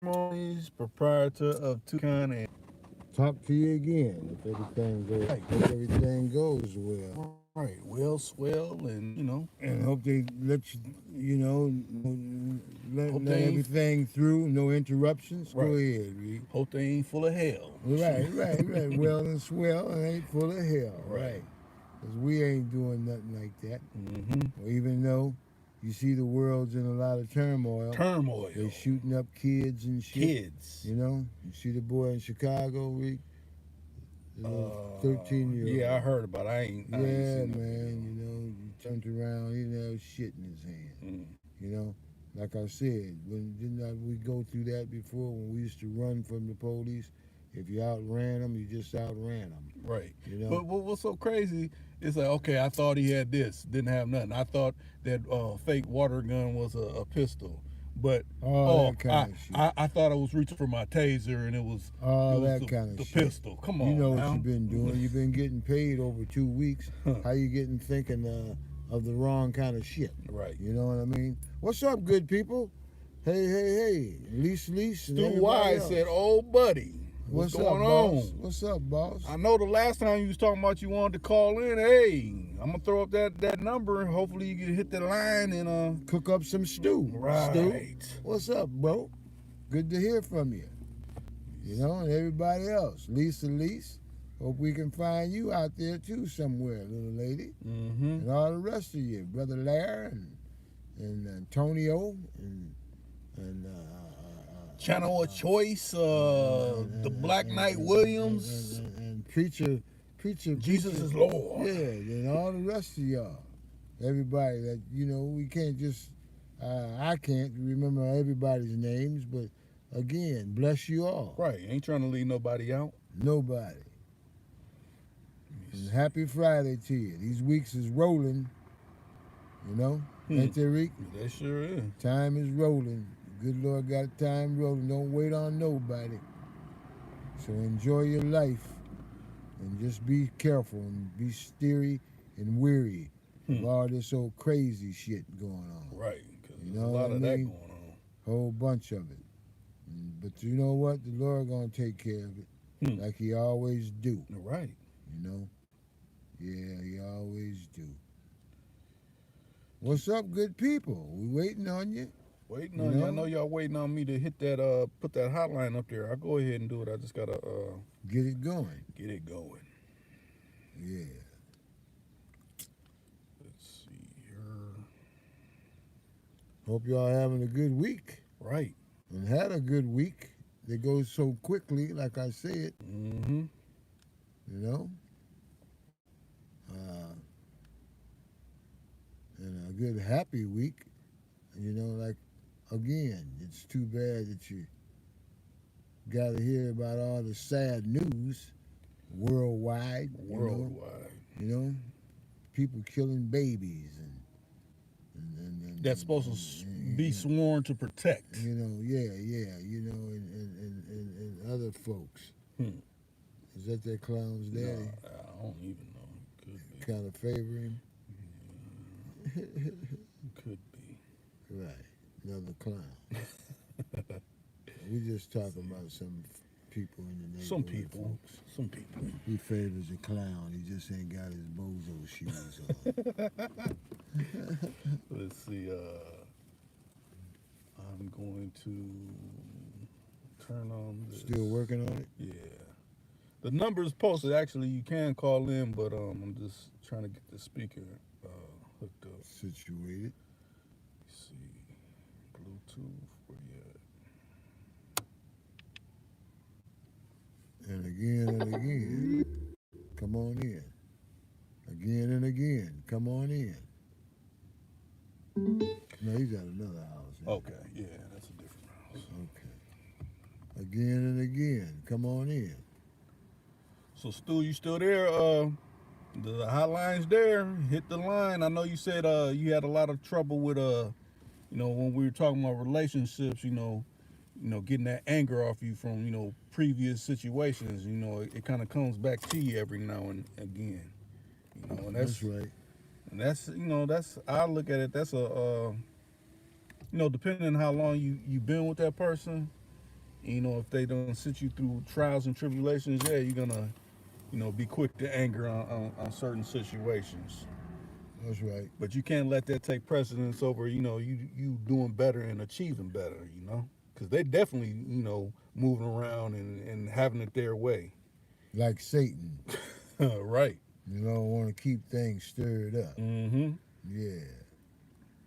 Ceremonies, proprietor of Toucan and Talk to you again right, if everything goes well. right, well, swell, and And hope they let you, hope they let ain't everything through, no interruptions. Go right. ahead, Reed. Hope they ain't full of hell. Right. Well and swell and ain't full of hell, Right. right? Because we ain't doing nothing like that. Mm-hmm. Or even though you see the world's in a lot of turmoil, they Turmoil. shooting up kids and shit. Kids. You see the boy in Chicago, Reed, the little 13-year Yeah, I old. heard about it. I ain't Yeah, seen that man, video. he turned around, he didn't have shit in his hand. Mm. You know, like I said, when didn't we go through that before when we used to run from the police? If you outran them, you just outran them. Right. You know, But what's so crazy is like, okay, I thought he had this, didn't have nothing. I thought that fake water gun was a pistol. But all that kind of shit, I thought I was reaching for my taser and it all was that kind of the shit. pistol. Come You on know what now. you've been doing. You've been getting paid over 2 weeks. How you getting thinking of the wrong kind of shit? Right. You know what I mean? What's up, good people? Hey, Lease, and Stu everybody Wise said, else. "Oh, buddy, what's What's up, going boss? on?" What's up, boss? I know the last time you was talking about you wanted to call in. Hey, I'm gonna throw up that number. Hopefully you can hit the line and Cook up some stew. Stew, right. what's up, bro? Good to hear from you. You know, and everybody else. Lisa. Hope we can find you out there too somewhere, little lady. Mm-hmm. And all the rest of you, Brother Larry and Antonio and Channel of Choice, the Black Knight Williams, and preacher, Jesus is Lord. yeah, and all the rest of y'all. Everybody that we can't just. I can't remember everybody's names, but again, bless you all. Right, ain't trying to leave nobody out. Nobody. And happy Friday to you. These weeks is rolling, ain't they, Rick? That sure is. Time is rolling. Good Lord got time rolling. Don't wait on nobody. So enjoy your life and just be careful and be steery and weary of all this old crazy shit going on. Right, because You there's a know lot what I of that mean? going on. Whole bunch of it. But you know what? The Lord gonna take care of it, like He always do. Right. You know? Yeah, He always do. What's up, good people? We waiting on you. Waiting on you. I know y'all waiting on me to hit that put that hotline up there. I'll go ahead and do it. I just gotta get it going. Yeah. Let's see here. Hope y'all having a good week. Right. And had a good week. They go so quickly, like I said. Mm-hmm. You know? And a good happy week. Like again, it's too bad that you got to hear about all the sad news worldwide. People killing babies and that's supposed to be sworn to protect. And other folks. Is that their clown's daddy? No, I don't even know. Could be. Kind of favor him. Could be. Right. Another clown. We just talking about some people in the neighborhood. Some people. He favors a clown. He just ain't got his bozo shoes on. Let's see. I'm going to turn on this. Still working on it? Yeah. The number is posted. Actually, you can call in, but I'm just trying to get the speaker hooked up. Situated. Let's see. Bluetooth. Where you at? And again. Come on in. Again and again. Come on in. No, he's at another house. Okay. Yeah, that's a different house. Okay. Again and again. Come on in. So, Stu, you still there? The hotline's there. Hit the line. I know you said you had a lot of trouble with when we were talking about relationships. Getting that anger off you from previous situations. It kind of comes back to you every now and again. And that's right. And that's I look at it. That's a depending on how long you've been with that person. You know, if they don't sit you through trials and tribulations, yeah, you're gonna, be quick to anger on certain situations. That's right. But you can't let that take precedence over, you doing better and achieving better, because they definitely, moving around and having it their way. Like Satan. Right. You don't want to keep things stirred up. Mm-hmm. Yeah.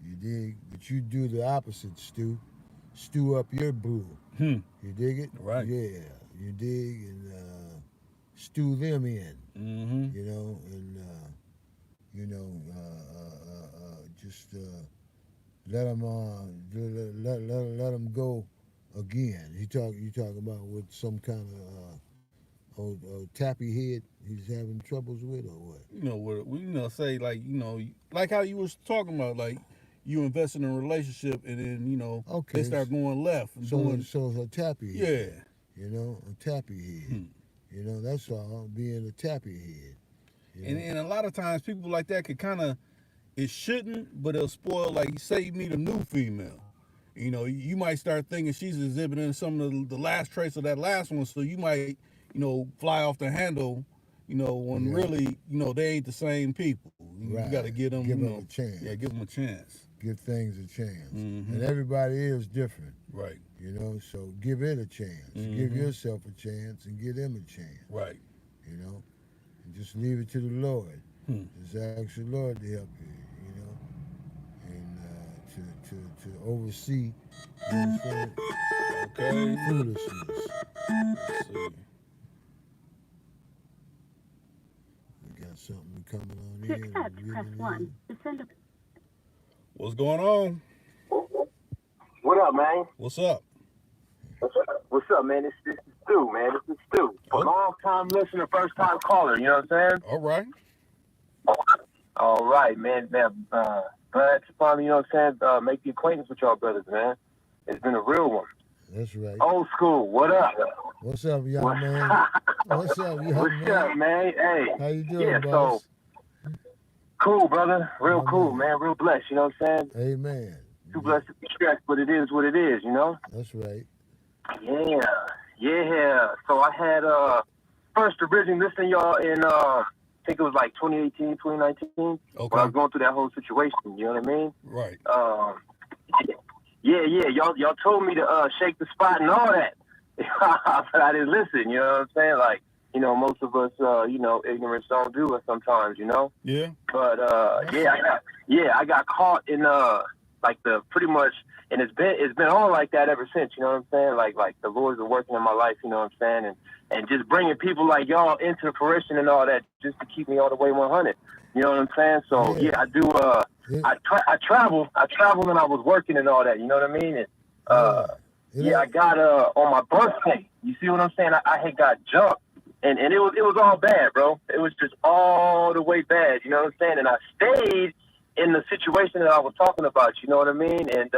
You dig? But you do the opposite, Stu. Stew up your brew. Hmm. You dig it? Right. Yeah. You dig? And stew them in. Mm-hmm. You know, and just let them let them go again. You talk about with some kind of old tappy head he's having troubles with or what? What we say, like, like how you was talking about, like, you invested in a relationship and then, Okay. they start going left and So it's a tappy head. yeah. You know, a tappy head. You know, that's all, being a tappy head. And a lot of times people like that could kind of, it shouldn't, but it'll spoil. Like, you say you meet a new female, you might start thinking she's exhibiting some of the last traits of that last one, so you might, fly off the handle, when really, they ain't the same people. Right. You got to give them, a chance. Yeah, give them a chance. Give things a chance. Mm-hmm. And everybody is different. Right. So give it a chance. Mm-hmm. Give yourself a chance and give them a chance. Right. And just leave it to the Lord. Just ask the Lord to help you, and to oversee Okay. foolishness. Let's see. We got something coming on here. To accept, press 1. To send a... What's going on? What up, man? What's up? What's up, man? This is Stu, man. This is Stu. A long-time listener, first-time caller, you know what I'm saying? All right. All right, man. Glad to finally, make the acquaintance with y'all brothers, man. It's been a real one. That's right. Old school, what up? What's up, young man? What's up, young What's man? up, man? Hey. How you doing, Yeah, boss? so, cool, brother. Real Amen. cool, man. Real blessed, you know what I'm saying? Amen. Too blessed to be stressed, but it is what it is, you know? That's right. Yeah. So I had first originally listened to y'all in I think it was like 2018, 2019. Okay. When I was going through that whole situation, you know what I mean? Right. Yeah. Y'all told me to shake the spot and all that. But I didn't listen, you know what I'm saying? Like, most of us ignorance don't do it sometimes, Yeah. But I got caught in like the pretty much, and it's been all like that ever since, you know what I'm saying? Like the Lord's been working in my life, you know what I'm saying? And just bringing people like y'all into the fruition and all that just to keep me all the way 100. You know what I'm saying? So yeah, I do. I travel and I was working and all that. You know what I mean? And I got on my birthday. You see what I'm saying? I had got jumped, and it was all bad, bro. It was just all the way bad. You know what I'm saying? And I stayed in the situation that I was talking about. You know what I mean? And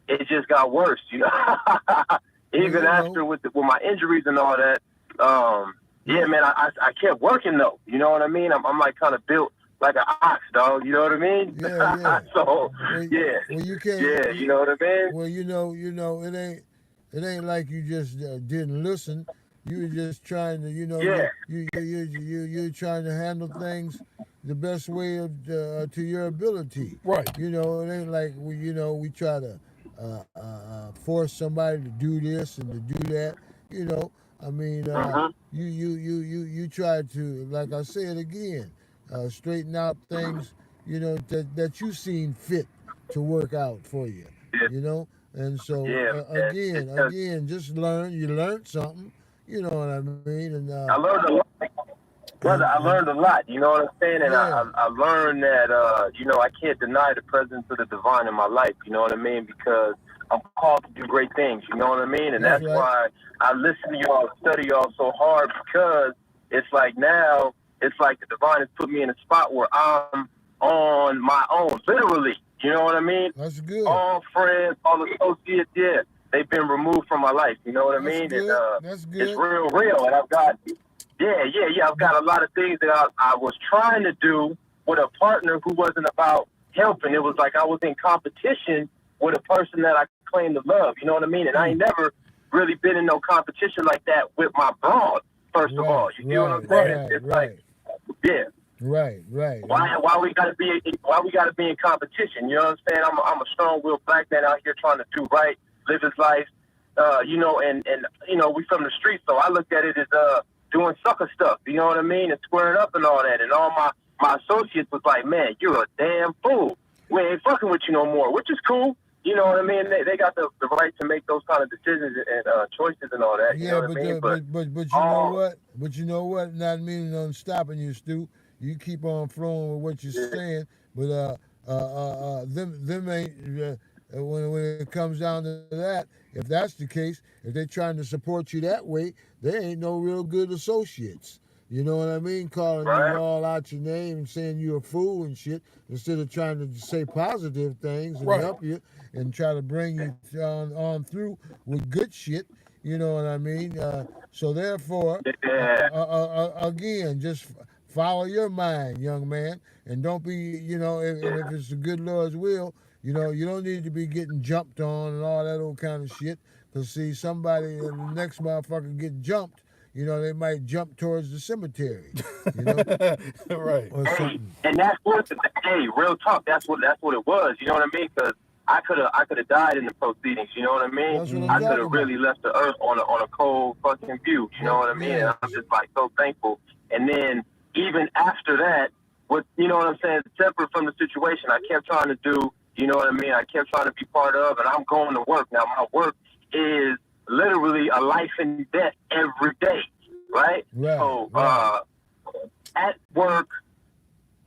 it just got worse. You know, even after with my injuries and all that. Yeah, man, I kept working though. You know what I mean? I'm like kind of built like an ox, dog. You know what I mean? Yeah. So Well, you can't. Yeah, you know what I mean? Well, it ain't like you just didn't listen. You were just trying to, you're trying to handle things the best way to your ability. Right. It ain't like we try to force somebody to do this and to do that. I mean, you try to, like I said again, straighten out things, that you seen fit to work out for you, And so, again, just learn. You learned something, you know what I mean? And I learned a lot. Brother, I learned a lot, you know what I'm saying? And I learned that, I can't deny the presence of the divine in my life, you know what I mean? Because I'm called to do great things, you know what I mean? And that's why I listen to y'all, study y'all so hard, because it's like now, it's like the divine has put me in a spot where I'm on my own, literally, you know what I mean? That's good. All friends, all associates, they've been removed from my life, you know what I mean? Good. And that's good. It's real, and I've got... I've got a lot of things that I was trying to do with a partner who wasn't about helping. It was like I was in competition with a person that I claimed to love. You know what I mean? And I ain't never really been in no competition like that with my broad. First of all, you feel what I'm saying? It's like, yeah. Right. Why we gotta be in competition? You know what I'm saying? I'm a strong-willed black man out here trying to do right, live his life. You know, and you know, we from the streets, so I looked at it as doing sucker stuff. You know what I mean? And squaring up and all that. And all my associates was like, man, you're a damn fool. We ain't fucking with you no more, which is cool. You know what I mean? They got the right to make those kind of decisions and choices and all that. Yeah, you know what I mean? But you know what? But you know what? Not meaning on stopping you, Stu. You keep on flowing with what you're saying. But them ain't when it comes down to that. If that's the case, if they're trying to support you that way, they ain't no real good associates. You know what I mean? Calling you all out your name and saying you're a fool and shit, instead of trying to say positive things and help you and try to bring you on through with good shit. You know what I mean? So therefore, again, just follow your mind, young man, and don't be, you know, if it's the good Lord's will, you know, you don't need to be getting jumped on and all that old kind of shit. Because, see, somebody, the next motherfucker get jumped, you know, they might jump towards the cemetery, you know? Right. Or something. And that's what, real talk, that's what it was, you know what I mean? Because I could have died in the proceedings, you know what I mean? I could have really left the earth on a cold fucking view, you know what I mean? And I'm just like so thankful. And then even after that, you know what I'm saying, separate from the situation, I kept trying to do, you know what I mean? I kept trying to be part of, and I'm going to work. Now, my work is literally a life and death every day, right? So at work,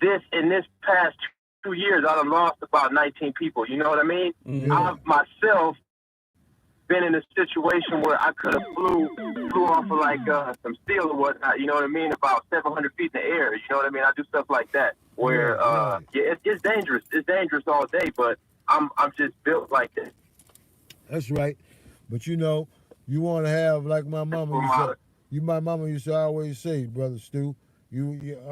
in this past 2 years, I've lost about 19 people. You know what I mean? Mm-hmm. I've myself been in a situation where I could have flew off of like some steel or whatnot. You know what I mean? About 700 feet in the air. You know what I mean? I do stuff like that where it's dangerous. It's dangerous all day, but I'm just built like that. That's right. But you know, you want to have, like my mama used to always say, Brother Stu, you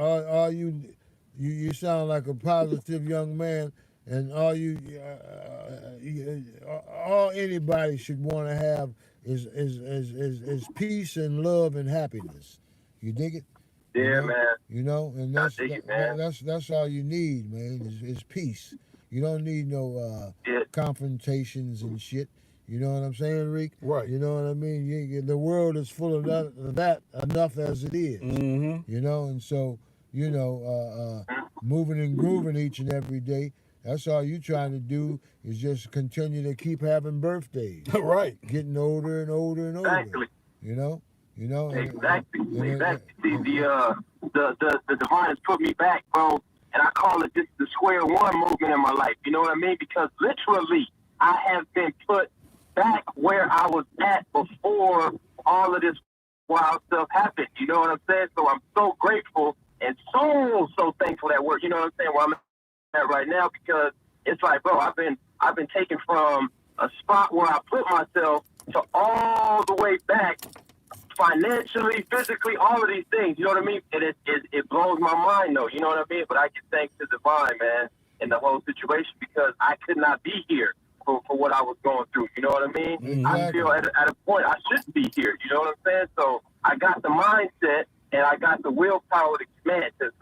sound like a positive young man, and all anybody should want to have is peace and love and happiness. You dig it? Yeah, you know? man. You know, and that's all you need, man. Is peace. You don't need no confrontations and shit. You know what I'm saying, Reek? Right. You know what I mean? The world is full of that enough as it is. Mm-hmm. You know, and so, you know, moving and grooving each and every day, that's all you trying to do is just continue to keep having birthdays. Right. Getting older and older and older. Exactly. You know? Exactly. The divine has put me back, bro, and I call it the square one movement in my life. You know what I mean? Because literally, I have been put back where I was at before all of this wild stuff happened. You know what I'm saying? So I'm so grateful and so thankful that you know what I'm saying, where I'm at right now, because it's like, bro, I've been taken from a spot where I put myself to all the way back financially, physically, all of these things. You know what I mean? And it blows my mind, though. You know what I mean? But I give thanks to divine, man, in the whole situation, because I could not be here for what I was going through. You know what I mean? Exactly. I feel at a point I shouldn't be here. You know what I'm saying? So I got the mindset and I got the willpower to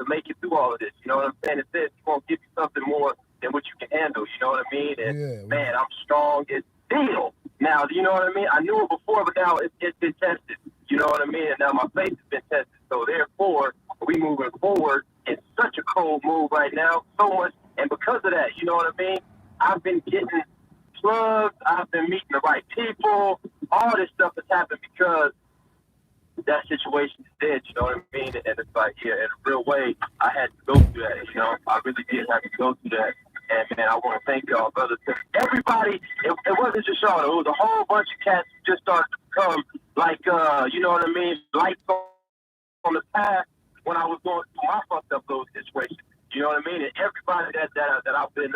make it through all of this. You know what I'm saying? It says it's going to give you something more than what you can handle. You know what I mean? And man, I'm strong as steel. Now, you know what I mean? I knew it before, but now it's been tested. You know what I mean? And now my faith has been tested. So therefore, we moving forward in such a cold move right now, so much. And because of that, you know what I mean? I've been getting plugged. I've been meeting the right people. All this stuff has happened because that situation is dead. You know what I mean? And it's like, yeah, in a real way, I had to go through that. You know, I really did have to go through that. And man, I want to thank y'all, brothers. Everybody, it wasn't just y'all. It was a whole bunch of cats who just started to come, like, you know what I mean, lights on the path when I was going through my fucked up little situation. You know what I mean? And everybody that I've been,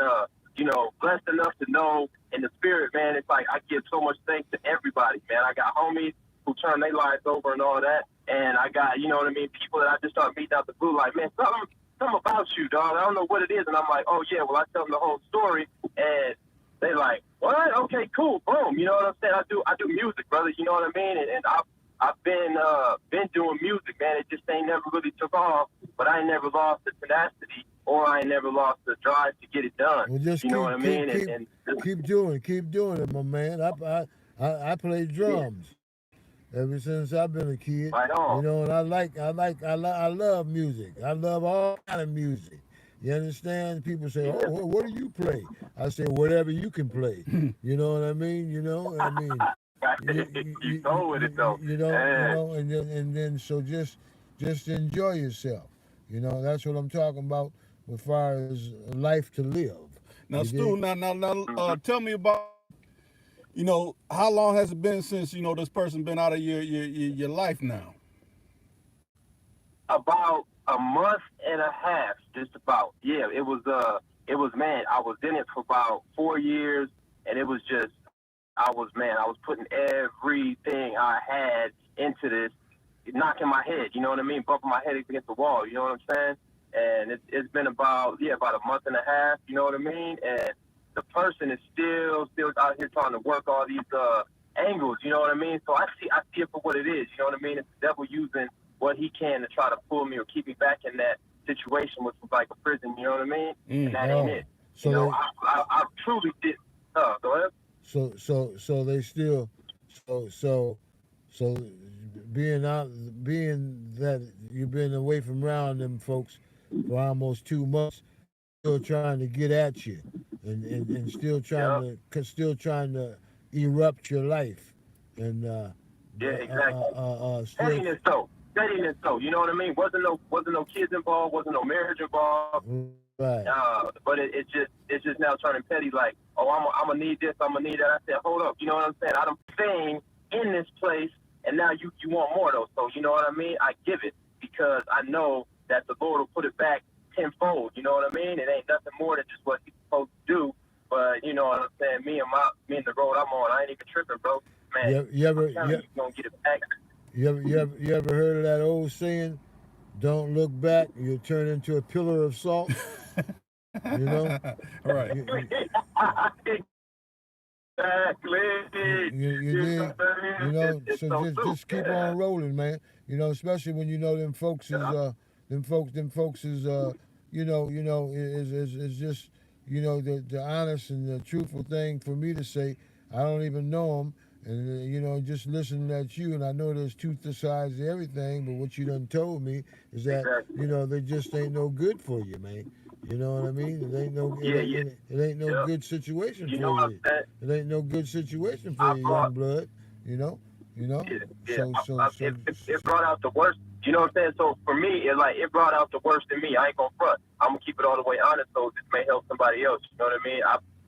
you know, blessed enough to know in the spirit, man, it's like I give so much thanks to everybody, man. I got homies who turn their lives over and all that. And I got, you know what I mean, people that I just start meeting out the blue, like, man, something about you, dog. I don't know what it is. And I'm like, oh, yeah, well, I tell them the whole story. And They like, what? Okay, cool, boom. You know what I'm saying? I do music, brother. You know what I mean? And I've been doing music, man. It just ain't never really took off, but I ain't never lost the tenacity, or I ain't never lost the drive to get it done. Well, just you know what I mean? keep doing it, my man. I play drums ever since I've been a kid. Right on. You know, and I love music. I love all kind of music. You understand? People say, "Oh, what do you play?" I say, "Whatever you can play." You know what I mean? You know, I mean, you go with it though. and then so just enjoy yourself. You know, that's what I'm talking about as far as life to live. Now, Stu, now, tell me about, you know, how long has it been since, you know, this person been out of your life now? About a month and a half, just about. Yeah, it was man, I was in it for about 4 years, and it was just, I was putting everything I had into this, knocking my head, you know what I mean, bumping my head against the wall, you know what I'm saying? And it's been about a month and a half, you know what I mean? And the person is still out here trying to work all these angles, you know what I mean? So I see it for what it is, you know what I mean? It's the devil using what he can to try to pull me or keep me back in that situation, which was like a prison, you know what I mean? And that ain't it. So you know, I truly did. Go ahead. So they still, so being that you've been away from around them folks for almost 2 months, still trying to get at you, and still trying to erupt your life, and exactly. still, Steadiness though, you know what I mean? Wasn't no kids involved, wasn't no marriage involved. right. But it's just now turning petty, like, oh, I'm gonna need this, I'm gonna need that. I said, hold up, you know what I'm saying? I'm staying in this place, and now you want more though. So you know what I mean? I give it because I know that the Lord will put it back tenfold. You know what I mean? It ain't nothing more than just what he's supposed to do. But you know what I'm saying? Me and the road I'm on, I ain't even tripping, bro. Man, you gonna get it back. You ever heard of that old saying? Don't look back, you'll turn into a pillar of salt. You know? All right. Exactly. You know, so just keep on rolling, man. You know, especially when you know them folks is you know is just, you know, the honest and the truthful thing for me to say. I don't even know them, and you know, just listening at you, and I know there's two sides to everything, but what you done told me is that you know they just ain't no good for you, man. You know what I mean? It ain't no good situation for you. It ain't no good situation for you, young blood. You know. It brought out the worst. You know what I'm saying? So for me, it brought out the worst in me. I ain't gonna front. I'm gonna keep it all the way honest, so this may help somebody else. You know what I mean?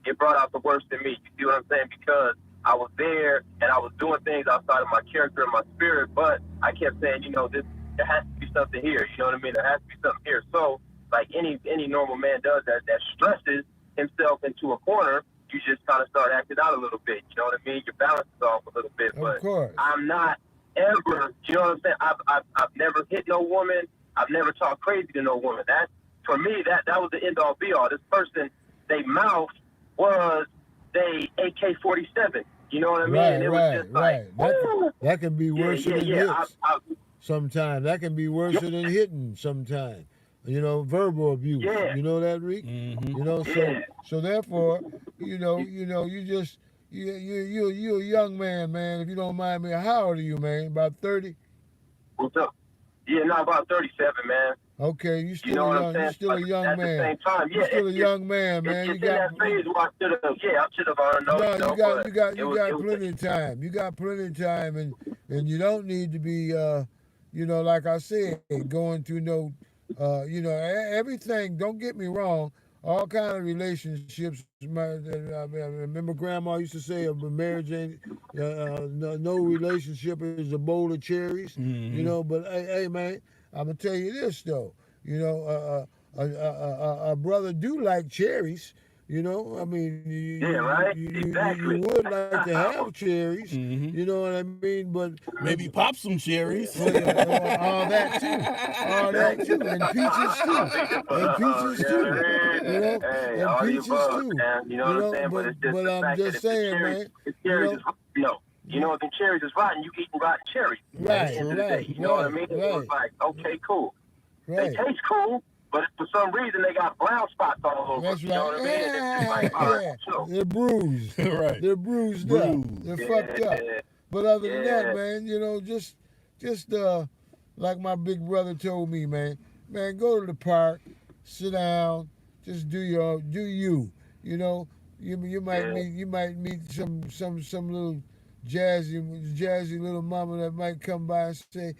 It brought out the worst in me. You see what I'm saying? Because I was there and I was doing things outside of my character and my spirit, but I kept saying, you know, there has to be something here. You know what I mean? There has to be something here. So like any normal man does that stresses himself into a corner, you just kind of start acting out a little bit. You know what I mean? Your balance is off a little bit. Of course. I'm not ever, you know what I'm saying? I've never hit no woman. I've never talked crazy to no woman. That, for me, that was the end all be all. This person, they mouth was they AK-47. You know what I mean? Right, and it was just like, that can be worse than hits. Sometimes that can be worse than hitting. Sometimes, you know, verbal abuse. Yeah. You know that, Reek? Mm-hmm. You know, so therefore, you're a young man. If you don't mind me, how old are you, man? About 30? What's up? Yeah, no, about 37, man. Okay, you still you know young. You're still a young man. At the same time, you're still a young man, man. It's in that phase where I should have earned. You got plenty of time. You got plenty of time, and you don't need to be, like I said, going through everything. Don't get me wrong. All kind of relationships. I remember Grandma used to say, "A marriage ain't no relationship is a bowl of cherries." Mm-hmm. You know, but hey, man, I'm gonna tell you this though. You know, a brother do like cherries, You know, I mean, Yeah, right? you Exactly. would like to have cherries. Mm-hmm. You know what I mean? Maybe pop some cherries. well, all that too, all that too, and peaches too, and peaches You know what too. I You mean? know, Hey, and all the peaches above, too. man. You know You what I'm know, saying? But it's just but the I'm fact that just saying, man. if You cherries know, is, if the cherries is rotten, you eating rotten cherries at right, the end of the day. You know what I mean? So it's like, okay, cool. They right. taste cool, but for some reason they got brown spots all over. That's You know what I mean? And it's just right. like, all right, Yeah, so. they're bruised. Right. They're bruised up. Bruised. They're Yeah, fucked up. But other than that, yeah, man, you know, just like my big brother told me, man, go to the park, sit down, just do you. You know, you might meet some little jazzy little mama that might come by and say,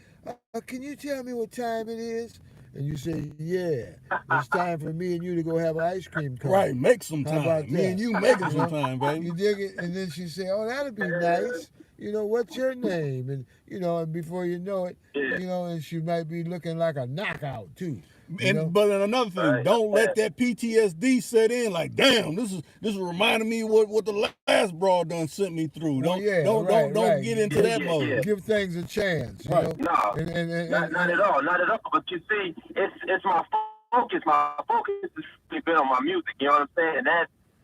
can you tell me what time it is? And you say, yeah, it's time for me and you to go have an ice cream cone. Right, make some How time. about Me and that? you making You some know, time, baby. you dig it? And then she say, oh, that'll be nice. You know, what's your name? And, you know, and before you know it, yeah. you know, and she might be looking like a knockout, too. You know? But another thing, Right. don't let that PTSD set in. Like, damn, this is reminding me what the last broad done sent me through. Well, Don't get into that Yeah, mode. yeah. Give things a chance, you Right. know? No, And not at all, not at all. But you see, it's my focus. My focus has really been on my music. You know what I'm saying? And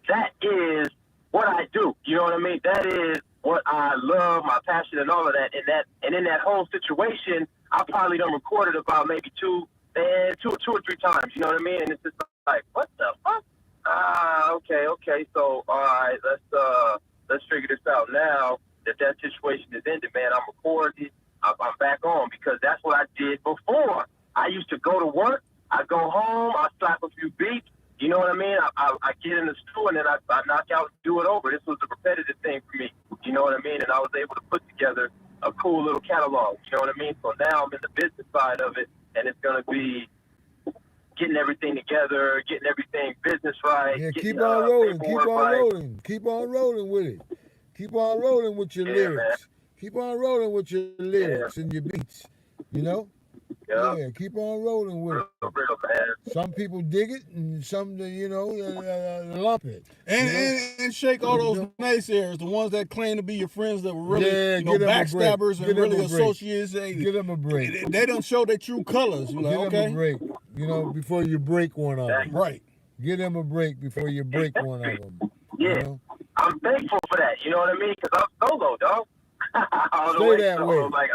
that is what I do. You know what I mean? That is what I love, my passion, and all of that. And in that whole situation, I probably done recorded about maybe two or three times. You know what I mean? And it's just like, what the fuck? Okay. So all right, let's figure this out now. That situation is ended, man. I'm recording. I'm back on because that's what I did before. I used to go to work. I go home. I slap a few beats. You know what I mean? I get in the studio and then I knock out and do it over. This was a repetitive thing for me. You know what I mean? And I was able to put together a cool little catalog. You know what I mean? So now I'm in the business side of it, and it's going to be getting everything together, getting everything business right. yeah, getting, keep on rolling. Keep paperwork on right. rolling. Keep on rolling with it. Keep on rolling with your Yeah, lyrics. man. Keep on rolling with your lyrics and your beats. You know? Yeah. Keep on rolling with it. Real, man. Some people dig it, and some, you know, lump it. And shake all those naysayers, the ones that claim to be your friends that were really get 'em a break. backstabbers and Get 'em really a break. associates. Give them a break. They don't show their true colors. You know, Give them okay, a break. You know, before you break one of them. right. Give them a break before you break one of them. Yeah. You know? I'm thankful for that. You know what I mean? Because I'm solo, dog. All the Stay way that solo. way. Like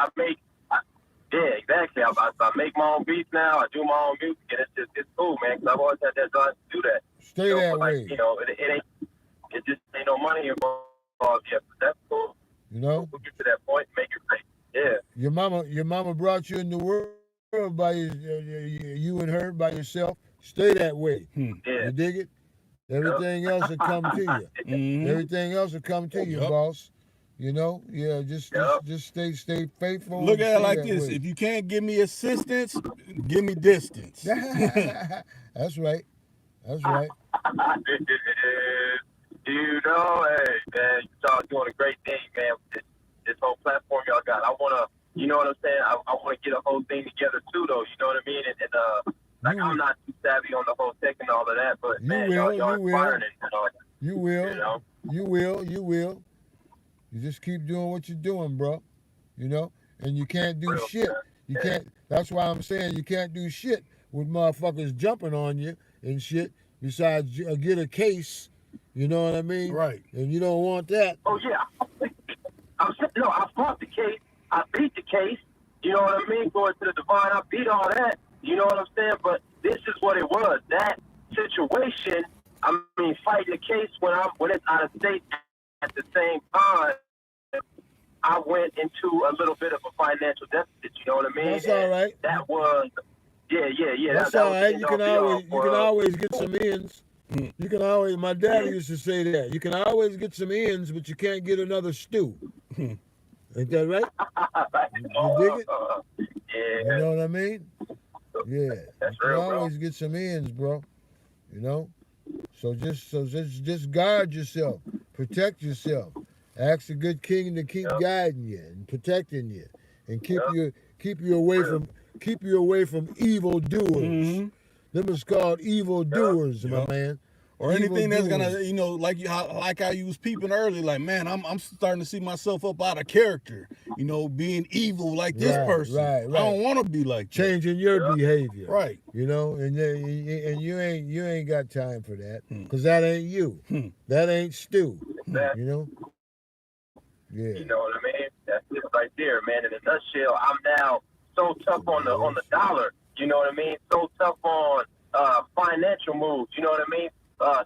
yeah, exactly. I make my own beats now. I do my own music, and it's cool, man. Because I've always had that drive to do that. Stay You know, that but, way. like, you know, it just ain't no money involved yet. But that's cool. You know? We'll get to that point and make it right. Yeah. Your mama brought you in the world by you and her by yourself. Stay that way. Yeah. You dig it? Everything else will come to you. Mhm. Everything else will come to you, Yup. boss. You know? Yeah, just stay faithful. Look and at it stay like that this: way. if you can't give me assistance, give me distance. That's right. That's right. You know, hey, man, y'all doing a great thing, man, with this whole platform y'all got. I want to, you know what I'm saying? I want to get a whole thing together, too, though. You know what I mean? And I'm not too savvy on the whole tech and all of that, but, man, y'all inspiring it. You will. You know? You will. You just keep doing what you're doing, bro. You know? And you can't do Real, shit. man. You can't. That's why I'm saying you can't do shit with motherfuckers jumping on you and shit. Besides, get a case. You know what I mean? Right. And you don't want that. Oh, yeah. I fought the case. I beat the case. You know what I mean? Going to the divine, I beat all that. You know what I'm saying? But this is what it was. That situation, I mean, fighting the case when it's out of state at the same time, I went into a little bit of a financial deficit. You know what I mean? That's all right. That was, yeah. That's that all was right. the You can always get some ends. You can always. My daddy used to say that. You can always get some ends, but you can't get another stew. Ain't that right? You dig it? Yeah. You know what I mean? Yeah. That's You can real, bro. always get some ends, bro. You know? So just guard yourself. Protect yourself. Ask the good king to keep guiding you and protecting you. And keep you away from evil doers. Mhm. Them is called evil doers, my man. or anything that's gonna, Evildoers. you know, like how you was peeping early, like, man, I'm starting to see myself up out of character, you know, being evil like this Right, person. right, I right. don't want to be like that. Changing your Yeah. behavior. Right. You know, and you ain't got time for that, Hmm. because that ain't you. Hmm. That ain't Stu. That, You know. Yeah. you know what I mean? That's it right there, man. In a nutshell, I'm now so tough on the dollar. You know what I mean? So tough on financial moves. You know what I mean?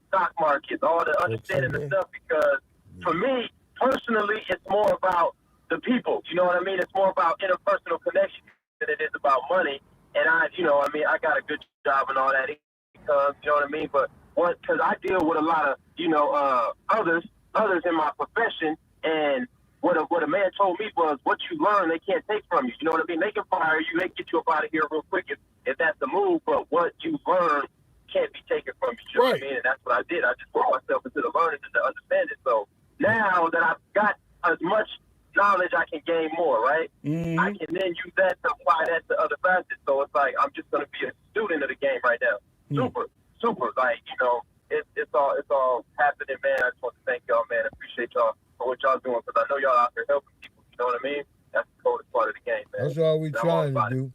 Stock markets, all the understanding the stuff. Because for me personally, it's more about the people. You know what I mean? It's more about interpersonal connection than it is about money. And I got a good job and all that income. You know what I mean? But because I deal with a lot of others in my profession. And what a man told me was, what you learn, they can't take from you. You know what I mean? They can fire you, they can get you up out of here real quick if that's the move, but what you learn can't be taken from you. You know what I mean? And that's what I did. I just put myself into the learning and the understanding. So now that I've got as much knowledge, I can gain more, right? Mm-hmm. I can then use that to apply that to other facets. So it's like, I'm just going to be a student of the game right now. Super. Like, you know, it's all happening, man. I just want to thank y'all, man. I appreciate y'all for what y'all doing, because I know y'all out there helping people. You know what I mean? That's the coldest part of the game, man. That's all we trying to do.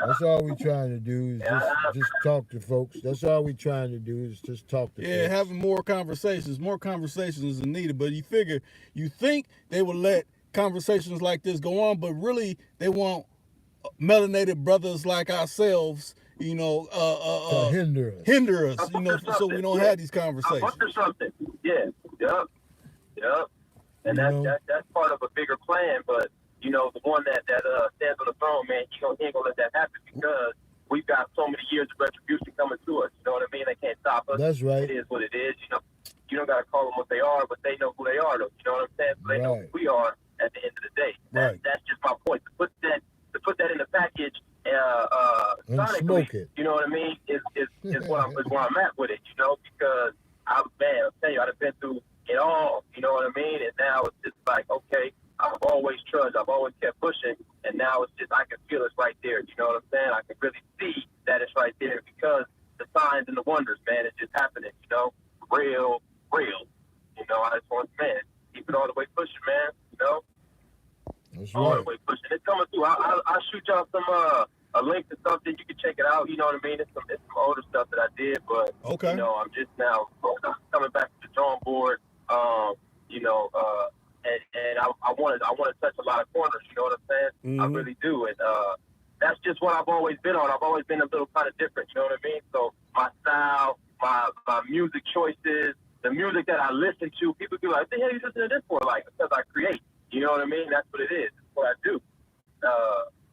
That's all we trying to do is just talk to folks. That's all we trying to do is just talk to folks. Yeah, having more conversations. More conversations are needed, but you think they would let conversations like this go on, but really they want melanated brothers like ourselves, you know, to hinder us. you know, so we don't have these conversations. Or something. Yeah. Yep. And that's part of a bigger plan, but you know, the one that stands on the throne, man, he ain't gonna let that happen, because we've got so many years of retribution coming to us. You know what I mean? They can't stop us. That's right. It is what it is. You know, you don't gotta call them what they are, but they know who they are, though. You know what I'm saying? So they know who we are at the end of the day. That's just my point. To put that in the package, sonically, smoke it. you know what I mean? Is where I'm at with it. You know, because I'm telling you, I've been through it all. You know what I mean? And now it's just like, okay, I've always trudged, I've always kept pushing, and now it's just, I can feel it's right there. You know what I'm saying? I can really see that it's right there, because the signs and the wonders, man, it's just happening, you know? Real. You know, I just want, man, keep it all the way pushing, man, you know? That's all right. the way pushing. It's coming through. I'll shoot y'all some a link to something. You can check it out. You know what I mean? It's some older stuff that I did, but you know, I'm just now coming back to the drawing board. You know, and I want to touch a lot of corners. You know what I'm saying? Mm-hmm. I really do, and that's just what I've always been on. I've always been a little kind of different. You know what I mean? So my style, my music choices, the music that I listen to, people be like, "What the hell are you listening to this for?" Like, because I create. You know what I mean? That's what it is. That's what I do.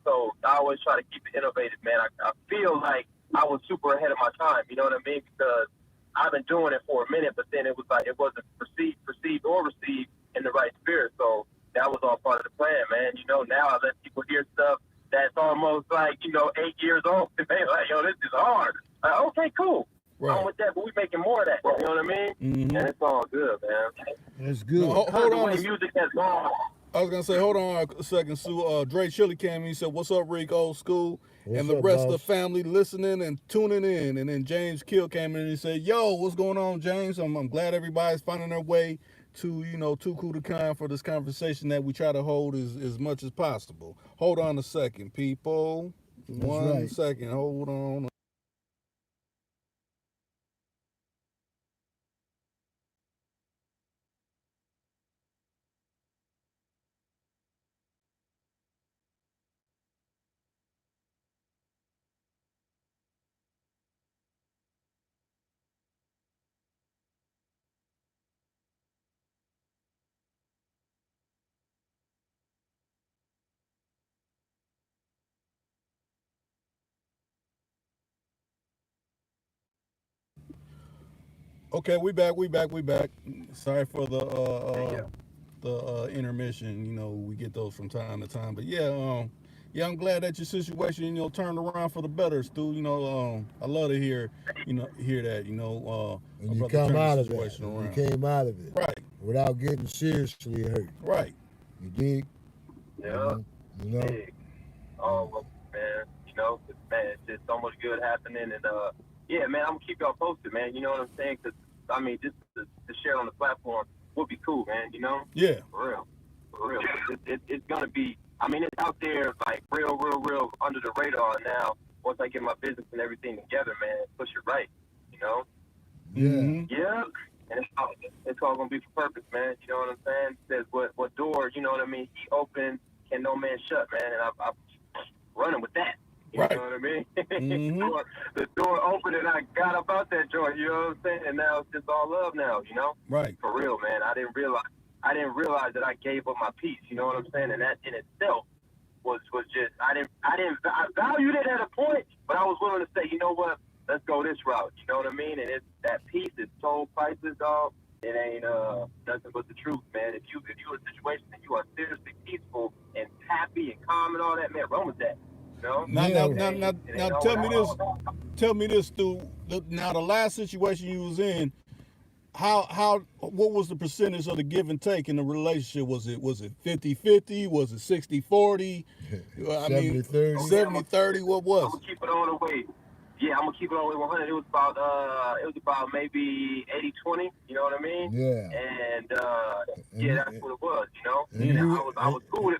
So I always try to keep it innovative, man. I feel like I was super ahead of my time. You know what I mean? Because I've been doing it for a minute, but then it was like it wasn't perceived or received in the right spirit. So that was all part of the plan, man. You know, now I let people hear stuff that's almost like, you know, 8 years old. And they're like, yo, this is hard. Okay, cool. Right. I'm with that, but we making more of that. You know what I mean? Mm-hmm. And it's all good, man. That's good. No, hold The on. way music has gone. I was gonna say, hold on a second, Sue. Dre Chili came in. He said, "What's up, Rick? Old school," and the rest of the family listening and tuning in. And then James Kill came in and he said, "Yo, what's going on, James? I'm glad everybody's finding their way to, you know, Too Cool to Kind for this conversation that we try to hold as much as possible." Hold on a second, people. One second. Hold on. Okay, we back. Sorry for the intermission. You know, we get those from time to time. But yeah, I'm glad that your situation, you know, turned around for the better, Stu. You know, I love to hear that. You know, and you come out of it. You came out of it, right? Without getting seriously hurt, right? You dig? Yeah. You know. Big. Oh well, man. You know, man, it's just so much good happening, and yeah, man, I'm gonna keep y'all posted, man. You know what I'm saying? Because I mean, just to share on the platform would be cool, man. You know, Yeah. for real. It's gonna be. I mean, it's out there like real under the radar now. Once I get my business and everything together, man, push it right. You know. Yeah. Mhm. Yeah. And it's all gonna be for purpose, man. You know what I'm saying? It says what door, you know what I mean? He opened, can no man shut, man. And I'm running with that. You Right. know what I mean? Mhm. the door opened and I got up out that joint, you know what I'm saying? And now it's just all love now, you know? Right. For real, man. I didn't realize that I gave up my peace, you know what I'm saying? And that in itself was just I valued it at a point, but I was willing to say, you know what, let's go this route. You know what I mean? And it's that peace is so priceless, dog. It ain't nothing but the truth, man. If you're in a situation and you are seriously peaceful and happy and calm and all that, man, run with that. You know? Now, tell me this, Stu. Now, the last situation you was in, what was the percentage of the give and take in the relationship? Was it 50-50? Was it 60-40? I mean, 70-30. 70-30, what was I'm gonna keep it all the way. Yeah, I'm gonna keep it all the way 100. It was about maybe 80-20. You know what I mean? Yeah. And that's what it was. You know. And I was cool with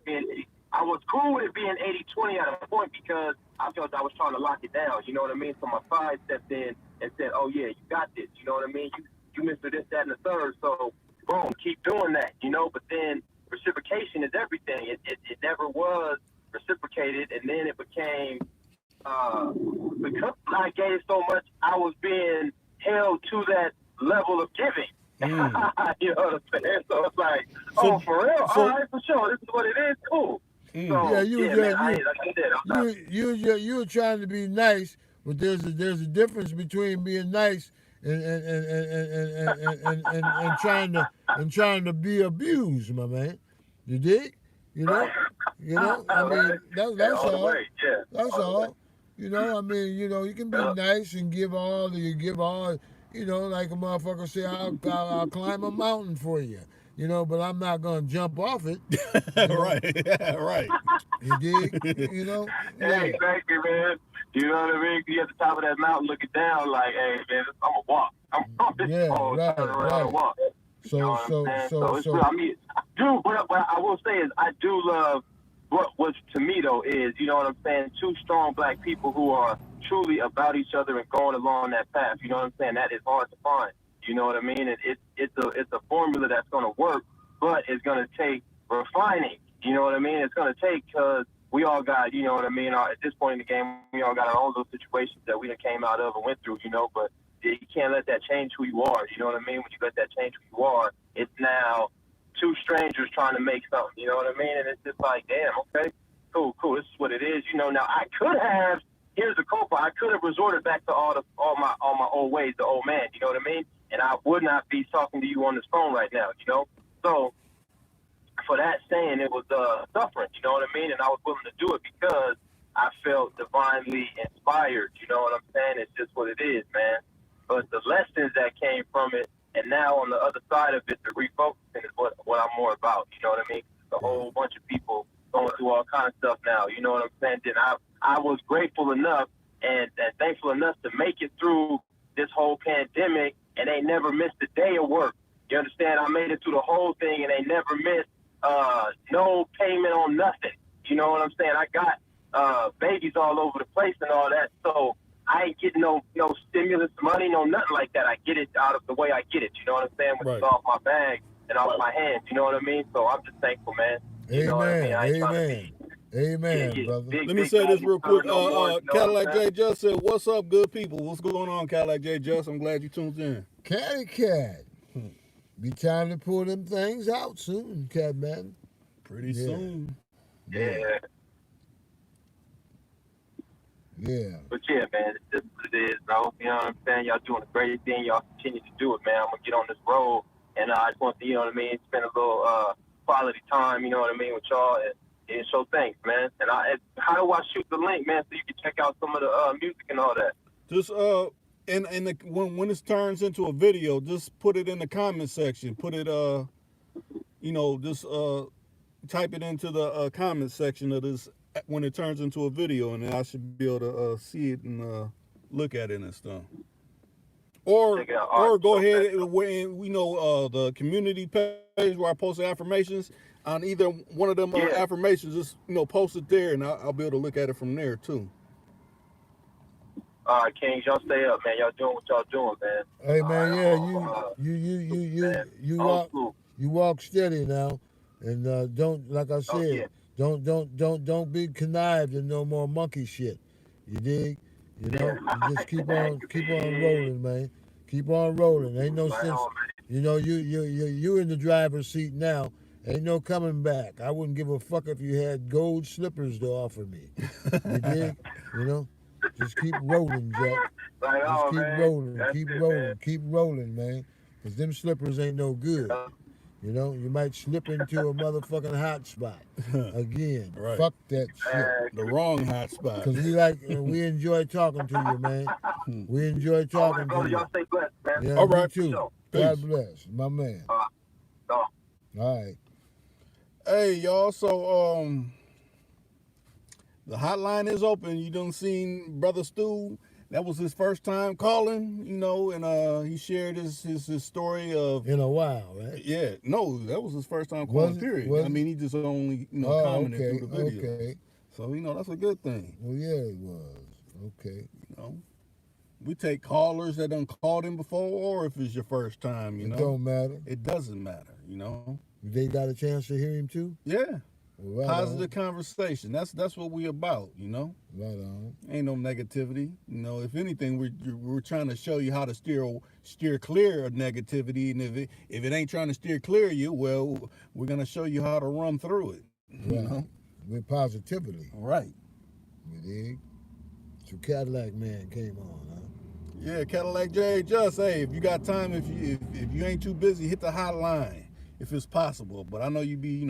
it being 80-20 at a point because I felt I was trying to lock it down. You know what I mean? So my pride stepped in and said, "Oh yeah, you got this." You know what I mean? You Mr. This, that, and the third. So boom, keep doing that. You know. But then reciprocation is everything. It never was reciprocated, and then it became. Because I gave so much, I was being held to that level of giving. You know what I'm saying? So it's like, for real? All right, for sure. This is what it is. Cool. So, you were trying to be nice, but there's a difference between being nice and trying to be abused, my man. You dig? You know. I mean, that's all. That's all. You know, I mean, you know, you can be nice and give all, you know, like a motherfucker say, I'll climb a mountain for you, you know, but I'm not going to jump off it. You know? Right. You dig? You know? Yeah, exactly, man. You know what I mean? You at the top of that mountain looking down like, hey, man, I'm going to walk. I'm going to turn around and walk. So, you know what I'm saying? I mean, what I will say is I do love what was to me though is, you know what I'm saying, two strong black people who are truly about each other and going along that path. You know what I'm saying? That is hard to find. You know what I mean? It's a formula that's going to work, but it's going to take refining. You know what I mean? It's going to take because we all got, you know what I mean. At this point in the game, we all got our own little situations that we done came out of and went through. You know, but you can't let that change who you are. You know what I mean? When you let that change who you are, it's now two strangers trying to make something, you know what I mean? And it's just like, damn, okay, cool, this is what it is. You know, now I could have, here's the cool part, I could have resorted back to all my old ways, the old man, you know what I mean? And I would not be talking to you on this phone right now, you know? So for that saying, it was suffering, you know what I mean? And I was willing to do it because I felt divinely inspired, you know what I'm saying? It's just what it is, man. But the lessons that came from it, and now on the other side of it, the refocusing is what I'm more about. You know what I mean? It's a whole bunch of people going through all kinds of stuff now. You know what I'm saying? Then I was grateful enough and thankful enough to make it through this whole pandemic, and they never missed a day of work. You understand? I made it through the whole thing, and they never missed no payment on nothing. You know what I'm saying? I got babies all over the place and all that, so I ain't getting no stimulus money, no nothing like that. I get it out of the way I get it. You know what I'm saying? When it's off my bag and off my hands. You know what I mean? So I'm just thankful, man. Amen. You know what I mean? I ain't Amen, brother. Let me say this real quick. Cadillac J Just said, "What's up, good people? What's going on, Cadillac J Just? I'm glad you tuned in." Caddy Cat. Be time to pull them things out soon, Cat man. Pretty soon. Yeah. Yeah. But yeah, man, it's just what it is, bro. You know what I'm saying? Y'all doing a great thing. Y'all continue to do it, man. I'm gonna get on this road, and I just want to, you know what I mean, spend a little quality time, you know what I mean, with y'all, and show thanks, man. And how do I shoot the link, man, so you can check out some of the music and all that? Just when it turns into a video, just put it in the comment section. Put it just type it into the comment section of this when it turns into a video, and I should be able to see it and look at it and stuff. Or Check it out. or go Okay. ahead and when the community page where I post the affirmations on either one of them Yeah. affirmations, just post it there, and I'll be able to look at it from there too. All right, Kings, y'all stay up, man. Y'all doing what y'all doing, man. Hey man, All yeah, right, you old walk school. you walk steady now, and don't, like I said, yeah. don't be connived in no more monkey shit. You dig? You know, you just keep on rolling, man. Keep on rolling. Ain't no Right sense. on, You know, you in the driver's seat now. Ain't no coming back. I wouldn't give a fuck if you had gold slippers to offer me. You dig? You know, just keep rolling, Jack. Right Just on, keep man. rolling, That's keep it, rolling, man. keep rolling, man. Cause them slippers ain't no good. You know, you might slip into a motherfucking hot spot again. Right. Fuck that shit. The wrong hot spot. Cause we enjoy talking to you, man. We enjoy All right, talking brother. to you. Y'all stay blessed, man. Yeah, All me right. too. Sure. God Peace. bless, my man. No. All right. Hey y'all, so the hotline is open. You done seen Brother Stu. That was his first time calling, and he shared his story of In a while, right? yeah. No, that was his first time calling. Was it? Period. Was I mean, he just only Oh, commented okay, through the video. okay. So that's a good thing. Well, yeah, it was. Okay. We take callers that done called in before, or if it's your first time. It don't matter. It doesn't matter. They got a chance to hear him too? Yeah. Well, right Positive conversation. That's what we about. on. Right on. Ain't no negativity. If anything, we're trying to show you how to steer clear of negativity, and if it ain't trying to steer clear of you, well, we're gonna show you how to run through it. Right. With positivity. Right. You dig? So Cadillac Man came on, huh? Yeah, Cadillac J. Just hey, if you got time, if you ain't too busy, hit the hotline if it's possible. But I know you be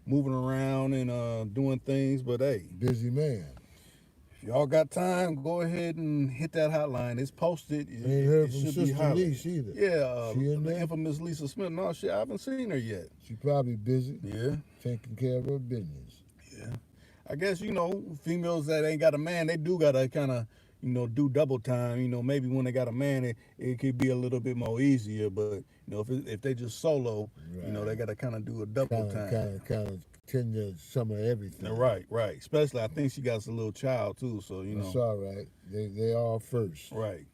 moving around and doing things. But hey, Busy man. if y'all got time, go ahead and hit that hotline. It's posted. Ain't heard from Sister Lisa either. Yeah, She in the there? infamous Lisa Smith. No, shit, I haven't seen her yet. She probably busy Yeah, taking care of her business. yeah. I guess females that ain't got a man, they do gotta kind of do double time. Maybe when they got a man, it could be a little bit more easier. But if they just solo, Right. they gotta kind of do a double time. Kind of tend to some of everything. Right. Especially, I think she got a little child too. So That's all right. They all first. Right.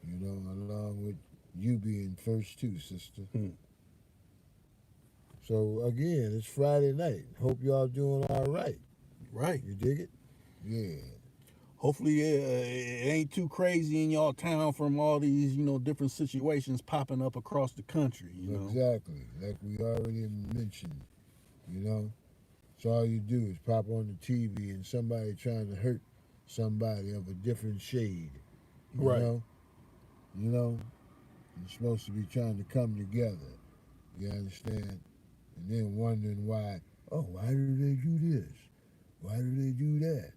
Along with you being first too, sister. Hmm. So again, it's Friday night. Hope y'all doing all right. Right. You dig it? Yeah. Hopefully, it ain't too crazy in y'all town from all these different situations popping up across the country. Exactly. Like we already mentioned. So all you do is pop on the TV and somebody trying to hurt somebody of a different shade. Right. You're supposed to be trying to come together. You understand? And then wondering why do they do this? Why do they do that?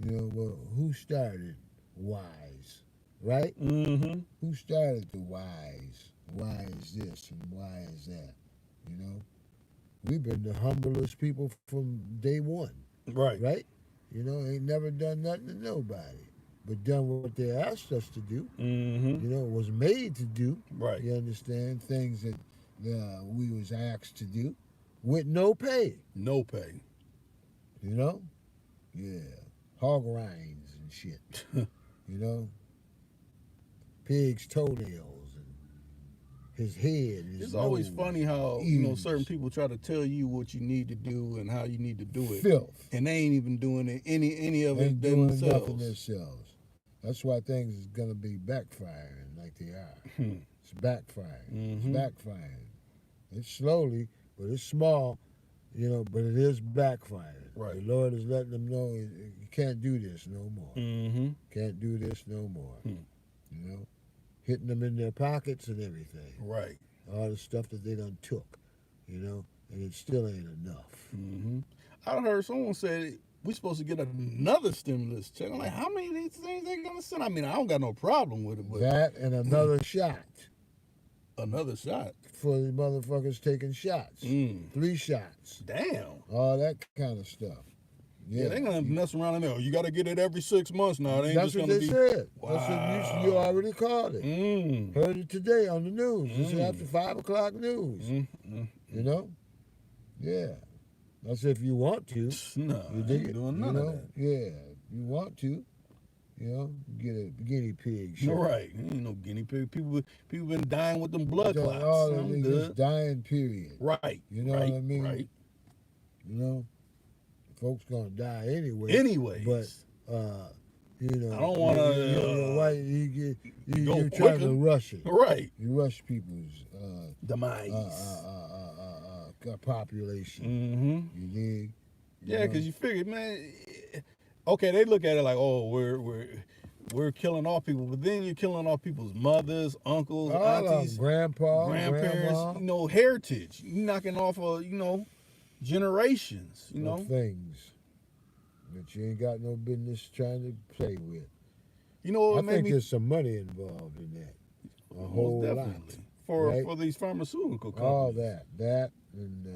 Well, who started wise? Right? Mm-hmm. Who started the wise? Why is this and why is that? We've been the humblest people from day one. Right. Right? Ain't never done nothing to nobody, but done what they asked us to do. Mm-hmm. Was made to do. Right. You understand? Things that we was asked to do with no pay. No pay. Yeah. Hog rinds and shit. Pig's toenails and his head. It's always funny how certain people try to tell you what you need to do and how you need to do it. Filth. And they ain't even doing it any of it Ain't doing themselves. nothing themselves. That's why things is gonna be backfiring like they are. It's backfiring. It's backfiring. It's slowly, but it's small, but it is backfiring. Right. The Lord is letting them know you can't do this no more. Mm-hmm. Can't do this no more. Hitting them in their pockets and everything. Right. All the stuff that they done took, and it still ain't enough. Mm-hmm. I heard someone say we supposed to get another stimulus check. I'm like, how many of these things they gonna send? I mean, I don't got no problem with it, but That and another shot another shot. for the motherfuckers taking shots. 3 shots. Damn. All that kind of stuff. Yeah, they gonna mess around in there. You got to get it every 6 months now. It ain't That's just what gonna they be. said. Wow. That's what you already called it. Heard it today on the news. It's after 5 o'clock news. You know? Yeah. That's if you want to. No, You I dig ain't it? doing You none of know? that. Yeah. You want to. You know? Get a guinea pig shirt. Right. Ain't no guinea pig. People been dying with them blood clots. All I'm they good. just dying, period. Right. You know right, what I mean? Right. You know? Folks gonna die anyway. Anyways. But you know, I don't want your wife, go you're trying quicker. to rush it. Right. You rush people's Demise. population. You dig? Yeah, because you figure, man. Okay, they look at it like, oh, we're killing off people, but then you're killing off people's mothers, uncles, all aunties, grandpa, grandparents. grandma, You know, heritage. You're knocking off generations. You know, things that you ain't got no business trying to play with. You know, I think there's some money involved in that. A whole lot. For these pharmaceutical companies. All that, and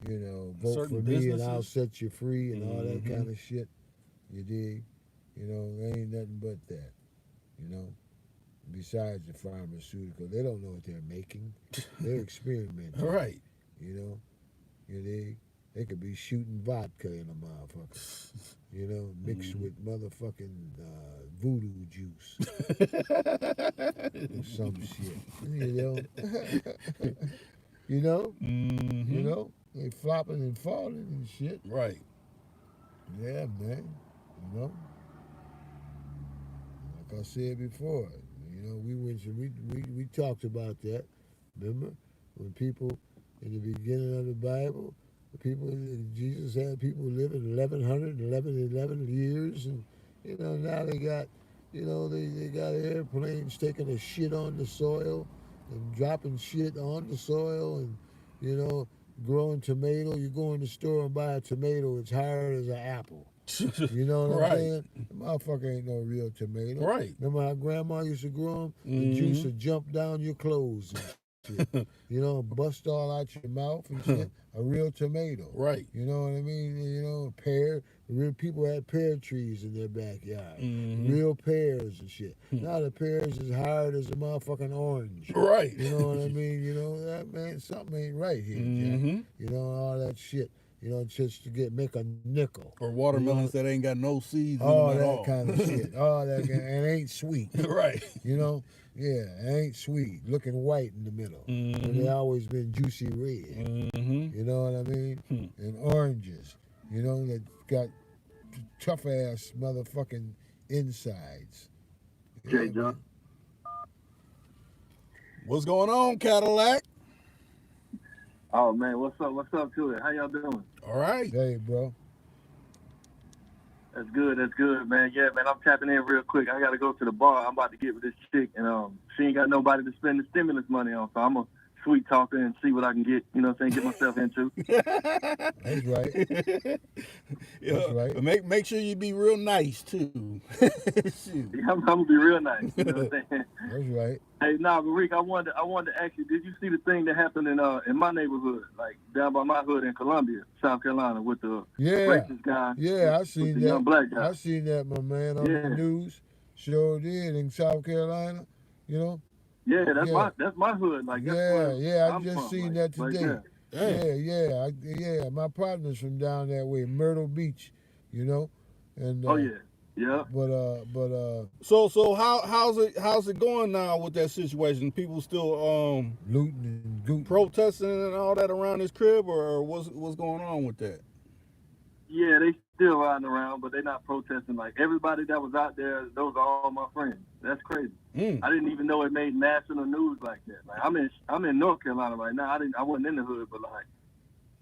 you know, vote Certain for me businesses. and I'll set you free and all that kind of shit. You dig? You know, there ain't nothing but that. You know, besides the pharmaceutical, they don't know what they're making. They're experimenting. Right. You know, you dig? They could be shooting vodka in a motherfucker. You know, mixed with motherfucking voodoo juice. Or some shit. You know? You know? You know? They flopping and falling and shit. Right. Yeah, man. You know? Like I said before, you know, we talked about that. Remember? When people in the beginning of the Bible, Jesus had people living 11 years, and you know, now they got, you know, they got airplanes taking a shit on the soil and dropping shit on the soil, and you know, growing tomato. You go in the store and buy a tomato, it's hard as an apple. You know what I'm saying? The motherfucker ain't no real tomato. Right. Remember how grandma used to grow them? The juice would jump down your clothes and shit. You know, bust all out your mouth and shit. A real tomato. Right. You know what I mean? You know, pear. Real people had pear trees in their backyard. Real pears and shit. Now the pears is hard as a motherfucking orange. Right. You know what I mean? You know, that man, something ain't right here, Jack. You know, all that shit. You know, just to make a nickel. Or watermelons that ain't got no seeds in All them at that all. kind of shit. All that and ain't sweet. Right. You know? Yeah, it ain't sweet. Looking white in the middle. When they always been juicy red. You know what I mean? And oranges. You know, that got tough ass motherfucking insides. Jay John. What's going on, Cadillac? Oh man, what's up to it? How y'all doing? All right. Hey, bro. That's good, man. Yeah, man, I'm tapping in real quick. I gotta go to the bar. I'm about to get with this chick, and she ain't got nobody to spend the stimulus money on, so I'm a sweet talker and see what I can get, you know what I'm saying, get myself into. That's right. Yeah, That's right. But make sure you be real nice too. Shoot. Yeah, I'm gonna be real nice, you know what I'm saying? That's right. Hey, but Rick, I wanted to ask you, did you see the thing that happened in my neighborhood, like down by my hood in Columbia, South Carolina, with the racist guy? Yeah, I seen the that. young black guy. I seen that, my man, on the news. Sure did, in South Carolina, you know. Yeah, that's my hood. Like, I just seen that today. Yeah. Yeah. My partner's from down that way, Myrtle Beach, you know. And yeah. But So how's it going now with that situation? People still looting and gooting, protesting and all that around his crib, or what's going on with that? Yeah, they still riding around, but they're not protesting. Like, everybody that was out there, those are all my friends. That's crazy. I didn't even know it made national news like that. Like, I'm in North Carolina right now. I wasn't in the hood, but like,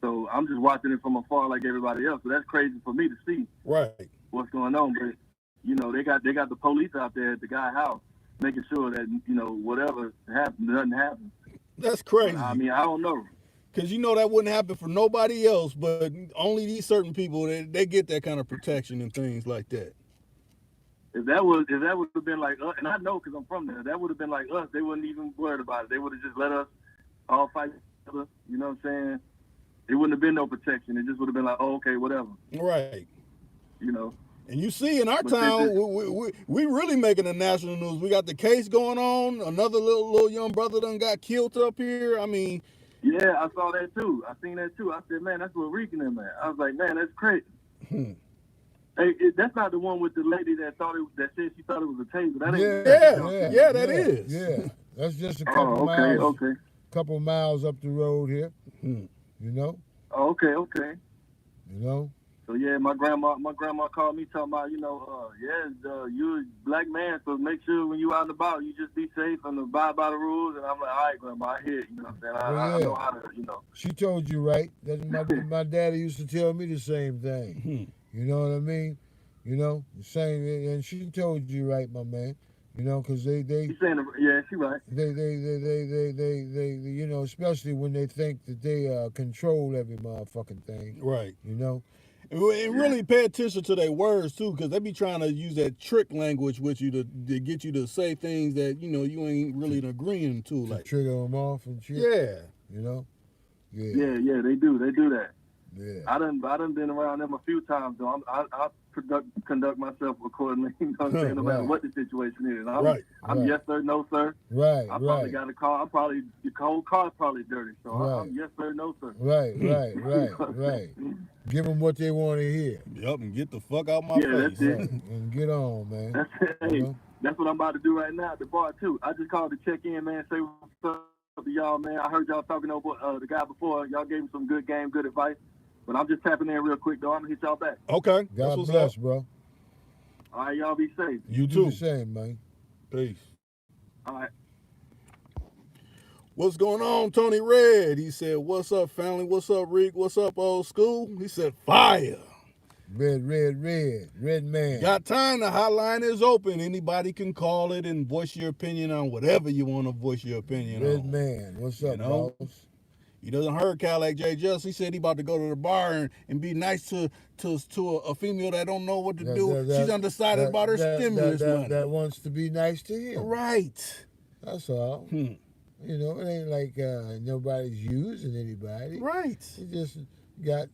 so I'm just watching it from afar like everybody else. So that's crazy for me to see. Right. What's going on? But you know, they got the police out there at the guy's house, making sure that, you know, whatever happened, nothing happened. That's crazy. But, I mean, I don't know. Because you know that wouldn't happen for nobody else, but only these certain people, they get that kind of protection and things like that. If that would have been like us, and I know because I'm from there, that would have been like us, they wouldn't even worried about it. They would have just let us all fight each other, you know what I'm saying? it wouldn't have been no protection. It just would have been like, oh, okay, whatever. Right. You know. And you see in our But town, they- we really making the national news. We got the case going on. Another little young brother done got killed up here. I mean, Yeah, I saw that too. I seen that too. I said, man, that's what Rican in, man. I was like, man, that's crazy. Hey, that's not the one with the lady that said she thought it was a taser. That ain't Yeah, that is. Yeah, that's just a couple Oh, okay, miles. okay. Couple miles up the road here. You know. Oh, okay, okay. You know. So yeah, my grandma called me talking about, you're a black man, so make sure when you out and about, you just be safe and abide by the rules. And I'm like, all right, grandma, I hear it. You know what I'm saying? I know how to, you know. She told you right. That's my daddy used to tell me the same thing. You know what I mean? You know, the same, and she told you right, my man. You know, because they She's saying, yeah, she right. They, you know, especially when they think that they control every motherfucking thing. Right. You know. And really pay attention to their words too, because they be trying to use that trick language with you to get you to say things that you ain't really agreeing to, like trigger them off and shit. Yeah. You know. Yeah, they do that. Yeah. I done been around them a few times, though. I conduct myself accordingly. You know what I'm saying? No matter what the situation is. I'm yes sir, no sir. Right. I probably got a car. The whole car's probably dirty, so I'm yes sir, no sir. Right. Give them what they want to hear. Yep, and get the fuck out my face. That's it. And get on, man. That's it. Hey, that's what I'm about to do right now at the bar too. I just called to check in, man. Say what's up to y'all, man. I heard y'all talking over the guy before. Y'all gave him some good game, good advice. But I'm just tapping in real quick, though. I'm going to hit y'all back. Okay. God bless, bro. All right, y'all be safe. You too. Do the same, man. Peace. All right. What's going on, Tony Red? He said, what's up, family? What's up, Rick? What's up, old school? He said, fire. Red man. Got time. The hotline is open. Anybody can call it and voice your opinion on whatever you want to voice your opinion on. Red man. What's up, boss? He doesn't hurt Cadillac J. Just. He said he about to go to the bar and be nice to a female that don't know what to do. She's undecided about her stimulus money. That wants to be nice to him. Right. That's all. You know, it ain't like nobody's using anybody. Right. He just got,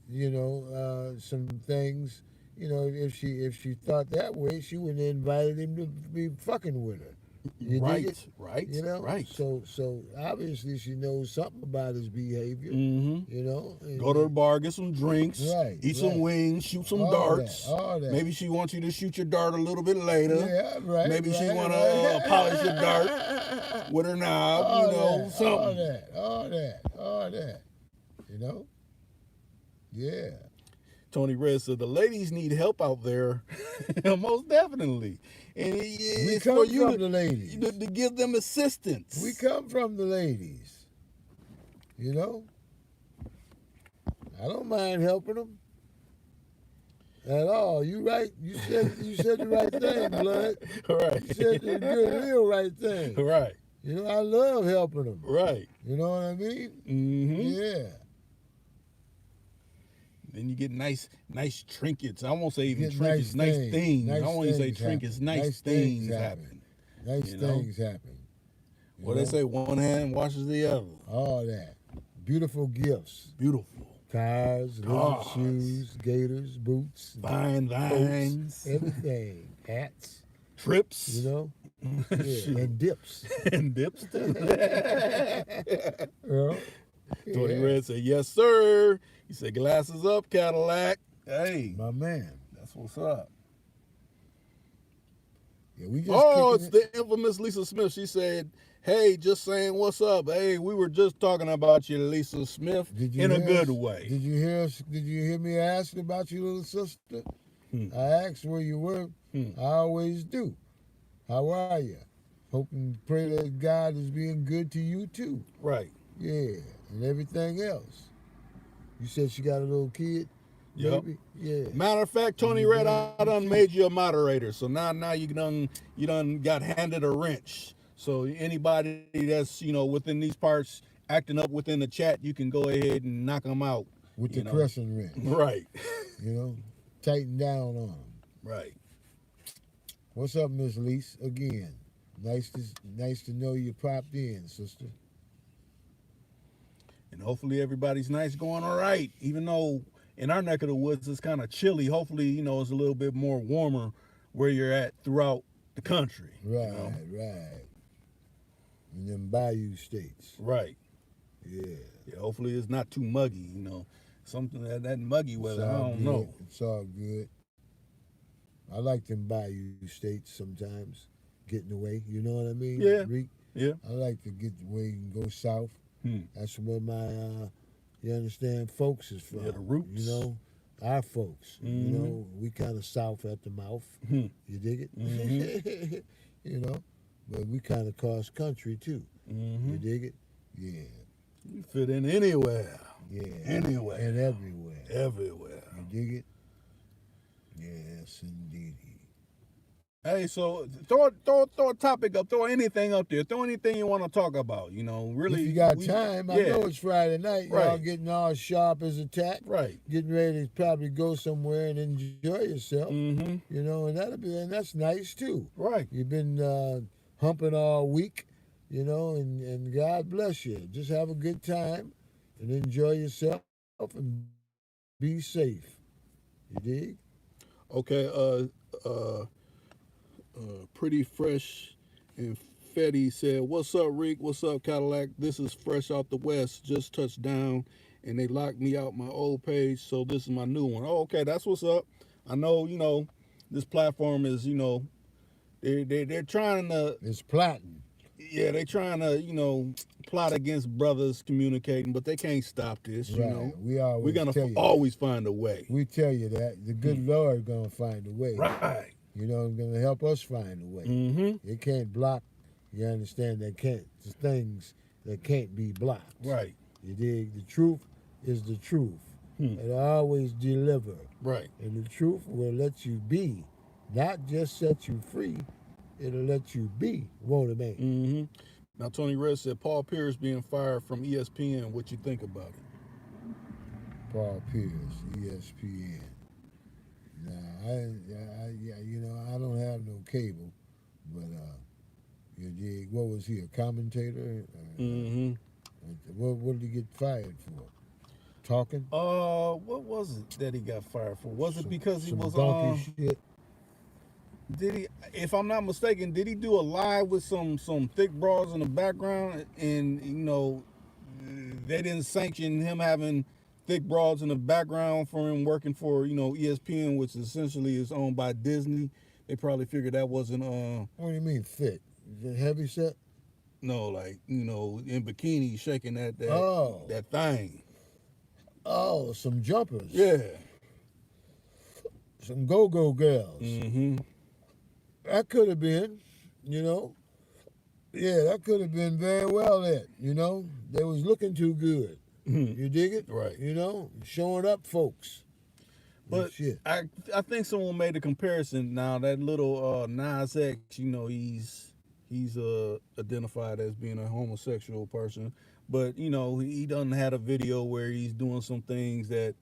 some things. You know, if she thought that way, she wouldn't have invited him to be fucking with her. Right. You know, right. So obviously she knows something about his behavior. You know, go to the bar, get some drinks, eat some wings, shoot some darts. All that. Maybe she wants you to shoot your dart a little bit later. Yeah, right. Maybe she want to polish your dart with her knob. Something. All that. You know. Yeah. Tony Red said the ladies need help out there, most definitely. And we come from the ladies to give them assistance. We come from the ladies. You know, I don't mind helping them at all. You right? You said the right thing, blood. Right. You said the real right thing. Right. You know, I love helping them. Right. You know what I mean? Yeah. Then you get nice trinkets. I won't say even trinkets, nice things. I won't even say trinkets, nice things happen. Nice things happen. What they say, one hand washes the other. All that. Beautiful gifts. Beautiful. Cars, little shoes, gators, boots. Fine vines. Everything. Hats. Trips. You know? Yeah. And dips. And dips too. Tony Yeah. Red said, yes, sir. He said, glasses up, Cadillac. Hey. My man. That's what's up. Yeah, we just it's the infamous Lisa Smith. She said, hey, just saying what's up. Hey, we were just talking about you, Lisa Smith, in a good way. Did you hear me ask about your little sister? I asked where you were. I always do. How are you? Hope and pray that God is being good to you too. Right. Yeah, and everything else. You said she got a little kid? Yep. Maybe? Yeah. Matter of fact, Tony Red, I done made you a moderator. So now you done got handed a wrench. So anybody that's, within these parts acting up within the chat, you can go ahead and knock them out. With the crescent wrench. Right. Tighten down on them. Right. What's up, Miss Lise? Again, nice to know you popped in, sister. and hopefully everybody's nice, going all right. Even though in our neck of the woods it's kind of chilly, hopefully it's a little bit more warmer where you're at throughout the country. Right, right. In them bayou states. Right. Yeah. Yeah. Hopefully it's not too muggy. Something that muggy weather. I don't know. It's all good. I like them bayou states sometimes, getting away. You know what I mean? Yeah. Reek? Yeah. I like to get away and go south. That's where my, you understand, folks is from. Yeah, the roots. Our folks. We kind of south at the mouth. You dig it? But we kind of cross country too. You dig it? Yeah. You fit in anywhere. Yeah. Anywhere. And everywhere. Everywhere. You dig it? Yes, indeed. Hey, so throw a topic up, throw anything up there, throw anything you want to talk about. Really. If you got time, I know it's Friday night. Y'all Right. getting all sharp as a tack. Right. Getting ready to probably go somewhere and enjoy yourself. Mm-hmm. And that's nice too. Right. You've been humping all week, and God bless you. Just have a good time and enjoy yourself and be safe. You dig? Okay. Pretty Fresh and Fetty said, "What's up, Rick? What's up, Cadillac? This is Fresh out the West. Just touched down, and they locked me out my old page, so this is my new one." Oh, okay, that's what's up. I know, this platform is, they're trying to. It's plotting. Yeah, they trying to, plot against brothers communicating, but they can't stop this. Right. We're gonna always find a way. We tell you that the good Lord gonna find a way. Right. Going to help us find a way. Mm-hmm. It can't block. You understand? There's things that can't be blocked. Right. You dig? The truth is the truth. It'll always deliver. Right. And the truth will let you be, not just set you free. It'll let you be, won't it, man? Mm-hmm. Now, Tony Red said, Paul Pierce being fired from ESPN. What you think about it? Paul Pierce, ESPN. Nah, I don't have no cable, but you dig? What was he, a commentator? Mm-hmm. What did he get fired for? Talking? What was it that he got fired for? Was it because he was donkey shit? Did he, if I'm not mistaken, did he do a live with some thick broads in the background, and they didn't sanction him having thick broads in the background for him working for ESPN, which essentially is owned by Disney. They probably figured that wasn't What do you mean thick? Is it heavy set? No, like in bikini shaking that thing. Oh, some jumpers. Yeah. Some go-go girls. Mm-hmm. That could have been, Yeah, that could have been very well it. They was looking too good. You dig it? Right. Showing up folks. But shit. I think someone made a comparison now. That little Nas X, he's identified as being a homosexual person, but he doesn't have a video where he's doing some things that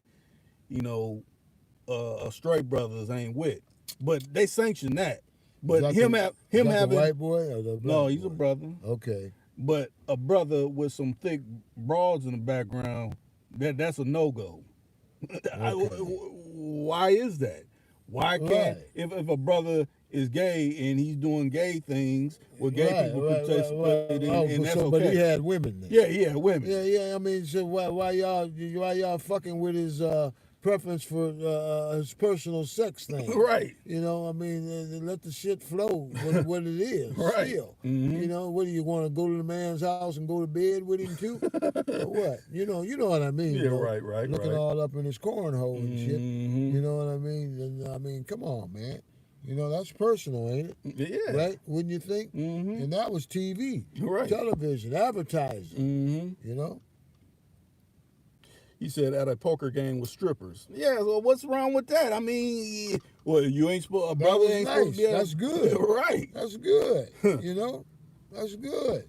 straight brothers ain't with. But they sanction that. But Is him that having the white boy or the black no, he's boy? a brother. Okay. But a brother with some thick broads in the background, that's a no-go. Why is that? Why can't, if a brother is gay and he's doing gay things, well, gay people participate and that's okay. But he had women then. Yeah, he had women. Yeah. I mean, so why y'all fucking with his preference for his personal sex thing? Right. Let the shit flow what it is. Right. Still. Mm-hmm. What do you want to go to the man's house and go to bed with him too? Or what? You know what I mean? Yeah, bro. right. Looking all up in his cornhole and shit. Mm-hmm. You know what I mean? And come on, man. That's personal, ain't it? Yeah. Right? Wouldn't you think? Mm-hmm. And that was TV, Right. television, advertising. Mm-hmm. He said at a poker game with strippers. Yeah, well, what's wrong with that? I mean, well, you ain't supposed. A brother was ain't nice. supposed to be. That's good. Right. That's good. That's good.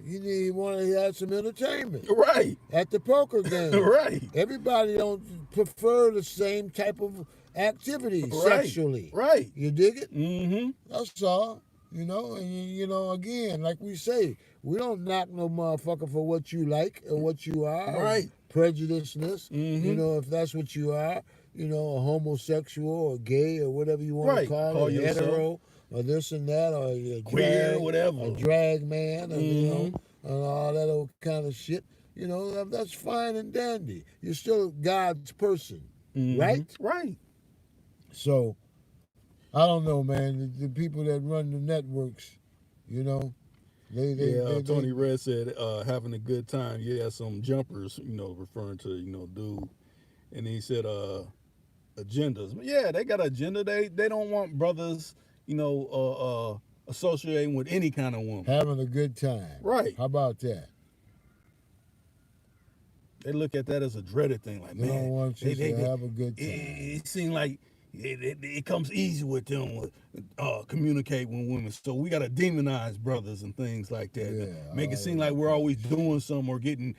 He had some entertainment Right. at the poker game. Right. Everybody don't prefer the same type of activity Right. sexually. Right. You dig it? Mm-hmm. That's all. You know, and you know, again, like we say, we don't knock no motherfucker for what you like or what you are, Right. prejudiceness. You Mm-hmm. know, if that's what you are, you know, a homosexual or gay or whatever you want to Right. call Call it, yourself hetero or this and that, or queer, whatever. a drag man, or you know, Mm-hmm. and all that old kind of shit. You know, that's fine and dandy. You're still God's person, right? Mm-hmm. Right. So I don't know, man. The people that run the networks, you know, Tony Red said having a good time. Yeah, some jumpers, referring to, dude. And he said agendas. Yeah, they got an agenda. They don't want brothers, associating with any kind of woman. having a good time. Right. How about that? They look at that as a dreaded thing. Like, They man, don't want you to have a good time. it seems like it comes easy with them with communicate with women. So we got to demonize brothers and things like that. Yeah, Make it seem like we're always doing something or getting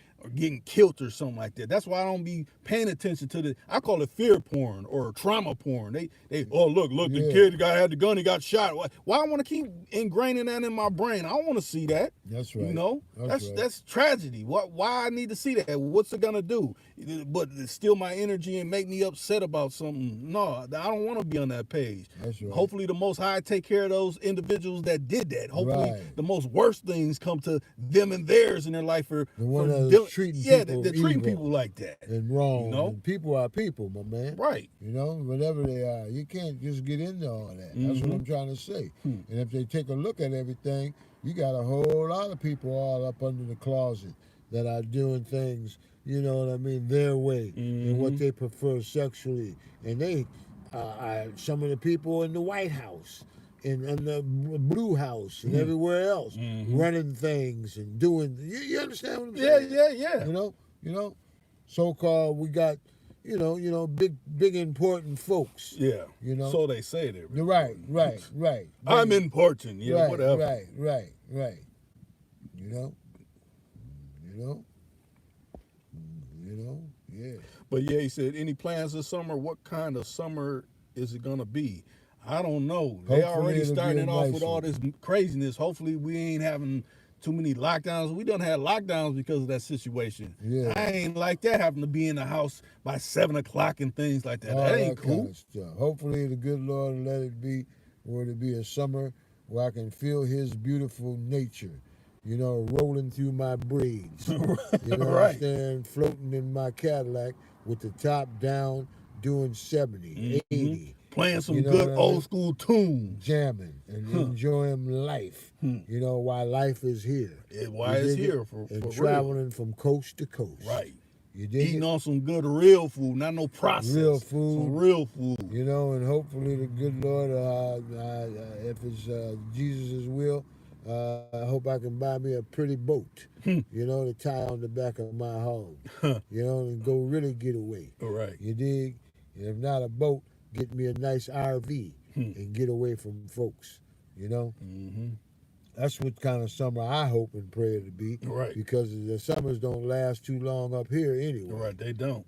killed or something like that. That's why I don't be paying attention to the. I call it fear porn or trauma porn. They look the Yeah. kid guy had the gun, he got shot. Why I want to keep ingraining that in my brain? I don't want to see that. That's right. You know, That's right. that's tragedy. Why I need to see that? What's it gonna do? But steal my energy and make me upset about something? No, I don't want to be on that page. That's right. Hopefully, the Most High take care of those individuals that did that. Hopefully, Right. the most worst things come to them and theirs in their life for The one for that's them- treating yeah, people they're treating evil. people like that. And wrong. You know? And people are people, my man. Right. You know, whatever they are. You can't just get into all that. That's what I'm trying to say. And if they take a look at everything, you got a whole lot of people all up under the closet that are doing things, you know what I mean, their way and what they prefer sexually. And they are some of the people in the White House and the Blue House and everywhere else running things and doing. You understand what I'm saying? Yeah. You know, so-called we got, big important folks. Yeah. You know? So they say there. Right. I'm important. Yeah, right, whatever. Right. Yeah. But yeah, he said, any plans this summer? What kind of summer is it gonna be? I don't know. They Hopefully already it'll be starting a off nice with all one. this craziness. Hopefully we ain't having too many lockdowns. We done had lockdowns because of that situation. Yeah. I ain't like that having to be in the house by 7 o'clock and things like that. All That ain't that cool. kind of stuff. Hopefully the good Lord will let it be where to be a summer where I can feel his beautiful nature, rolling through my braids. You know Right. understand? Floating in my Cadillac with the top down, doing 70, 80. Playing some You know good what I mean? old school tunes. Jamming and enjoying life, while life is here. Why You it's dig it? here for And real. traveling from coast to coast. Right. You dig Eating it? on some good real food, not no processed. Real food. Some real food. And hopefully the good Lord, if it's Jesus' will, I hope I can buy me a pretty boat, to tie on the back of my home, and go really get away. All right. You dig? And if not a boat, get me a nice RV and get away from folks, That's what kind of summer I hope and pray to be. Right. Because the summers don't last too long up here anyway. All right, they don't.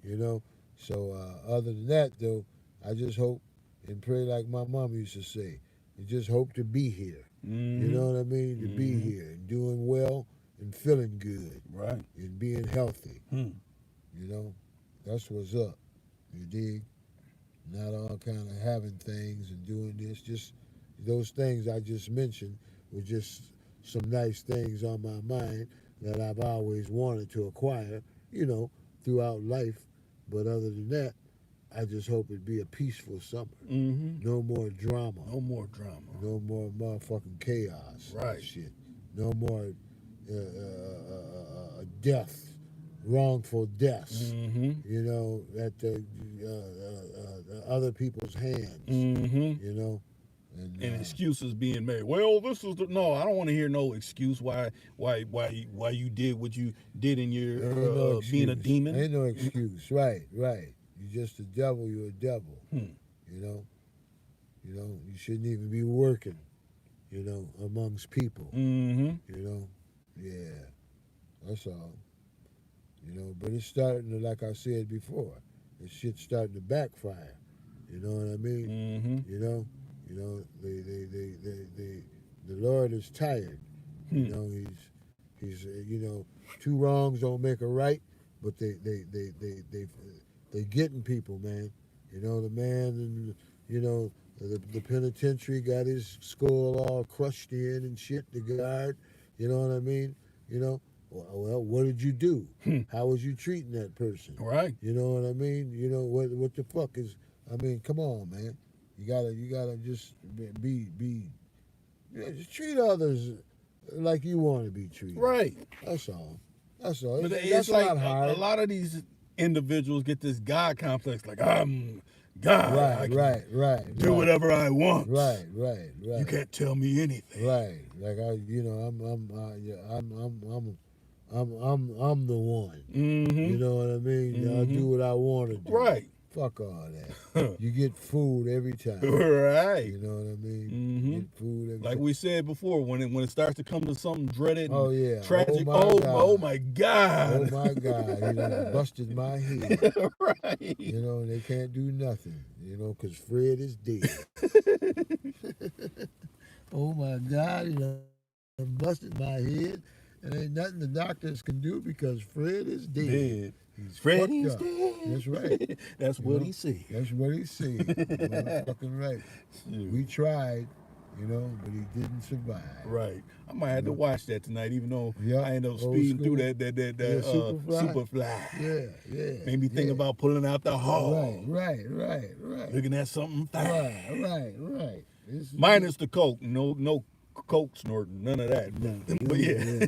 So other than that, though, I just hope and pray like my mom used to say. I just hope to be here. You know what I mean? To be here and doing well and feeling good Right. and being healthy. That's what's up. You dig? Not all kind of having things and doing this. Just those things I just mentioned were just some nice things on my mind that I've always wanted to acquire, throughout life. But other than that, I just hope it be a peaceful summer. No more drama. No more drama. No more motherfucking chaos. Right. And shit. No more death, wrongful deaths. At the other people's hands. And And excuses being made. Well, this is no. I don't want to hear no excuse why you did what you did in your ain't no being a excuse. demon. Ain't no excuse. Right. You're just a devil. You're a devil. You shouldn't even be working. Amongst people. Yeah. That's all. But it's starting to, like I said before, this shit's starting to backfire. You know what I mean? the Lord is tired. You know, he's you know, two wrongs don't make a right, but they getting people, man. You know, the man and you know the penitentiary got his skull all crushed in and shit. The guard, you know what I mean? You know, well, what did you do? How was you treating that person? Right. You know what I mean? You know what the fuck is? I mean, come on, man. You gotta just be you know, just treat others like you want to be treated. Right. That's all. That's all. But That's it's like not hard. a lot of these individuals get this God complex, like I'm God. I can Right. do whatever I want. Right. You can't tell me anything. Right. Like you know, I'm the one. Mm-hmm. You know what I mean? I do what I want to do. Right. Fuck all that. You get food every time. Right. You know what I mean? Mm-hmm. Get food every Like time. we said before, when it starts to come to something dreaded and Oh yeah. tragic, Oh my God. Oh my God. You know, busted my head. Right. You know, and they can't do nothing. You know, because Fred is dead. Oh my God. You know, busted my head. And ain't nothing the doctors can do because Fred is dead. He's Freddy's fucked up. dead. That's right. That's You what know? he said. That's what he said. Motherfucking right. We tried, you know, but he didn't survive. Right. I might have to watch that tonight, even though Yeah, I end up old speeding school. through that Superfly. Yeah. Made me think about pulling out the hall. Right. Looking at something fine. Right. Minus the coke. No coke snorting. None of that. But yeah.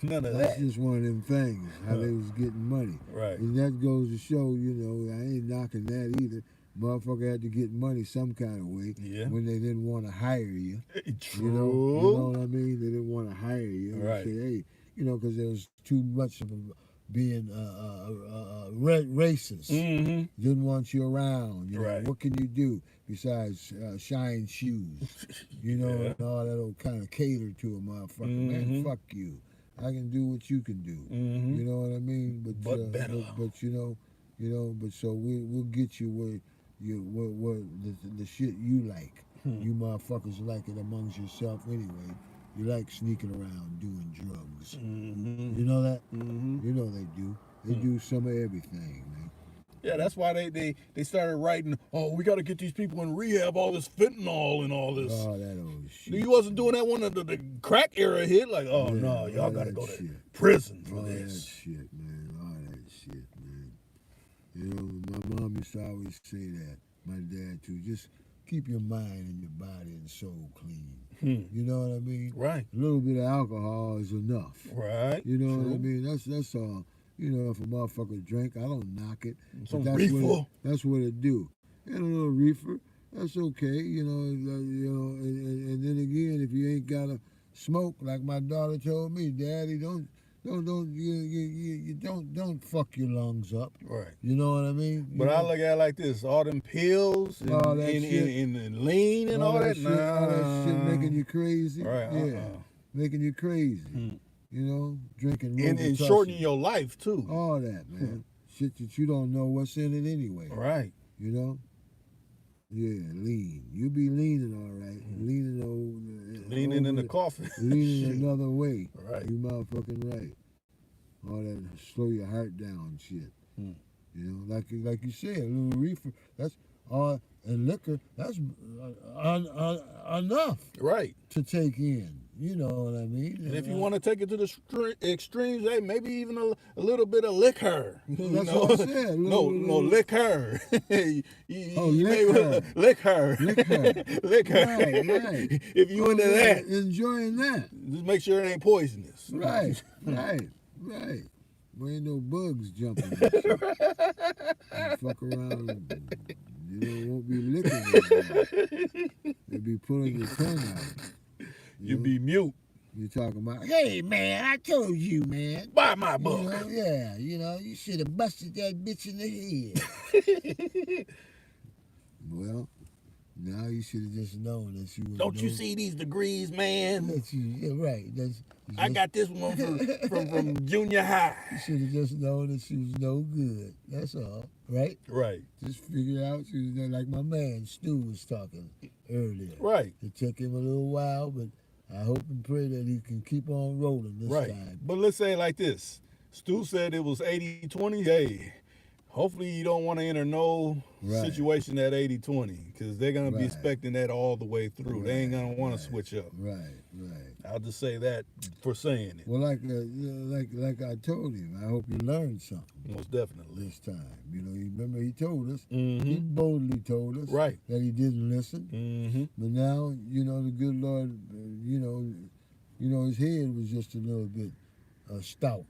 None of That's that. just one of them things, how they was getting money. Right. And that goes to show, you know, I ain't knocking that either. Motherfucker had to get money some kind of way Yeah. when they didn't want to hire you. True. You know what I mean? They didn't want to hire you. Right. They say, hey, you know, because there was too much of being racist. Mm-hmm. Didn't want you around. You know, Right. what can you do besides shine shoes? You know, Yeah. and all that old kind of cater to a motherfucker. Man, Mhm. fuck you. I can do what you can do. Mm-hmm. You know what I mean? But better. But you know, but so we'll get you where the shit you like. You motherfuckers like it amongst yourself anyway. You like sneaking around doing drugs. Mm-hmm. You know that? Mm-hmm. You know they do. They do some of everything, man. Yeah, that's why they started writing, oh, we got to get these people in rehab, all this fentanyl and all this. Oh, that old shit. You wasn't doing that one of the crack era hit, like, oh, Yeah, no, all y'all got to that go to shit. prison for All that this. shit, man. All that shit, man. You know, my mom used to always say that. My dad too. Just keep your mind and your body and soul clean. You know what I mean? Right. A little bit of alcohol is enough. Right. You know what I True. mean? That's all. You know, if a motherfucker drink, I don't knock it. Some But reefer. That's what it do. And a little reefer, that's okay. You know, and then again, if you ain't got to smoke, like my daughter told me, Daddy, don't fuck your lungs up. Right. You know what I mean? But I look at it like this, all them pills and, All that and, shit. and lean and all that, shit, all that shit nah. making you crazy. Right, Yeah, making you crazy. You know, drinking And Robitussin. shortening your life, too. all that, man. Shit that you don't know what's in it anyway. Right. You know? Yeah, lean. You be leaning all right. Leaning in the over- coffin. Leaning Shit. another way. Right. You motherfucking right. All that slow your heart down shit. You know, like you said, a little reefer, that's all, and liquor, that's enough Right. to take in. You know what I mean? And if you want to take it to the extremes, hey, maybe even a little bit of liquor. You That's know? what I said. No, liquor. liquor. Liquor. Liquor. Right. If you into that, Enjoying that. just make sure it ain't poisonous. Right. There ain't no bugs jumping. You fuck around, won't be licking. They be pulling your tongue out. You be mute. You talking about, hey man, I told you, man. Buy my book. You should have busted that bitch in the head. Well, now you should have just known that she was. Don't you see these degrees, man? Right. I got this one from junior high. You should have just known that she was no good. That's all, right? Right. Just figure out she was there, like my man Stu was talking earlier. Right. It took him a little while, but I hope and pray that he can keep on rolling this Right. time. But let's say it like this. Stu said it was 80-20. Hey, hopefully you don't want to enter no Right. situation at 80-20 because they're going to be Right. expecting that all the way through. They ain't going to want Right. to switch up. Right. I'll just say that for saying it. Well, like I told him, I hope you learned something Most definitely. this time. You know, you remember he told us, he Mm-hmm. boldly told us Right. that he didn't listen. Mm-hmm. But now, you know, the good Lord, you know, his head was just a little bit stout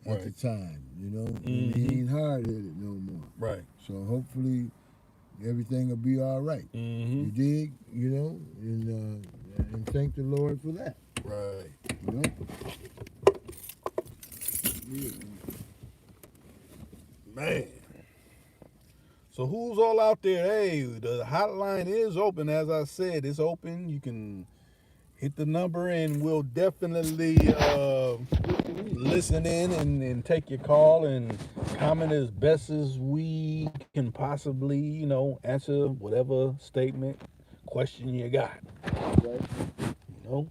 at Right. the time. You know, and Mhm. he ain't hard headed no more. Right. So hopefully everything will be all right. Mm-hmm. You dig? You know, and thank the Lord for that. Right. You know. Yeah. Man. So who's all out there? Hey, the hotline is open. As I said, it's open. You can hit the number and we'll definitely listen in and take your call and comment as best as we can possibly, you know, answer whatever statement, question you got. Right. You know?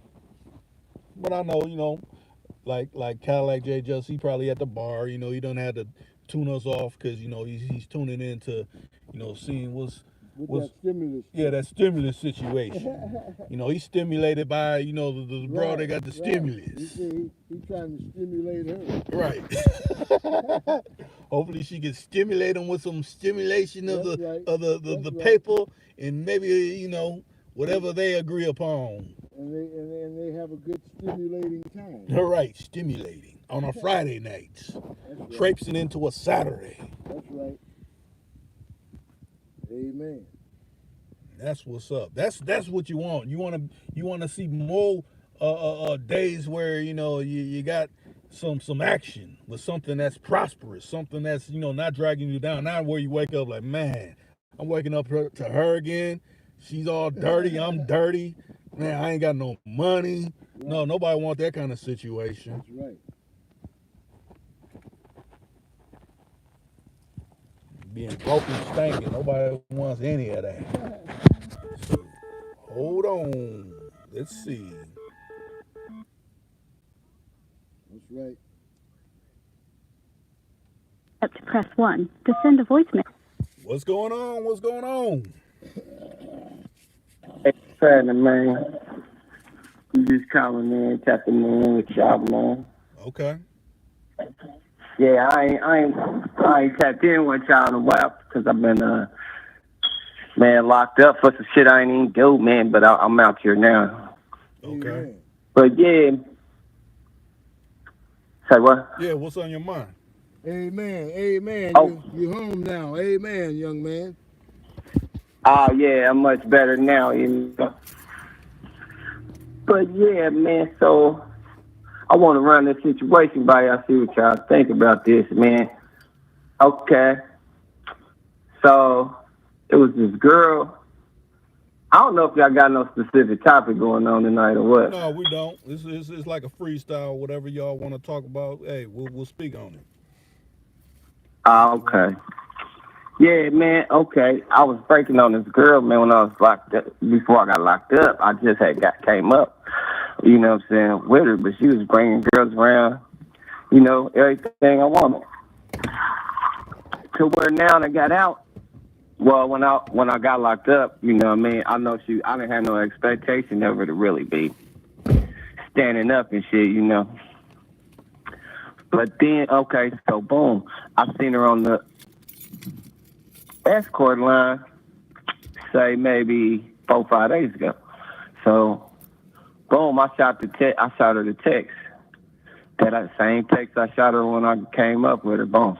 But I know, you know, like Cadillac J Just, he probably at the bar, you know, he don't have to tune us off because, you know, he's tuning in to, you know, seeing what's With that stimulus. yeah, that stimulus situation. You know, he's stimulated by, you know, the bro that got the He stimulus. said he trying to stimulate her. Right. Hopefully she can stimulate him with some stimulation of That's the right. of the That's right. paper and maybe, you know, whatever they agree upon. And they have a good stimulating time. All right, stimulating on a Friday night, That's right. traipsing into a Saturday. That's right. Amen. That's what's up. That's what you want. You want to see more days where, you know, you got some action with something that's prosperous, something that's, you know, not dragging you down. Not where you wake up like, man, I'm waking up to her again. She's all dirty. I'm dirty. Man, I ain't got no money. No, nobody want that kind of situation. That's right. Being broken, stinking. Nobody wants any of that. So, hold on. Let's see. That's right. To press 1 to send a voicemail. What's going on? What's going on? Hey, Father, man. You just calling in, tapping in with y'all, man. Okay. Yeah, I ain't tapped in with y'all in a while because I've been man locked up for some shit I ain't even do, man. But I'm out here now. Okay. Amen. But yeah, say what? Yeah, what's on your mind? Amen. Amen. Oh. You home now. Amen, young man. Oh yeah, I'm much better now, you know. But yeah, man. So I want to run this situation by y'all, see what y'all think about this, man. Okay. So it was this girl. I don't know if y'all got no specific topic going on tonight or what. No, we don't. It's like a freestyle. Whatever y'all want to talk about, hey, we'll speak on it. Okay. Yeah, man. Okay. I was breaking on this girl, man, when I was locked up. Before I got locked up, I just came up, you know what I'm saying, with her. But she was bringing girls around, you know, everything I wanted. To where now I got out. Well, when I got locked up, you know what I mean, I didn't have no expectation of her to really be standing up and shit, you know. But then, okay, so boom, I seen her on the escort line, say maybe 4 or 5 days ago. So, boom, I shot her the text. That same text I shot her when I came up with her. Boom,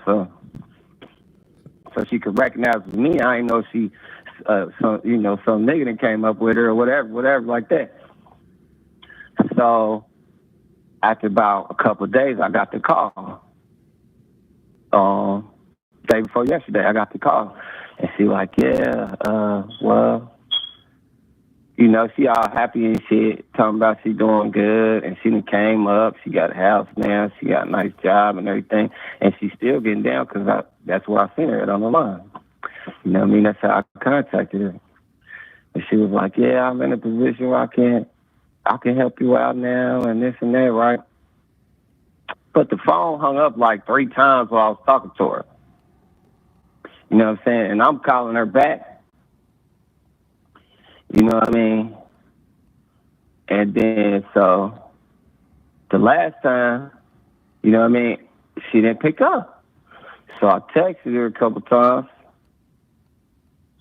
so she could recognize me. I ain't know she, some nigga that came up with her or whatever like that. So after about a couple of days, I got the call. Day before yesterday, I got the call, and she like, yeah, well, you know, she all happy and shit, talking about she doing good, and she done came up, she got a house now, she got a nice job and everything, and she's still getting down because that's where I seen her at on the line. You know what I mean? That's how I contacted her. And she was like, yeah, I'm in a position where I can help you out now and this and that, right? But the phone hung up like 3 times while I was talking to her. You know what I'm saying? And I'm calling her back. You know what I mean? And then, so, the last time, you know what I mean, she didn't pick up. So I texted her a couple times.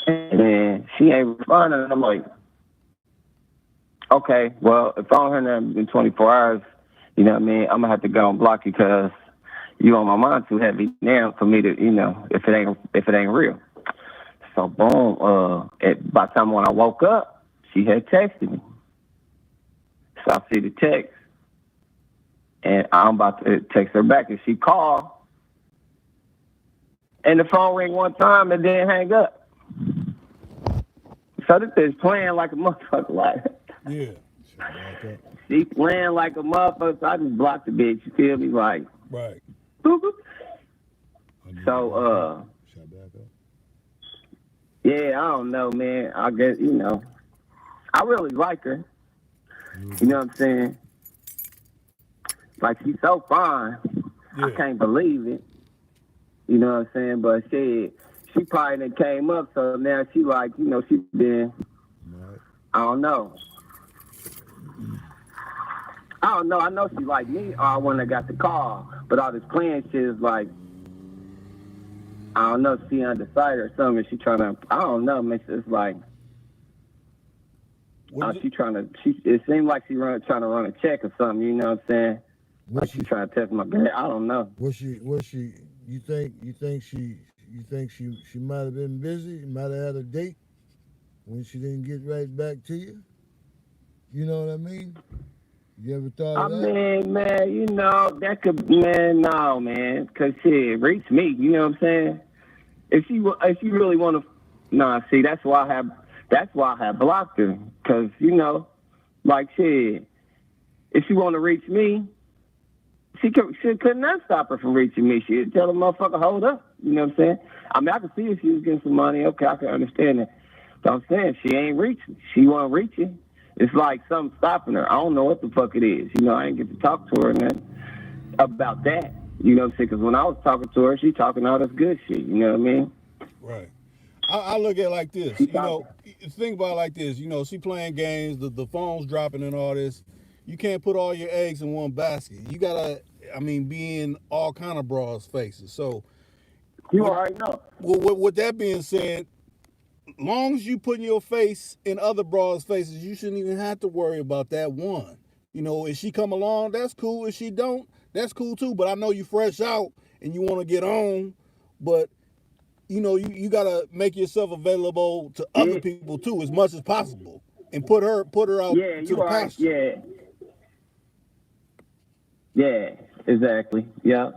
And then she ain't responding. And I'm like, okay, well, if I don't hear nothing in 24 hours, you know what I mean, I'm going to have to go and block you because you on my mind too heavy now for me to, you know, if it ain't real. So boom, by the time when I woke up, she had texted me. So I see the text, and I'm about to text her back, and she called, and the phone rang one time and then hang up. So this is playing like a motherfucker, like. Yeah. She playing like a motherfucker, so I just blocked the bitch. You feel me? Like, Right. boop. So, yeah, I don't know, man. I guess, you know, I really like her. You know what I'm saying? Like, she's so fine. Yeah. I can't believe it. You know what I'm saying? But she probably done came up, so now she like, you know, she been, I don't know. I know she like me or I wouldn't have got the call. But all this playing shit is like, I don't know, she undecided or something. She trying to, I don't know, man. It's like, it seemed like she trying to run a check or something, you know what I'm saying? Like she trying to test my girl. I don't know. You think she might have been busy, might have had a date when she didn't get right back to you? You know what I mean? You ever thought of that? I mean, man, you know, that could, man, no, man, because shit, reach me, you know what I'm saying? If she really want to, nah, see, that's why I have blocked her, because, you know, like, shit, if she want to reach me, she could not stop her from reaching me. She'd tell the motherfucker, hold up, you know what I'm saying? I mean, I could see if she was getting some money, okay, I can understand that. But I'm saying, she ain't reaching. She want to reach you. It's like something stopping her. I don't know what the fuck it is. You know, I ain't get to talk to her about that. You know what I'm saying? Because when I was talking to her, she talking all this good shit. You know what I mean? Right. I look at it like this. You know, think about it like this. You know, she playing games, the phone's dropping and all this. You can't put all your eggs in one basket. You gotta, I mean, be in all kind of bras' faces. So, you already know. With that being said, long as you putting your face in other bras' faces, you shouldn't even have to worry about that one. You know, if she come along, that's cool. If she don't, that's cool too. But I know you fresh out and you want to get on, but you know, you gotta make yourself available to other people too, as much as possible, and put her out to the pasture. Yeah, exactly. Yeah.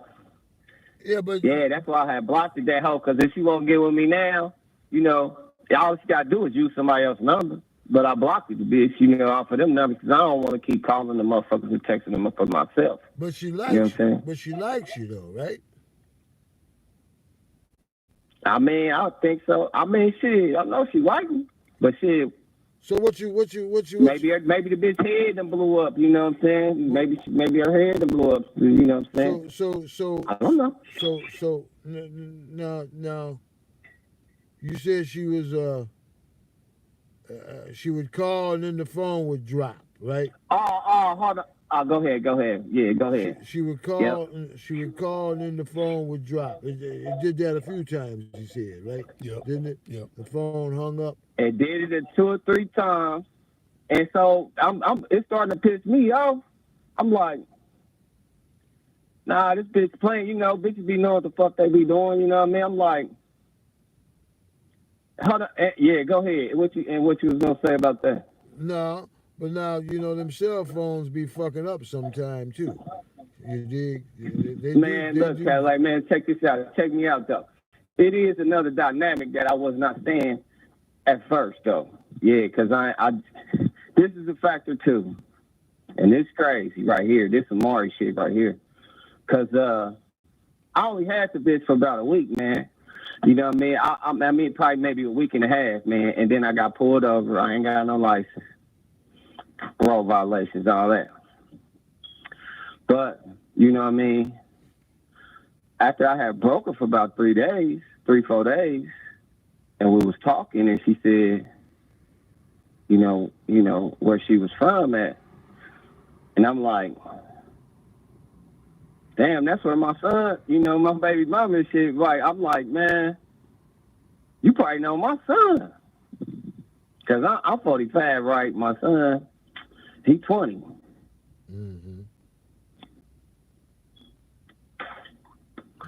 Yeah, but that's why I had blocked that hoe. Because if she won't get with me now, you know, all she gotta do is use somebody else's number. But I blocked the bitch, you know, off of them numbers because I don't want to keep calling the motherfuckers and texting them for myself. But she likes you. But she likes you though, right? I mean, I think so. I mean, shit, I know she like me, but shit. So what you maybe the bitch head done blew up, you know what I'm saying? Maybe her head done blew up, you know what I'm saying? So I don't know. So now you said she was she would call and then the phone would drop, right? Oh, hold on. Oh, go ahead. Yeah, go ahead. She would call. Yep. She would call, and then the phone would drop. It did that a few times. You said, right? Yep. Didn't it? Yep. The phone hung up. It did it 2 or 3 times, and so it's starting to piss me off. I'm like, nah, this bitch playing. You know, bitches be knowing what the fuck they be doing. You know what I mean? I'm like, hold on. Yeah, go ahead. What you was gonna say about that? No. But now, you know, them cell phones be fucking up sometime, too. You dig? Man, check this out. Check me out, though. It is another dynamic that I was not saying at first, though. Yeah, because this is a factor, too. And it's crazy right here. This Amari shit right here. Because I only had the bitch for about a week, man. You know what I mean? I mean, probably maybe a week and a half, man. And then I got pulled over. I ain't got no license. parole violations, all that. But, you know what I mean? After I had broke her for about 4 days, and we was talking, and she said, you know, where she was from at. And I'm like, damn, that's where my son, my baby mama and shit. Like, I'm like, man, you probably know my son. Because I'm 45, right? My son, he 20. Mm-hmm.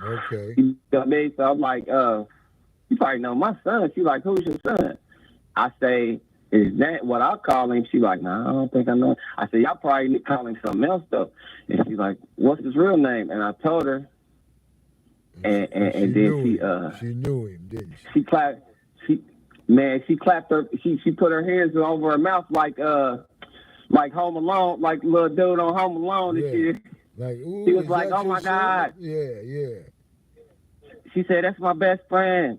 Okay. You know what I mean? So I'm like, you probably know my son. She like, who's your son? I say, is that what I call him? She like, nah, I don't think I know. I said, y'all probably call him something else though. And she's like, what's his real name? And I told her, and then she knew him, didn't she? She clapped. She clapped her. She put her hands over her mouth like Home Alone, like little dude on Home Alone and shit. Like, ooh, he was like, oh my God. Yeah. She said, that's my best friend.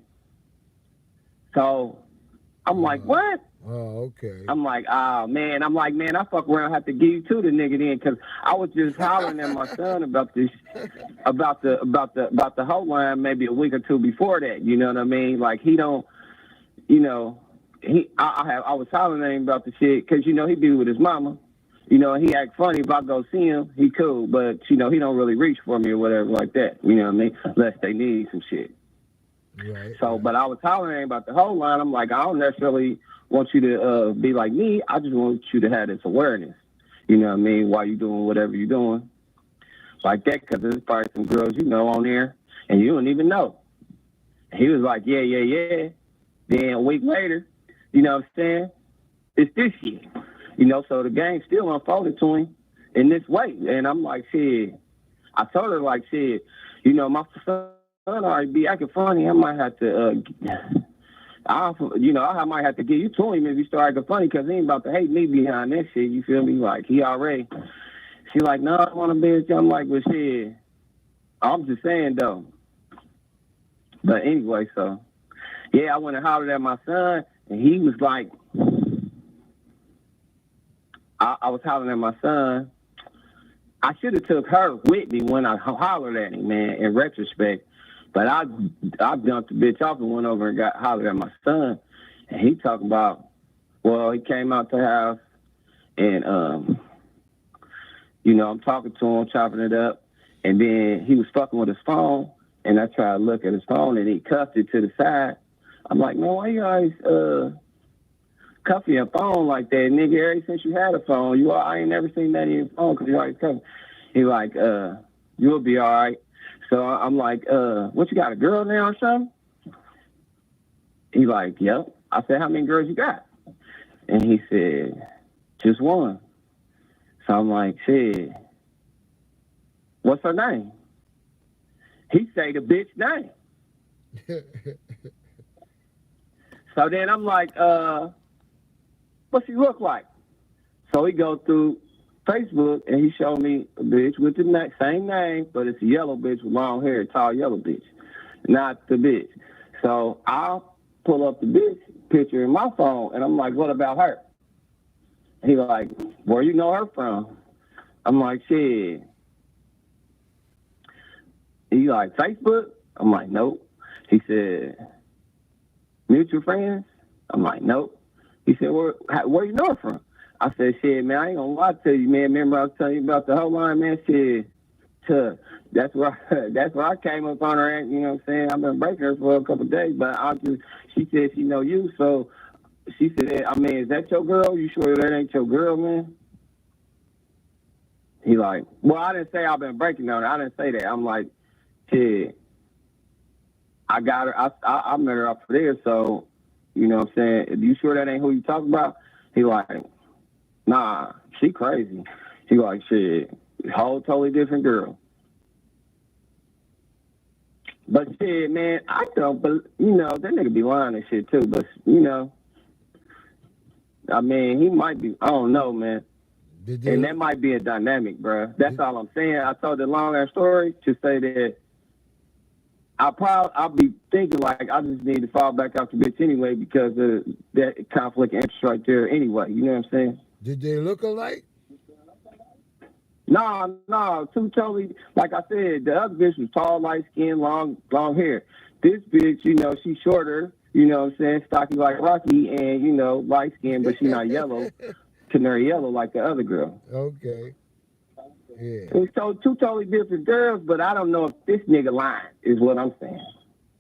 So I'm like, what? Oh, okay. I'm like, oh man. I'm like, man, I fuck around, have to give you to the nigga then, because I was just hollering at my son about this, about the whole line maybe a week or two before that. You know what I mean? Like he don't, I was hollering at him about the shit because he be with his mama. He act funny if I go see him. He cool, but he don't really reach for me or whatever like that. You know what I mean? Unless they need some shit. Right. So, but I was hollering at him about the whole line. I'm like, I don't necessarily want you to be like me. I just want you to have this awareness. You know what I mean? While you doing whatever you're doing, like that, because there's probably some girls on there, and you don't even know. He was like, yeah. Then a week later, you know what I'm saying? It's this shit. So the game still unfolded to him in this way. And I'm like, shit. I told her, like, shit, my son already be acting funny. I might have to, I might have to get you to him if you start acting funny, because he ain't about to hate me behind that shit. You feel me? Like, he already. She like, no, I want to be with you. I'm like, well, shit. I'm just saying, though. But anyway, so, yeah, I went and hollered at my son, and he was like, I was hollering at my son. I should have took her with me when I hollered at him, man, in retrospect. But I dumped the bitch off and went over and got hollered at my son. And he talking about, well, he came out the house and, I'm talking to him, chopping it up. And then he was fucking with his phone. And I tried to look at his phone and he cuffed it to the side. I'm like, man, why you always, cuff your phone like that, nigga? Ever since you had a phone, I ain't never seen that in your phone because you always cuff. He like, you'll be all right. So I'm like, what, you got a girl now or something? He like, yep. I said, how many girls you got? And he said, just one. So I'm like, shit, what's her name? He say the bitch name. So then I'm like, what she look like? So he go through Facebook and he showed me a bitch with the same name, but it's a yellow bitch with long hair, tall yellow bitch, not the bitch. So I'll pull up the bitch picture in my phone and I'm like, what about her? He like, where you know her from? I'm like, shit. He like, Facebook? I'm like, nope. He said, mutual friends? I'm like, nope. He said, where you know her from? I said, shit, man, I ain't gonna lie to you, man. Remember I was telling you about the whole line, man? Shit, that's where I came up on her at, you know what I'm saying? I've been breaking her for a couple of days, but she said she know you, so she said, I mean, is that your girl? You sure that ain't your girl, man? He like, well, I didn't say I've been breaking on her. I didn't say that. I'm like, shit, I got her. I met her up there, so, you know what I'm saying? You sure that ain't who you talking about? He like, nah, she crazy. He like, shit, whole totally different girl. But shit, man, I don't, but that nigga be lying and shit too. But I mean, he might be. I don't know, man. And that might be a dynamic, bro. That's all I'm saying. I told the long ass story to say that I'll be thinking like I just need to fall back out the bitch anyway because of that conflict of interest right there anyway. You know what I'm saying? Did they look alike? No, two totally. Like I said, the other bitch was tall, light skin, long hair. This bitch, you know, she's shorter. You know what I'm saying? Stocky like Rocky, and you know, light skin, but she's not yellow, canary yellow like the other girl. Okay. Yeah. It's two totally different girls, but I don't know if this nigga lying. Is what I'm saying.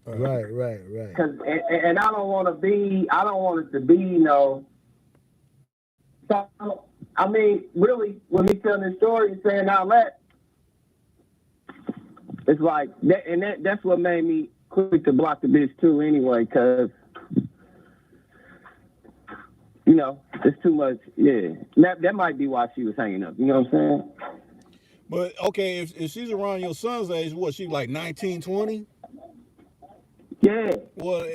Right. Cause and I don't want it to be, you know. So, I mean, really, when he telling the story and saying all that, it's like that, and that's what made me quick to block the bitch too. Anyway, cause you know it's too much. Yeah, that might be why she was hanging up. You know what I'm saying? But okay, if she's around your son's age, what, she like 19, 20? Yeah. Well,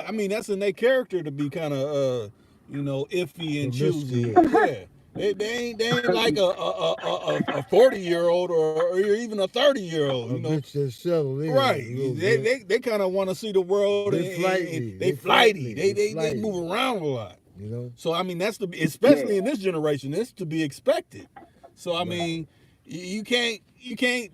I mean, that's in their character to be kind of, you know, iffy and choosy. Promiscuous. Yeah, they ain't like a 40-year-old or even a 30-year-old. A You know, bitch that's settled in. right? a little bit. They kind of want to see the world. They and flighty. They They flighty. flighty. They move around a lot. You know. So I mean, that's especially in this generation, it's to be expected. So I mean, you can't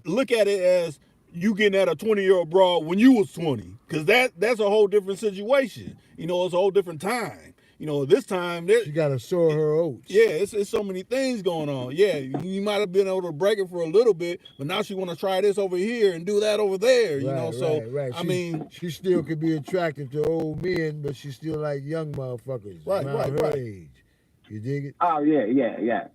look at it as you getting at a 20-year-old broad when you was 20, because that's a whole different situation. You know, it's a whole different time. You know, this time She got to sow her oats. yeah, it's so many things going on. Yeah, you might have been able to break it for a little bit, but now she want to try this over here and do that over there. You know, so right. I mean, she still could be attractive to old men, but she still like young motherfuckers. Right, around right. her age. You dig it? Oh yeah.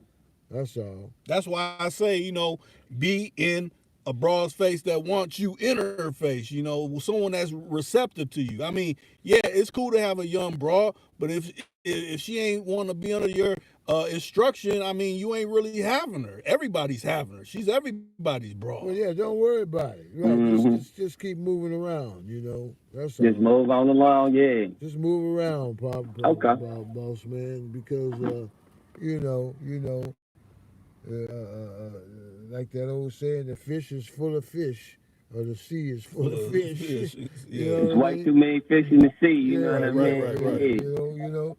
That's all. that's why I say, you know, be in a broad's face that wants you in her face, you know, someone that's receptive to you. I mean, yeah, it's cool to have a young broad, but if she ain't want to be under your instruction, I mean, you ain't really having her. Everybody's having her. She's everybody's broad. Well, yeah, don't worry about it. Right, Mhm. just keep moving around, you know. That's all. Just move on along. Yeah. Just move around, Okay. boss man, because you know, like that old saying, the fish is full of fish, or the sea is full of fish. You Yeah. know There's what I way mean? too many fish in the sea. You know Yeah, what I right, mean? right, right. Yeah. You know.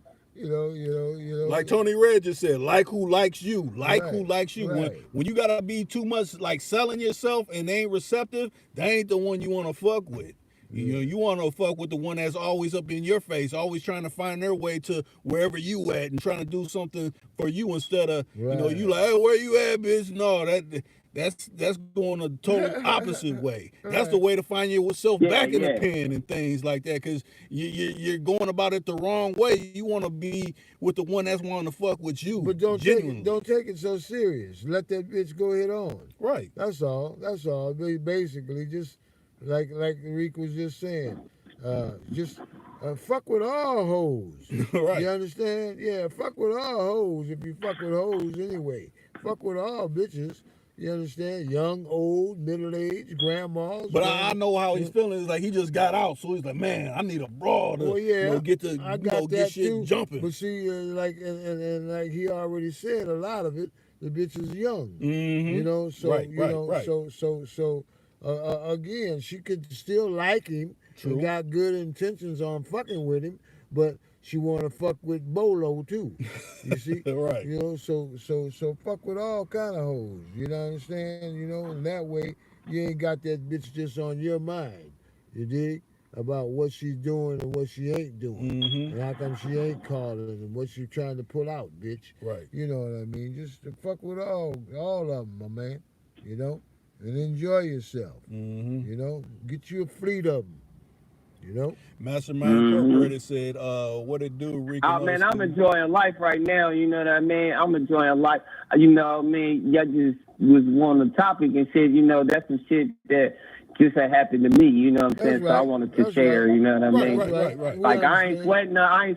Like Tony Red just said, like who likes you, like who Right, likes you. right. When you gotta be too much like selling yourself and they ain't receptive, that ain't the one you want to fuck with. You know, you want to fuck with the one that's always up in your face, always trying to find their way to wherever you at and trying to do something for you instead of, you know, Right. you like, hey, where you at, bitch? No, that's going a total opposite way. That's the way to find yourself Yeah, back in the yeah. pen and things like that, because you're going about it the wrong way. You want to be with the one that's wanting to fuck with you, But don't genuinely. take it so serious. Let that bitch go head on. Right. That's all. Basically, just like Rick was just saying, just fuck with all hoes. Right. You understand? Yeah, fuck with all hoes. If you fuck with hoes anyway, fuck with all bitches. You understand? Young, old, middle-aged, grandmas. But I know how he's feeling. It's like he just got out, so he's like, man, I need a broad to Well, yeah, you know, get the I you got know, that get shit too. jumping. But see, like and like he already said, a lot of it, the bitch is young. Mhm. You know, so Right, you right, know, right. so again, she could still like him. True. And got good intentions on fucking with him, but she want to fuck with Bolo too. You see, Right. You know, so fuck with all kind of hoes. You know what I'm saying? You know, and that way you ain't got that bitch just on your mind. You dig? About what she's doing and what she ain't doing. Mhm. And how come she ain't calling and what she trying to pull out, bitch. Right. You know what I mean? Just to fuck with all of them, my man. You know? And enjoy yourself. Mhm. You know? Get you a fleet of them. You know? Mastermind Mhm. Incorporated said, what it do, Rick? Oh man, I'm enjoying life right now. You know what I mean? I'm enjoying life. You know what I mean? Y'all just was on the topic and said, you know, that's some shit that just had happened to me. You know what I'm saying? That's So I right. wanted to That's share. right. You know what I mean? Right. We Like I ain't understand.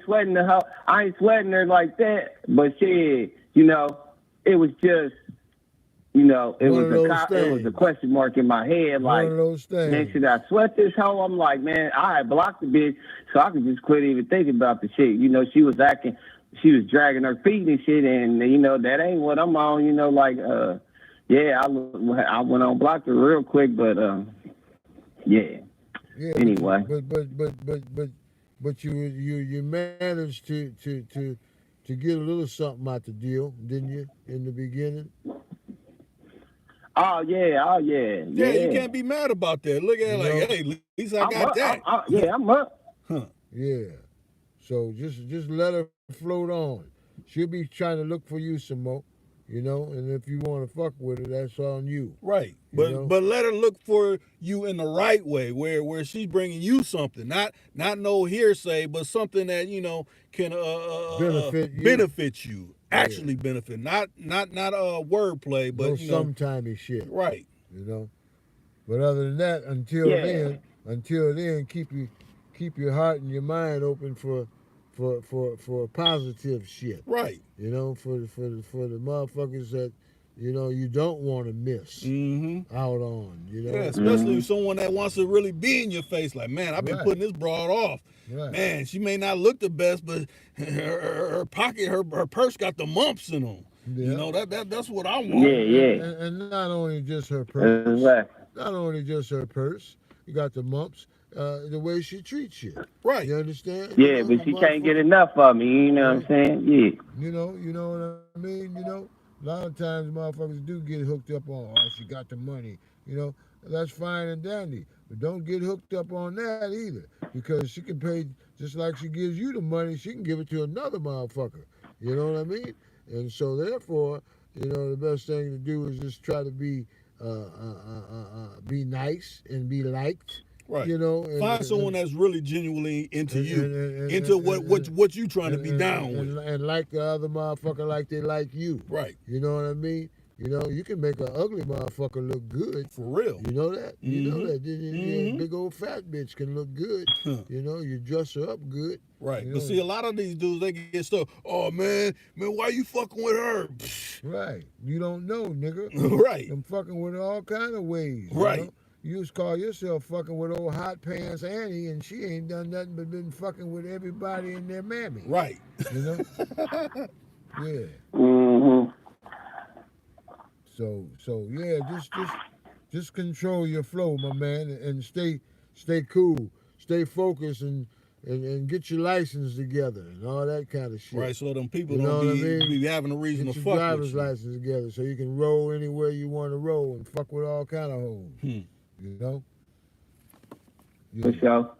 sweating her. I ain't sweating her like that. But shit, you know, it was just, you know, it One of was those it was a things. question mark in my head. Like, One of those man, things. should I sweat this hoe? I'm like, man, I had blocked the bitch, so I could just quit even thinking about the shit. You know, she was dragging her feet and shit, and you know that ain't what I'm on. You know, like, yeah, I went on blocked her real quick, but yeah. Yeah, Anyway. but you managed to to get a little something out the deal, didn't you, in the beginning? Oh yeah. Yeah, you can't be mad about that. Look at it You like, know? hey, at least I got that. I'm up. Yeah. So just let her float on. She'll be trying to look for you some more, you know. And if you want to fuck with her, that's on you. Right, You know? but let her look for you in the right way, where she's bringing you something, not no hearsay, but something that can benefit you, actually benefit, not wordplay, but no sometimey shit, right. you know. But other than that, until then, keep your heart and your mind open for positive shit. Right. You know, for the motherfuckers that you don't want to miss out on. You know. Yeah, especially someone that wants to really be in your face. Like, man, I've been putting this broad off. Right. Man, she may not look the best, but her pocket, her purse got the mumps in them. Yeah. You know that's what I want. Yeah. And not only just her purse. Exactly. Not only just her purse. You got the mumps. The way she treats you. Right. You understand? Yeah, but she can't get enough of me. You know what I'm saying? Yeah. You know what I mean? You know, a lot of times motherfuckers do get hooked up on, oh, she got the money. You know, that's fine and dandy. But don't get hooked up on that either. Because she can pay, just like she gives you the money, she can give it to another motherfucker. You know what I mean? And so therefore, the best thing to do is just try to be nice and be liked. Right. You know, find someone that's really genuinely into you, into what you trying to be down with, and like the other motherfucker like they like you. Right. You know what I mean? You can make an ugly motherfucker look good. For real. You know that? You know that? Big old fat bitch can look good. You dress her up good. Right. But see, a lot of these dudes, they get stuck. Oh, man, why you fucking with her? Right. You don't know, nigga. Right. I'm fucking with her all kind of ways. Right. You know? You just call yourself fucking with old hot pants Annie, and she ain't done nothing but been fucking with everybody and their mammy. Right. You know? Yeah. Mm-hmm. So yeah, just control your flow, my man, and stay cool, stay focused, and get your license together and all that kind of shit. Right, so them people You know don't what I mean? be having a reason Get to your fuck driver's with you. license together so you can roll anywhere you want to roll and fuck with all kind of hoes. You know? For sure.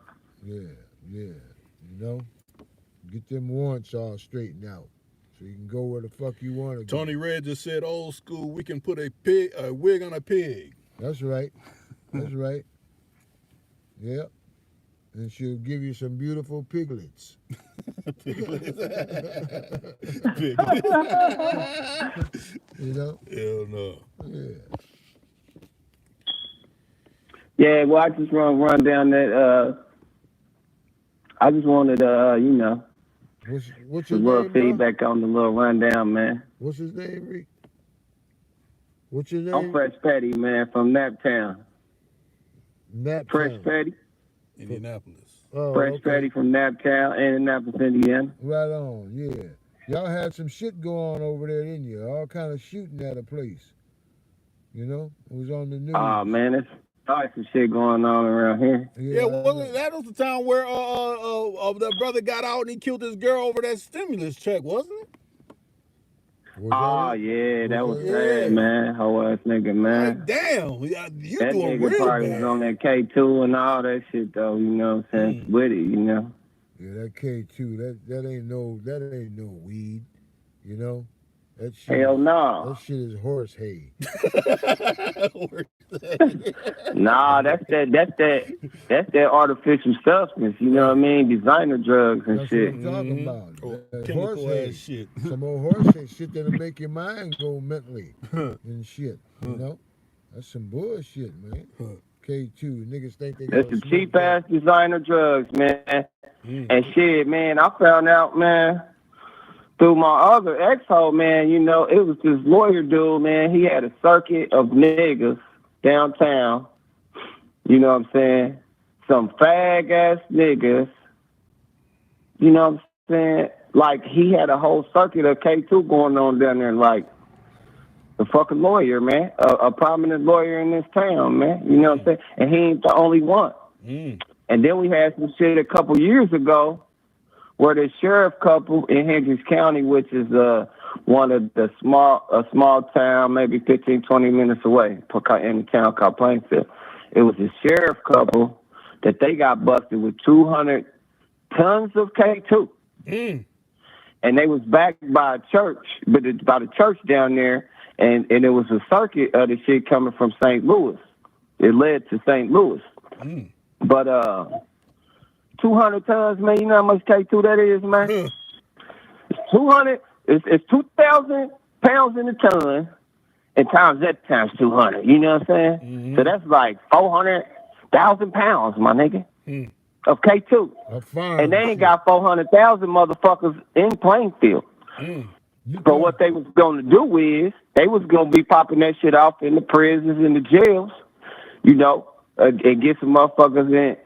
Yeah. You know? Get them warrants all straightened out so you can go where the fuck you want to go. Tony Red just said, old school, we can put a wig on a pig. That's right. That's right. Yeah. And she'll give you some beautiful piglets. Piglets. You know? Hell no. Yeah. Yeah, well, I just want to run down that. I just wanted, What's a your little name, bro? feedback on the little rundown, man. What's his name, Rick? What's your name? I'm Fresh Petty, man, from Naptown. Fresh Naptown. Petty. Indianapolis. Oh, Fresh okay. Petty from Naptown, Indianapolis, Indiana. Right on, yeah. Y'all had some shit going on over there, didn't you? All kind of shooting at a place. You know? It was on the news. Oh, man, it's probably some shit going on around here. Yeah, that was the time where the brother got out and he killed his girl over that stimulus check, wasn't it? Was Oh, that it? yeah, that was Yeah. bad, man. Hoe ass nigga, man. Like, damn, you That doing nigga real probably was on bad. that K2 and all that shit, though, you know what I'm saying? With it, you know? Yeah, that K2, that ain't no weed, you know? That shit, Hell no. That shit is horse hay. Nah, that's that artificial substance, you know what I mean? Designer drugs and That's shit. what I'm talking about. Oh, That chemical horse hay. ass shit. Some old horse hay shit that'll make your mind go mentally and shit, you know? That's some bullshit, man. K2, niggas think they That's gonna the smoke cheap that. ass designer drugs, man. And shit, man, I found out, man, through my other ex-hoe, man, you know, it was this lawyer dude, man. He had a circuit of niggas downtown. You know what I'm saying? Some fag-ass niggas. You know what I'm saying? Like, he had a whole circuit of K2 going on down there, like, the fucking lawyer, man. A prominent lawyer in this town, man. You know what I'm saying? And he ain't the only one. And then we had some shit a couple years ago where the sheriff couple in Hendricks County, which is one of the small town, maybe 15, 20 minutes away in a town called Plainfield. It was a sheriff couple that they got busted with 200 tons of K2. And they was backed by a church, by the church down there, and it was a circuit of the shit coming from St. Louis. It led to St. Louis. But 200 tons, man, you know how much K2 that is, man? 200, it's 2,000 pounds in a ton, and times that times 200, you know what I'm saying? So that's like 400,000 pounds, my nigga, of K2. And they ain't got 400,000 motherfuckers in Plainfield. So what they was going to do is, they was going to be popping that shit off in the prisons and the jails, you know, and get some motherfuckers in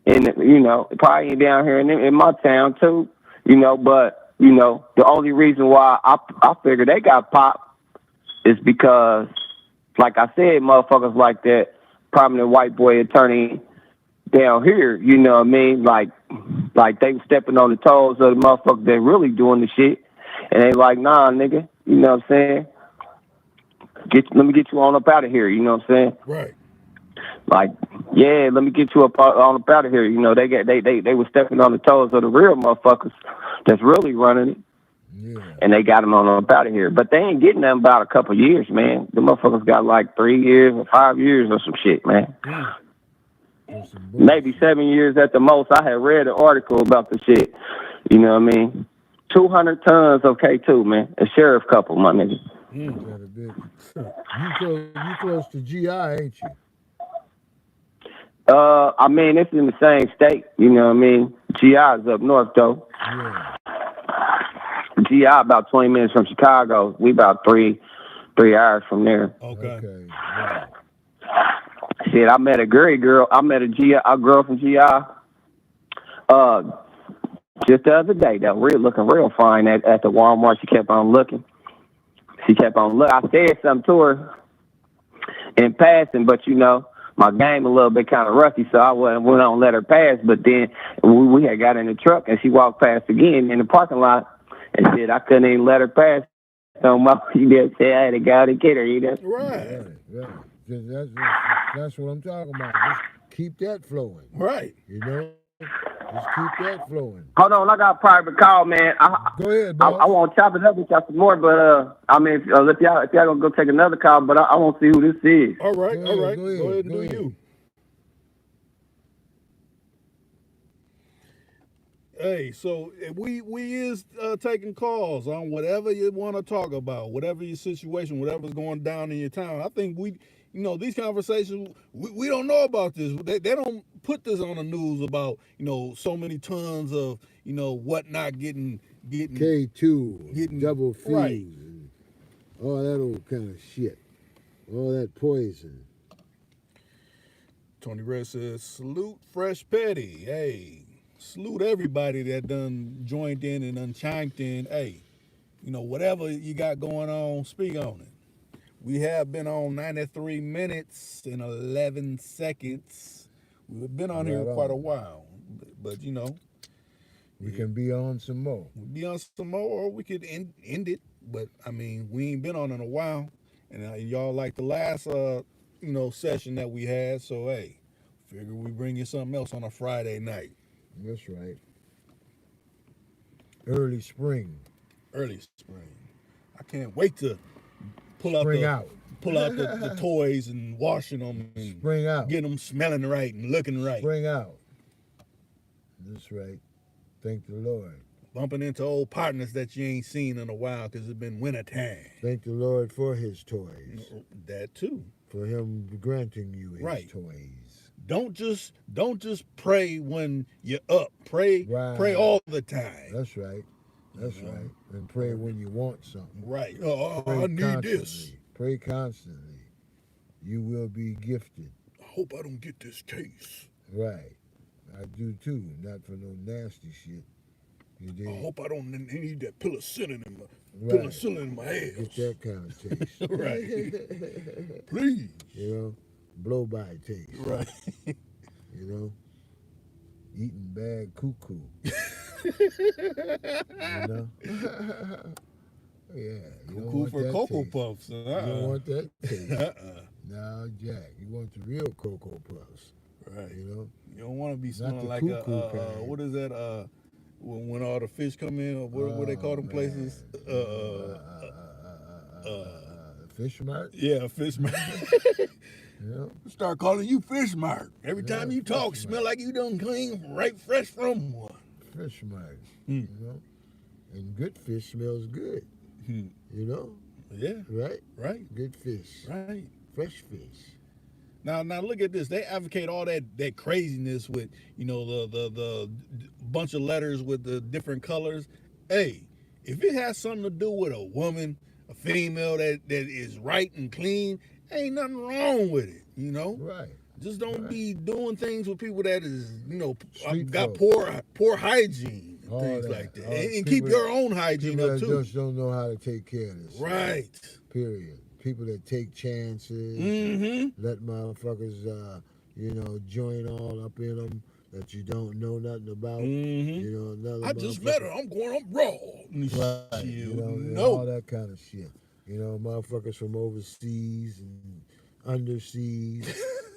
you know, probably down here in my town too, you know, but, you know, the only reason why I figured they got popped is because, like I said, motherfuckers like that prominent white boy attorney down here, you know what I mean? Like they was stepping on the toes of the motherfuckers that really doing the shit. And they like, nah, nigga, you know what I'm saying? Let me get you on up out of here, you know what I'm saying? Right. Like, yeah, let me get you on up out of here. You know, they were stepping on the toes of the real motherfuckers that's really running it. Yeah. And they got them on up out of here. But they ain't getting them about a couple years, man. The motherfuckers got like 3 years or 5 years or some shit, man. Maybe 7 years at the most. I had read an article about the shit. You know what I mean? 200 tons of K2, man. A sheriff couple, my nigga. You close to GI, ain't you? I mean, it's in the same state. You know what I mean? GI is up north, though. Yeah. GI about 20 minutes from Chicago. We about three hours from there. Okay. Right. Shit, I met a great girl. I met a girl from GI. Just the other day, though, looking real fine at the Walmart. She kept on looking. I said something to her in passing, but you know, my game a little bit kind of rusty, so I went on let her pass. But then we had got in the truck, and she walked past again in the parking lot, and shit, I couldn't even let her pass. So you just said I had to go out and get her, you know? Right. That's what I'm talking about. Just keep that flowing. Right. You know? Just keep that flowing. Hold on, I got a private call, man. Go ahead, boss. I want to chop it up with y'all some more, but I mean, if y'all gonna go take another call, but I want to see who this is. All right. Go ahead and do you. Hey, so we is taking calls on whatever you want to talk about, whatever your situation, whatever's going down in your town. I think these conversations, we don't know about this. They don't put this on the news about, so many tons of, whatnot getting K2, getting double fuse, right, and all that old kind of shit, all that poison. Tony Red says, salute Fresh Petty. Hey, salute everybody that done joined in and done chimed in. Hey, whatever you got going on, speak on it. We have been on 93 minutes and 11 seconds. We've been on here quite a while, but we can be on some more. We'll be on some more, or we could end it. But I mean, we ain't been on in a while, and y'all like the last session that we had. So hey, figure we bring you something else on a Friday night. That's right. Early spring. I can't wait to pull out the toys and washing them and spring out. Get them smelling right and looking right. Spring out. That's right. Thank the Lord. Bumping into old partners that you ain't seen in a while because it's been winter time. Thank the Lord for his toys. That too. For him granting you his toys. Don't just pray when you're up. Pray all the time. That's right. That's right. And pray when you want something. Right. I need this. Pray constantly. You will be gifted. I hope I don't get this case. Right. I do too. Not for no nasty shit. You did. I hope I don't need that penicillin in my ass. Get that kind of taste. Right. Please. Blow by taste. Right. Eating bad cuckoo. You know? Yeah. You don't Cool want for that Cocoa taste. Puffs. You don't want that taste. Uh-uh. No, Jack. You want the real Cocoa Puffs. Right. You know? You don't want to be Not smelling the like cuckoo kind. what is that? When all the fish come in, or what they call them places? Fish Mart. Yeah, Fish Mart. You know? Start calling you Fish Mart. Every Yeah, time you talk, Fish smell Mart. like you done clean right fresh from one. Fish Mart. Mm. You know? And good fish smells good. Hmm. You know? Yeah, Right? right, Good fish. right. Fresh fish. Now look at this. They advocate all that craziness with, you know, the bunch of letters with the different colors. Hey, if it has something to do with a woman, a female that is right and clean, ain't nothing wrong with it, you know? Right. Just don't Right. be doing things with people that is, you know, Street got folk. poor hygiene and All things that. like that. All And keep people your own hygiene People up that too. just don't know how to take care of this. Right. Period. People that take chances, Mm-hmm. let motherfuckers, you know, join all up in them that you don't know nothing about. Mm-hmm. You know, another I just met her. I'm going up raw. Right. Shit, You know, and no. all that kind of shit. You know, motherfuckers from overseas and underseas.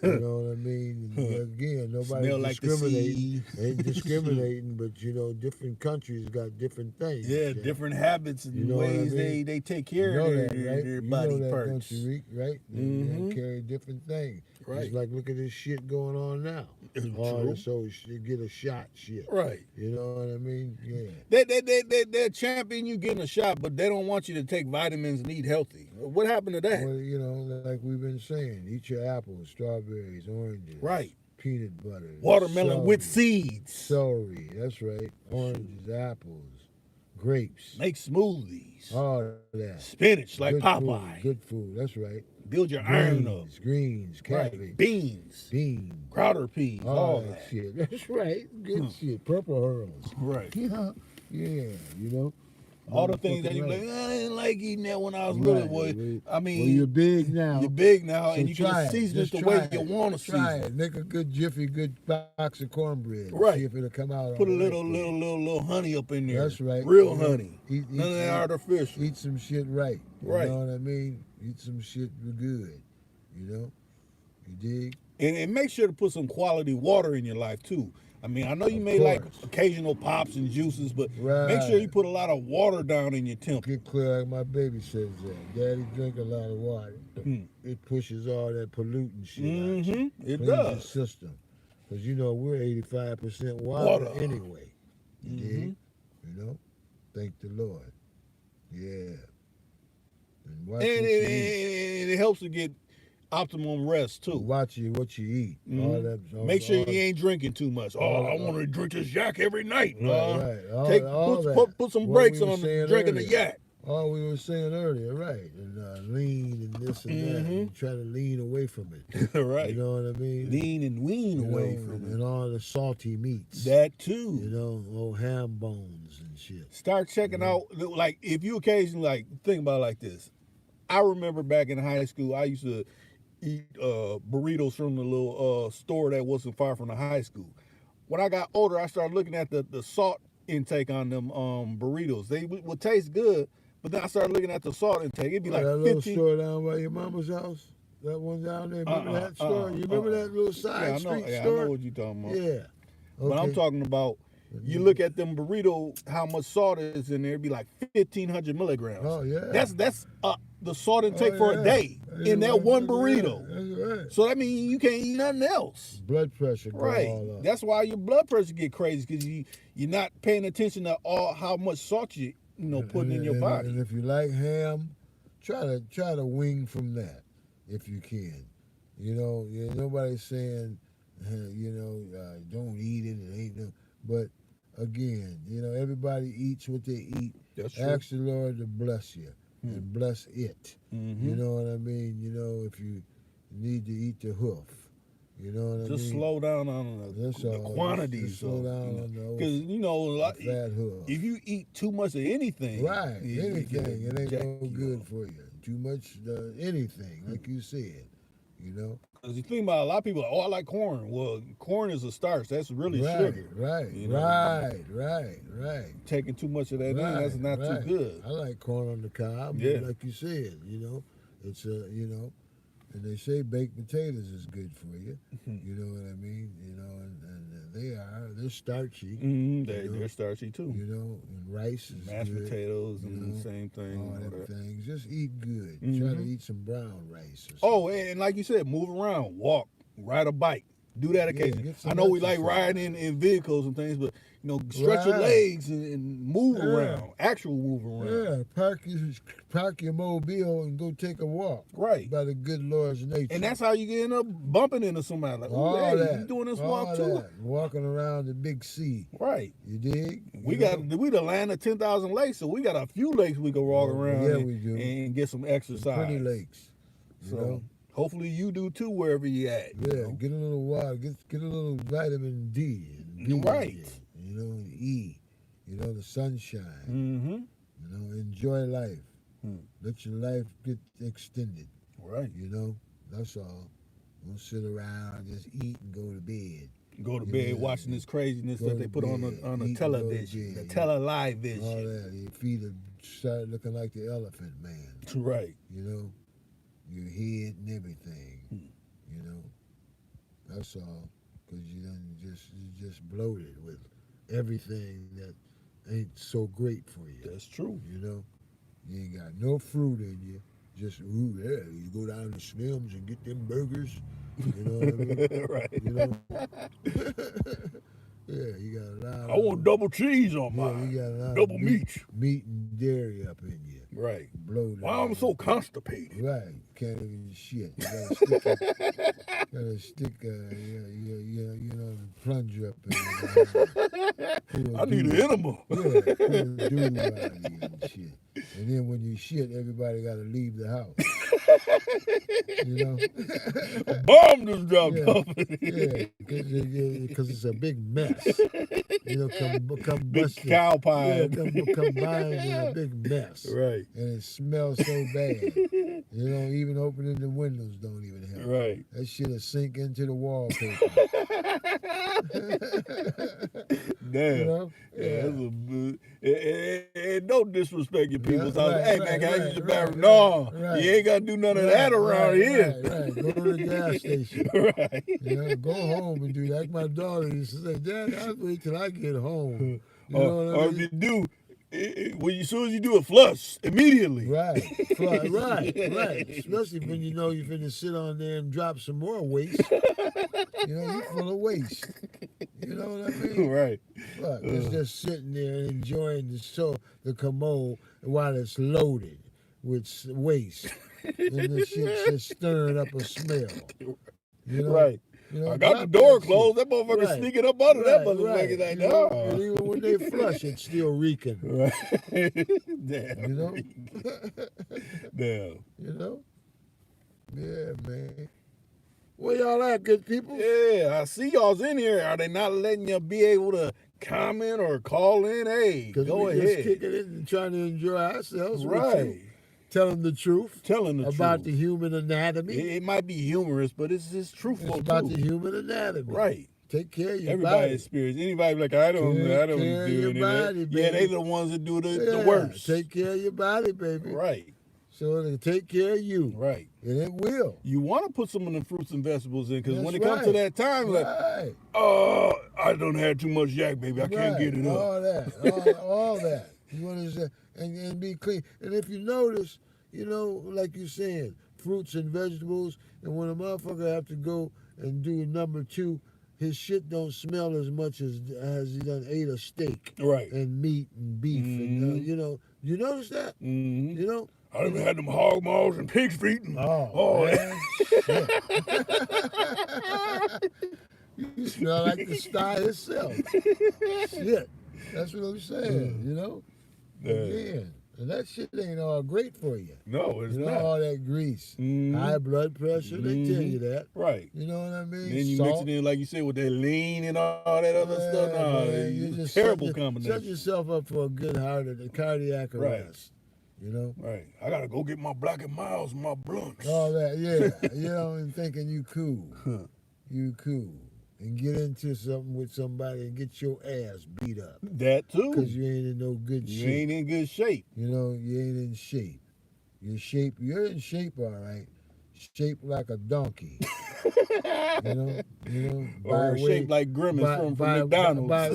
You know what I mean? And again, nobody's Smell like the discriminating. sea. Ain't discriminating, but you know, different countries got different things. Yeah, different habits and You know what I ways mean? they take You care know of that, their, right? their You body know that, parts. don't you, Reek? Right? Mhm. They carry different things. Right. It's like, look at this shit going on now. It's All true. this so you get a shot shit. Right. You know what I mean? Yeah. They're champion you getting a shot, but they don't want you to take vitamins and eat healthy. What happened to that? Well, you know, like we've been saying, eat your apples, strawberries, oranges, Right. peanut butter, Watermelon with celery, seeds. celery. That's right. Oranges, apples, grapes, Make smoothies. all that. Spinach like Good Popeye. Food, good food. That's right. Build your iron up. Greens, cabbage, Right. Beans. beans. Crowder peas. All All that that. shit. That's right. Good shit. Purple herbs. Right. Yeah. Yeah. You know. All the things that you Motherfucking like, right. I didn't like eating that when I was Right. little, boy. Well, I mean, well, you're big now. you're big now, so and you try can it. season it Just the try way you it. want to Try season it. Make a good jiffy, good box of cornbread. Right. See if it'll come out. Put a all right little, for you. little honey up in there. That's right. Real You know, honey. Eat, None of that artificial. Eat some shit right. You Right. know what I mean? Eat some shit good. You know? You dig? And make sure to put some quality water in your life too. I mean, I know you Of may like course. occasional pops and juices, but make sure Right. you put a lot of water down in your temple. Get clear like my baby says that. Daddy drink a lot of water. Hmm. It pushes all that pollutant shit out. You. Mm-hmm. It Cleans your does. system. Because you know we're 85% water Water. anyway. You Mhm. dig? You know? Thank the Lord. Yeah. And watch And what you eat. it helps to get optimum rest too. Watch what you eat. Mhm. All that, all, Make sure all, you ain't drinking too much. Oh, all- I want to drink this yak every night. Right, right. All, Take all that. put some What brakes we were on saying drinking the earlier. yak. All we were saying earlier, right? And lean and this and that. Mhm. And try to lean away from it. Right. You know what I mean? Lean and wean You away know, from and it. all the salty meats. That You too. know, old ham bones and shit. Start checking out, like, if you occasionally, like, think about it like this. I remember back in high school, I used to eat burritos from the little store that wasn't far from the high school. When I got older, I started looking at the salt intake on them burritos. They would taste good, but then I started looking at the salt intake. It'd be like that little 15. store down by your mama's house? That one down there? Remember that store? You remember that little side Yeah, I know, street yeah, I store? know what you're talking about. Yeah. But I'm Okay. talking about, you look at them burrito, how much salt is in there, it'd be like 1,500 milligrams. Oh, yeah. That's the salt intake Oh, for yeah. a day in that That's one right. burrito. That's right. So that means you can't eat nothing else. Blood pressure go Right. all up. That's why your blood pressure get crazy, because you're not paying attention to how much salt you putting in your And body. if you like ham, try to wing from that if you can. You know, nobody's saying, don't eat it. It ain't no. But again, everybody eats what they eat. That's true. Ask the Lord to bless you and bless it. Mhm. You know what I mean? If you need to eat the hoof, you know what I mean? Just slow down on That's the all. quantities. Just slow down on the Because fat hoof. if you eat too much of anything, Right, it anything, can it ain't jack no you good up. for you. Too much anything, like you said. you know. Because you think about a lot of people, I like corn. Well, corn is a starch. That's really Right, sugar. right, you know. right. Taking too much of that in, that's not right. too good. I like corn on the cob, Yeah. like you said, you know. It's you know, and they say baked potatoes is good for you. You know what I mean? You know, and they're starchy. They're starchy too. You know, and rice is Mashed good, potatoes you and know, the same thing. all all them that. things. Just eat good. Try to eat some brown rice. Or something. Oh, and like you said, move around, walk, ride a bike, do that occasionally. get some I know we like exercise. riding in vehicles and things, but stretch your Right. legs and move Yeah. around, actual move around. Yeah, park your mobile and go take a walk. Right. By the good Lord's nature. And that's how you end up bumping into somebody. Like, all hey, that. you doing this all walk too? that. Walking around the big sea. Right. You dig? We the land of 10,000 lakes, so we got a few lakes we can walk around yeah, and, we do. and get some exercise. Pretty lakes. You So know? hopefully you do too wherever you at. Yeah, get a little water, get a little vitamin D. And B Right. in you, you know, and E. You know, the sunshine. Mm-hmm. You know, enjoy life. Let your life get extended. Right. You know, that's all. Don't sit around, just eat and go to bed. Go to bed watching this craziness Go that they to put on bed, the eat and television, go the to bed, television. All that. Your feet have started looking like the elephant man. Right. You know, your head and everything. You know, that's all. Because you just bloated with everything that ain't so great for you. That's true. You know, you ain't got no fruit in you. Just you go down to Slim's and get them burgers. You know what I mean? Right. You know. Yeah, you got a lot. I want double cheese on Yeah, mine. you got a lot Double of meat. meat and dairy up in you. Right. Bloated. Why I'm so constipated? Right, can't even shit. You gotta stick the plunger up in you. I need an enema. Yeah, pull a dude out of you and shit. And then when you shit, everybody gotta leave the house. You know? Bomb just dropped Yeah, off. yeah, because it's a big mess. You know, come Big busted. cow pie. Yeah, combined in a big mess. Right. And it smells so bad. You know, even opening the windows don't even help. Right. That shit'll sink into the wallpaper. Damn. You know? Yeah, and don't disrespect your people. Yeah, So right, hey, man, right, can I right, use your right, bathroom? right, No, right. you ain't got to do none of that around here. Right. Go to the gas station. Right. You know, go home and do that. Like my daughter used to say, Dad, I'll wait till I get home. You know what I Or mean? if you do, as soon as you do it, flush immediately. Right, right. Especially when you know you're finna sit on there and drop some more waste. You know, you're full of waste. You know what I mean? Right. Look, it's just sitting there and enjoying the commode while it's loaded with waste. And this shit's just stirring up a smell. You know? Right. You know, I got the drop door that closed. shit. That motherfucker Right. sneaking up under that Right. motherfucker like, You know, no. and even when they flush, it's still reeking. Right. Damn. You know? Damn. You know? Yeah, man. Where y'all at, good people? Yeah, I see y'all's in here. Are they not letting you be able to comment or call in? Hey, Because go we ahead. just kicking it and trying to enjoy ourselves. with Right. you. Telling the truth Telling the about truth. the human anatomy. It might be humorous, but it's just truthful It's about too. the human anatomy. Right. Take care of your Everybody body. experience. Anybody be like, I don't Take do care of any your of that. body, Yeah, they baby. the ones that do the Yeah, worst. Take care of your body, baby. Right. So it'll take care of you. Right. And it will. You want to put some of the fruits and vegetables in because when That's it comes to right. that time, like, Right. oh, I don't have too much yak, baby. I can't Right. get it up. All that. all that. You want to and be clean. And if you notice, you know, like you're saying, fruits and vegetables, and when a motherfucker have to go and do number 2, his shit don't smell as much as he done ate a steak Right. and meat and beef. And, you know, you notice that? Mm-hmm. You know? I done had them hog maws and pig's feet. And, Man. Shit. You smell like the sty itself. Shit. That's what I'm saying, you know? Yeah. Again. And that shit ain't all great for you. No, it's You know, not. all that grease. Mhm. High blood pressure, they tell you that. Right. You know what I mean? Then you Salt. mix it in, like you said, with that lean and all that other stuff. Yeah, No, man, you it's just terrible set combination. yourself up for a good cardiac Right. arrest. you know. Right. I gotta go get my Black and Miles, my blunts. All that, yeah. You know, and thinking you cool. You cool. And get into something with somebody and get your ass beat up. That too. Because you ain't in no good You shape. ain't in good shape. You know, you ain't in shape. You're in shape, all right. Shaped like a donkey. you know, Or shaped like Grimace from McDonald's. By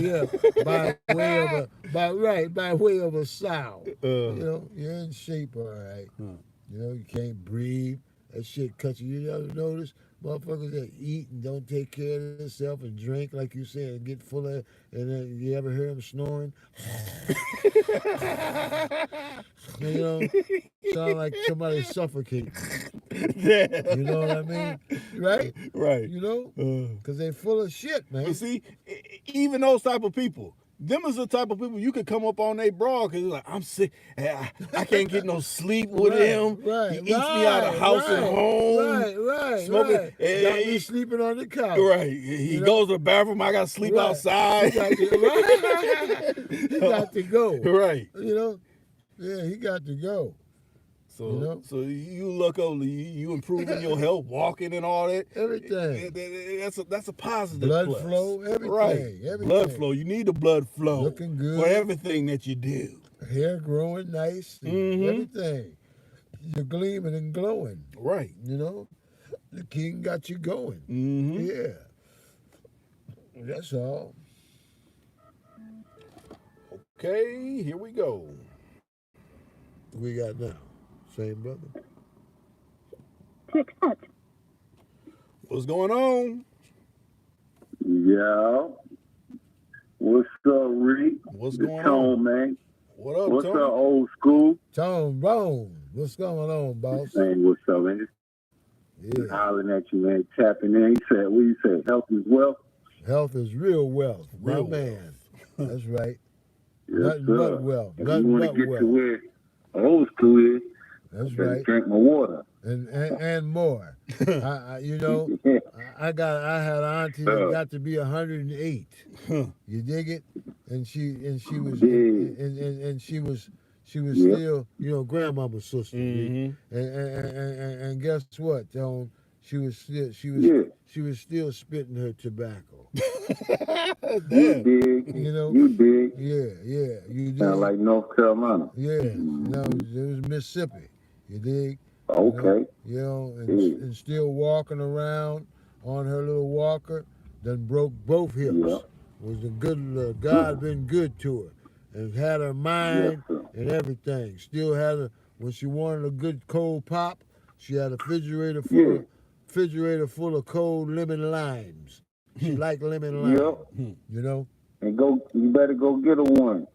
way of a sow. You know, you're in shape, all right. You know, you can't breathe. That shit cuts you. You ever notice motherfuckers that eat and don't take care of themselves and drink, like you said, and get full of, and then you ever hear them snoring? You know, sound like somebody suffocating. You know what I mean? Right? Right. You know? Because they full of shit, man. But see, even those type of people, them is the type of people you could come up on their broad because like, I'm sick. I can't get no sleep with him. He eats me out of house and home. Right. Smoking. Got me sleeping on the couch. Right. He goes to the bathroom. I got to sleep outside. He got to go. Right. You know? Yeah, he got to go. So, you know? So you look over, you improving your health, walking and all that. Everything. That's a positive blood plus. flow, everything. Right. Everything. Blood flow. You need the blood flow. Looking good. For everything that you do. Hair growing nice. And everything. You're gleaming and glowing. Right. You know? The king got you going. Yeah. That's all. Okay, here we go. We got now. Same brother. To accept. What's going on? Yeah. What's up, Reek? What's The going Tone, on? man. What up, What's Tony? up, old school? Tone Bone. What's going on, boss? Saying what's up, man. Yeah. Hollering at you, man. Tapping in. He said, what you say? Health is wealth? Health is real wealth. Real My man. That's right. Yes, Nothing sir. but wealth. If Nothing you want but to get wealth. to where old school is, That's better right. drink my water. And more. You know, I had an auntie that got to be 108. You dig it? And she was and she was still, you know, grandmama's sister. And guess what? She was still spitting her tobacco. You dig. You know? You dig. Yeah. You dig. Sound like North Carolina. Yeah. No, it was Mississippi. You dig? Okay. You know, and still walking around on her little walker, then broke both hips. Yeah. Was a good God been good to her, and had her mind and everything. Still had her when she wanted a good cold pop. She had a refrigerator full of cold lemon limes. She liked lemon lime. You know. And you better go get her one.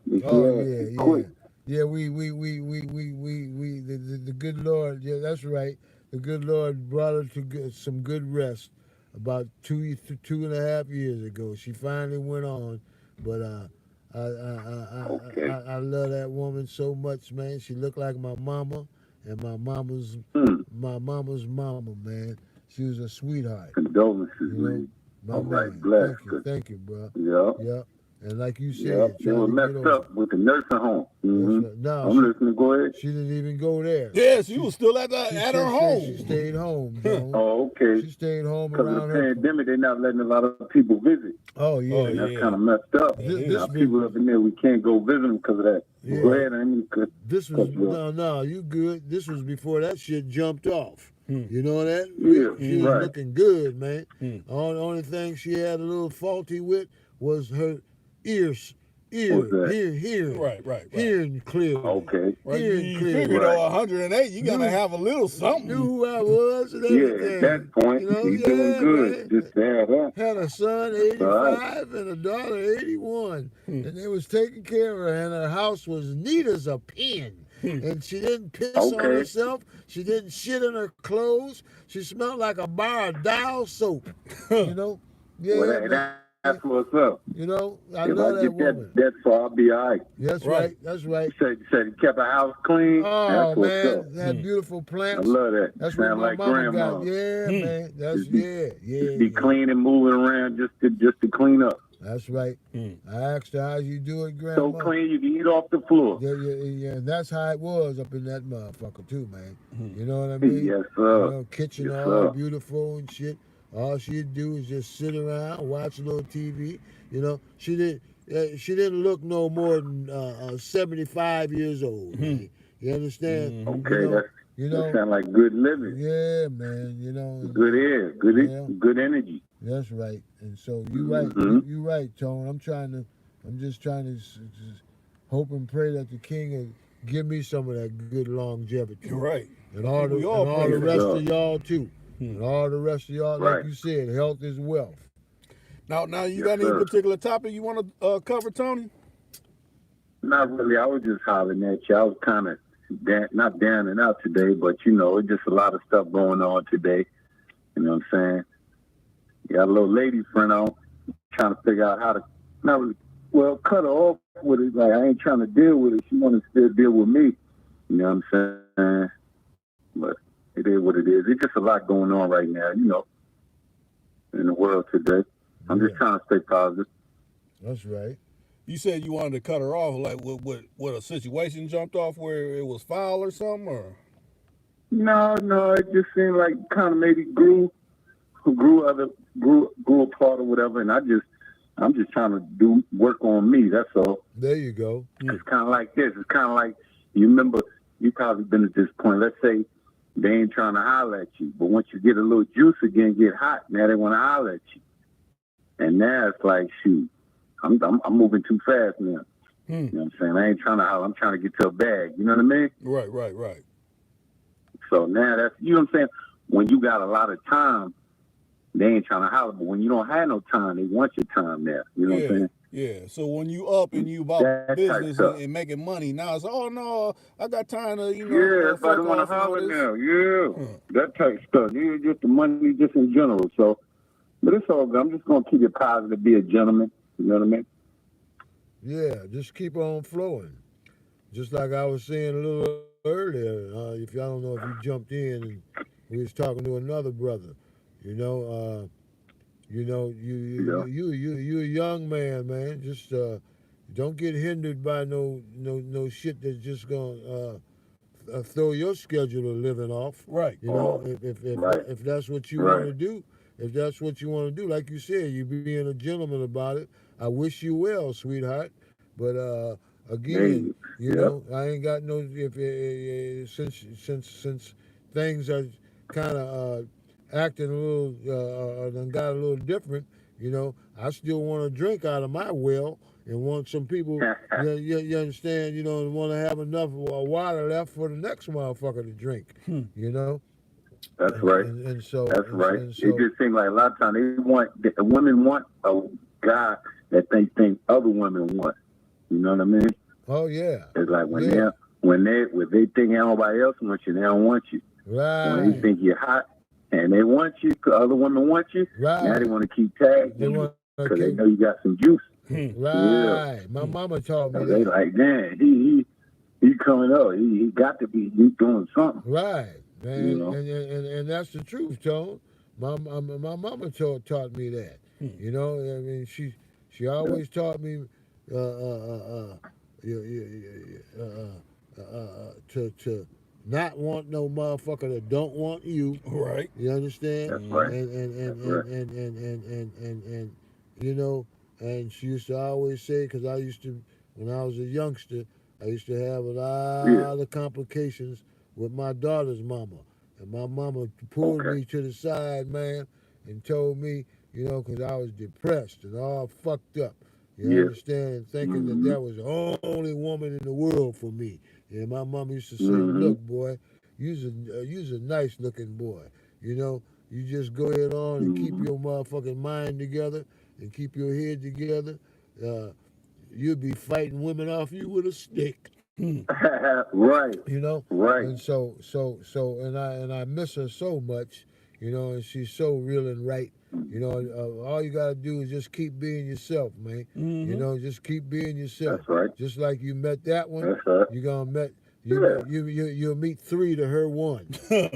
Quick. Yeah, we the good Lord, yeah, that's right. The good Lord brought her to some good rest about 2.5 years ago. She finally went on, but I love that woman so much, man. She looked like my mama and my mama's mama, man. She was a sweetheart. Condolences, You know, man. my All right, man. bless. Thank you, bro. Yeah. Yep. And like you said, Yep. They were messed up with the nursing home. Right. No, I'm listening. Go ahead. she didn't even go there. Yes, she was still at her home. She stayed home, Joan. Oh, okay. She stayed home Because of around the her. pandemic, they're not letting a lot of people visit. Oh yeah. Oh, And that's yeah. kind of messed up. This Now, been- people up in there, we can't go visit them because of that. Yeah. Go ahead. I mean, This was Well- no, you good. This was before that shit jumped off. You know that? Yeah, She was right. looking good, man. Only thing she had a little faulty with was her What's that? hearing. Right. Hearing clearly. okay. Right, Hearing you clearly. figured Right. 108, you gotta have a little Knew something. who I was and Yeah, everything. at that point, You know, he's doing yeah, good. man. Just to have that. Had a son 85 and a daughter 81, and they was taking care of her, and her house was neat as a pin. And she didn't piss on Okay. herself. She didn't shit in her clothes. She smelled like a bar of Dial soap. You know? Yeah, Well, man. that's what's up. You know, I If love I that get woman. that far, I'll be all right. That's Right. right. That's right. Said he kept her house clean. Oh That's what's man, up. that beautiful I plants. love that. That's what Sound my like mama grandma. got. Yeah, man. That's Just be- yeah. Just be clean and moving around just to clean up. That's right. I asked her how you do it, So Grandma. clean you can eat off the floor. Yeah, and that's how it was up in that motherfucker too, man. You know what I mean? Yes, You sir. know, kitchen Yes, all sir. beautiful and shit. All she'd do is just sit around, watch a little TV. You know, she didn't look no more than 75 years old. Man. You understand? Okay, You that know, sound like good living. yeah, man. You know, Good air, good Yeah. good energy. that's right. And so you right, Mhm. you right, Tone. I'm just trying to just hope and pray that the King will give me some of that good longevity. You're right. And all the, We all and all pray the for rest that. of y'all too. And all the rest of y'all, like Right. you said, health is wealth. Now you Yes, got any sir. particular topic you want to cover, Tony? Not really. I was just hollering at you. I was kind of not down and out today, but it's just a lot of stuff going on today. You know what I'm saying? Got a little lady friend on, trying to figure out how to not really, cut her off with it. Like I ain't trying to deal with it. She want to still deal with me. You know what I'm saying? But it is what it is. It's just a lot going on right now. In the world today. I'm just trying to stay positive. That's right. You said you wanted to cut her off, like what a situation jumped off where it was foul or something, or? No, it just seemed like kind of maybe grew apart or whatever, and I'm just trying to do work on me. That's all. There you go. It's kind of like this. It's kind of like you remember. You probably been at this point. Let's say they ain't trying to holler at you, but once you get a little juice again, get hot. Now they want to holler at you, and now it's like, shoot, I'm moving too fast now. You know what I'm saying? I ain't trying to holler. I'm trying to get to a bag. You know what I mean? Right. So now that's, you know what I'm saying? When you got a lot of time, they ain't trying to holler. But when you don't have no time, they want your time there. You know what I'm saying? Yeah. So when you up and you about That type business stuff. and making money, now it's oh no, I got time to Yeah, everybody fuck want off to and all holler this. now. Yeah, that type stuff. Yeah, just the money, just in general. So, but it's all good. I'm just gonna keep it positive, be a gentleman. You know what I mean? Yeah, just keep on flowing. Just like I was saying a little earlier, if y'all don't know if you jumped in and we was talking to another brother, you a young man. Just don't get hindered by no shit that's just gonna throw your schedule of living off. Right. You know, Right. if that's what you Right. want to do, if that's what you want to do, like you said, you being a gentleman about it. I wish you well, sweetheart. But again, you know, I ain't got no since things are kind of acting a little done got a little different. You know, I still want to drink out of my well and want some people. you understand? You know, and want to have enough water left for the next motherfucker to drink. You know. That's right. And so That's right. And It so, just seems like a lot of times women want a guy that they think other women want. You know what I mean? oh yeah. It's like when Yeah. they think nobody else wants you, they don't want you. When they Right. think you're hot and they want you, 'cause other women want you, now Right. they want to keep tagging They you want because they know you got some juice. right. My mama taught me So they that. like, man, he coming up. He got to be doing something. Right. Man, You know? and that's the truth, Tone. My mama taught me that. You know, I mean, she always taught me to not want no motherfucker that don't want you. Right. You understand? That's right. And you know, and she used to always say, because I used to, when I was a youngster, I used to have a lot of complications with my daughter's mama. And my mama pulled me to the side, man, and told me, you know, because I was depressed and all fucked up. You understand? And thinking that was the only woman in the world for me. And my mom used to say, look, boy, you's a nice looking boy. You know, you just go ahead on and keep your motherfucking mind together and keep your head together. You'll be fighting women off you with a stick. Right. You know? Right. And so and I miss her so much, you know, and she's so real and right. You know, all you gotta do is just keep being yourself, man. You know, just keep being yourself. That's right. Just like you met that one, That's right. you're gonna you'll meet 3 to her 1.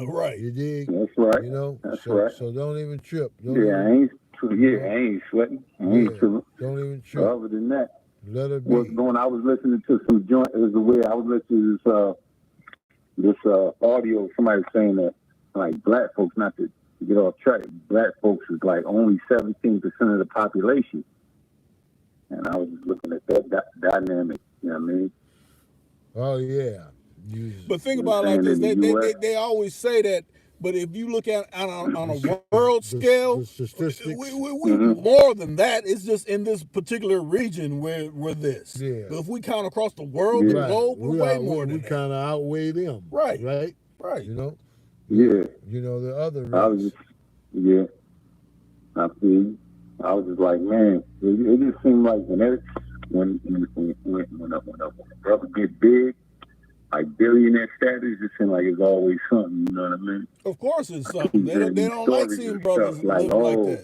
Right. You dig? That's right. You know? That's so right. so don't even trip. Yeah, I ain't Yeah, I ain't sweating. I ain't Yeah. tripping. Don't even trip. Other than that, Let it what's be. going? I was listening to some joint. It was the way I was listening to this audio. Somebody saying that like black folks, not to get off track, black folks is like only 17% of the population. And I was just looking at that dynamic. You know what I mean? Oh yeah. You, But think You know about what it like I'm this: saying? In the US, they always say that, but if you look at on a world scale, the statistics. we more than that. It's just in this particular region where we're this. Yeah. But if we count across the world, the Yeah. globe, we're way more than we that. kind of outweigh them. Right. Right. Right. You know. Yeah. You know the other I was race. just, yeah. I feel. I was just like, man, it just seemed like when a brother get big, like billionaire status, it seems like it's always something. You know what I mean? Of course, it's something. They Hearing these don't like stories seeing and brothers stuff, like, living like oh, that.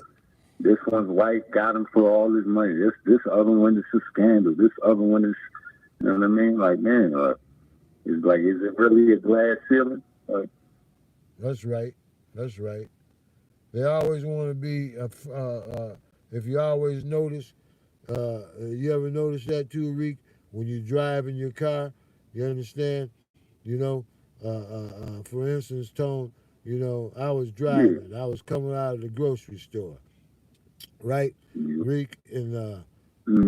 this one's wife got him for all his money. This other one is a scandal. This other one is, you know what I mean? Like, man, it's like, is it really a glass ceiling? That's right. That's right. They always want to be. If you always notice, you ever notice that too, Reek? When you drive in your car, you understand? You know, for instance, Tone. You know, I was driving. I was coming out of the grocery store, right? Reek and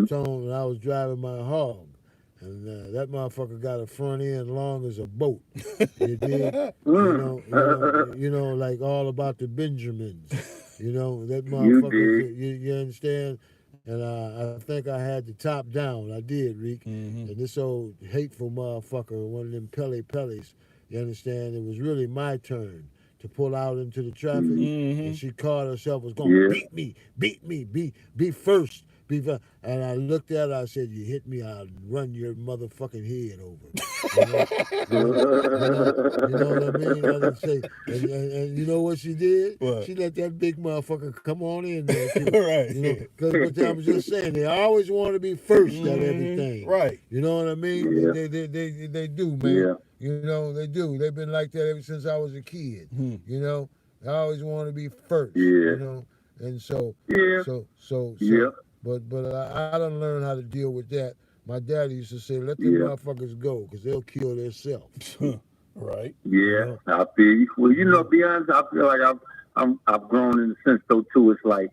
Tone, and I was driving my hog. And that motherfucker got a front end long as a boat. You dig? You know, like all about the Benjamins. You know, that motherfucker, you understand? And I think I had the top down. I did, Reek. And this old hateful motherfucker, one of them Pellies, you understand? It was really my turn to pull out into the traffic. And she called herself, was going, beat me, be first. And I looked at her, I said, you hit me, I'll run your motherfucking head over. You know what I mean? I didn't say, and you know what she did? What? She let that big motherfucker come on in there, too. Right. You know, but I'm just saying, they always want to be first at everything. Right. You know what I mean? Yeah. They do, man. Yeah. You know, they do. They've been like that ever since I was a kid. You know, I always want to be first. Yeah. You know, and so, Yeah. Yeah. But I done learned how to deal with that. My daddy used to say, let them motherfuckers go, because they'll kill themselves. Right. Yeah, I feel you. Well, you know, to be honest, I feel like I've grown in the sense though too. It's like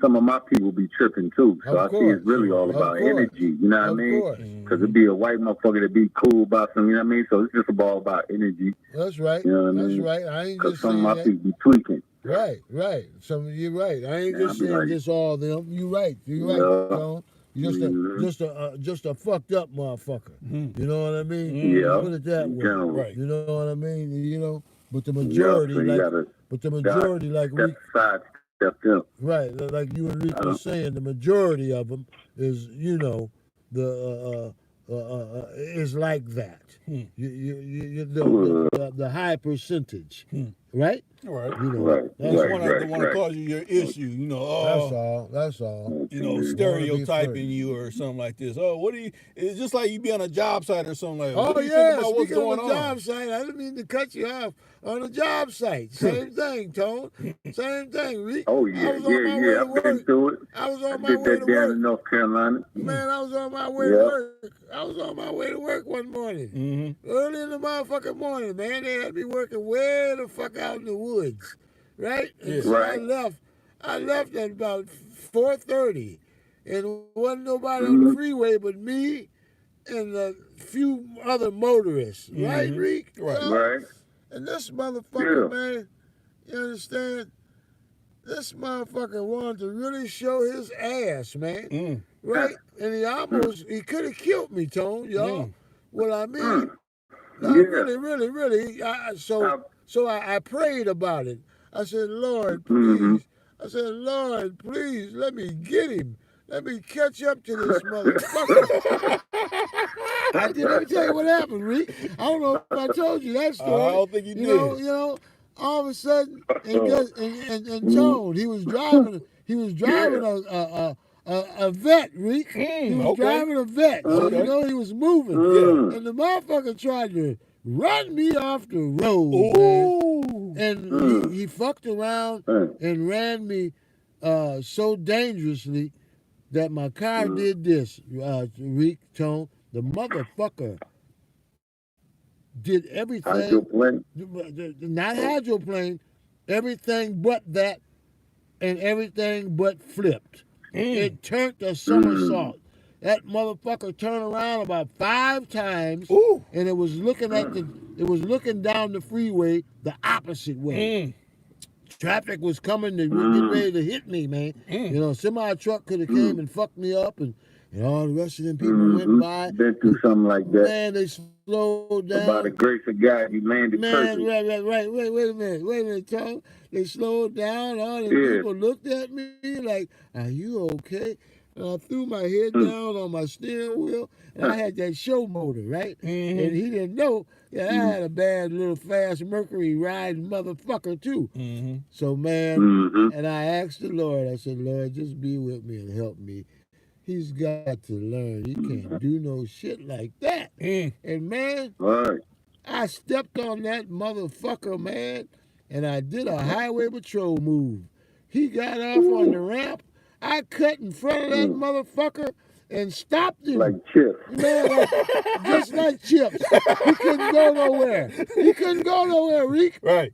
some of my people be tripping too. So I see it's really all about energy. You know what I mean? Because it'd be a white motherfucker to be cool about something. You know what I mean? So it's just all about energy. That's right. You know what I That's mean? right. I ain't Because just some saying of my that. people be tweaking. Right. You're right. I ain't just I be saying like, just all them. You're right. You know, just a fucked up motherfucker. You know what I mean? Yeah. Put it that way. General. Right. You know what I mean? You know, but the majority, so you gotta like step aside, step in. right, like you and Rick were saying, the majority of them is, you know, is like that. The high percentage, right? Right. You know, Right. that's Right. One that want to cause you your issue. You know, That's all. you know, be stereotyping first. you or something like this. Oh, what do you? It's just like you be on a job site or something like that. Oh What do you yeah, think about what's speaking going of the on? job site, I didn't mean to cut you off. On the job site, same thing, Tone. Same thing, Rick. Oh yeah, I was on my way to I've been work. through it. I was I on my did way that to down work. in North Carolina. Man, I was on my way to work. I was on my way to work one morning. Early in the motherfucking morning, man. They had me working way the fuck out in the woods. Right? And so Right. I left at about 4:30. And wasn't nobody on the freeway but me and a few other motorists. Right, Reek? Right. Right. And this motherfucker, man, you understand? This motherfucker wanted to really show his ass, man. Right? And he could have killed me, Tone, y'all. What I mean? No, really. So I prayed about it. I said, Lord, please. I said, Lord, please, let me get him. Let me catch up to this motherfucker. Let me tell you what happened, Reek. I don't know if I told you that story. I don't think you did. You know, all of a sudden, and Tone, he was driving a vet, Reek. He was driving a vet, so you know he was moving. And the motherfucker tried to run me off the road, man. And he fucked around and ran me so dangerously that my car did this. Reek, Tone, the motherfucker did everything. Hydroplane. Not hydroplane, everything but that, and everything but flipped. It turned a somersault. That motherfucker turned around about 5 times, and it was looking down the freeway the opposite way. Traffic was coming to get ready to hit me, man. You know, semi truck could have came and fucked me up, and all the rest of them people went by. Been through something like that. Man, they slowed down. By the grace of God, you landed Man, perfect. right. Wait a minute, Tom. They slowed down. All the people looked at me like, "Are you okay?" And I threw my head down on my steering wheel, and I had that show motor, right? And he didn't know that I had a bad little fast Mercury riding motherfucker too. So man, and I asked the Lord, I said, Lord, just be with me and help me. He's got to learn. He can't do no shit like that. And man, I stepped on that motherfucker, man, and I did a highway patrol move. He got off on the ramp. I cut in front of that motherfucker and stopped him. Like Chips. Man, just like Chips. He couldn't go nowhere. Reek. Right.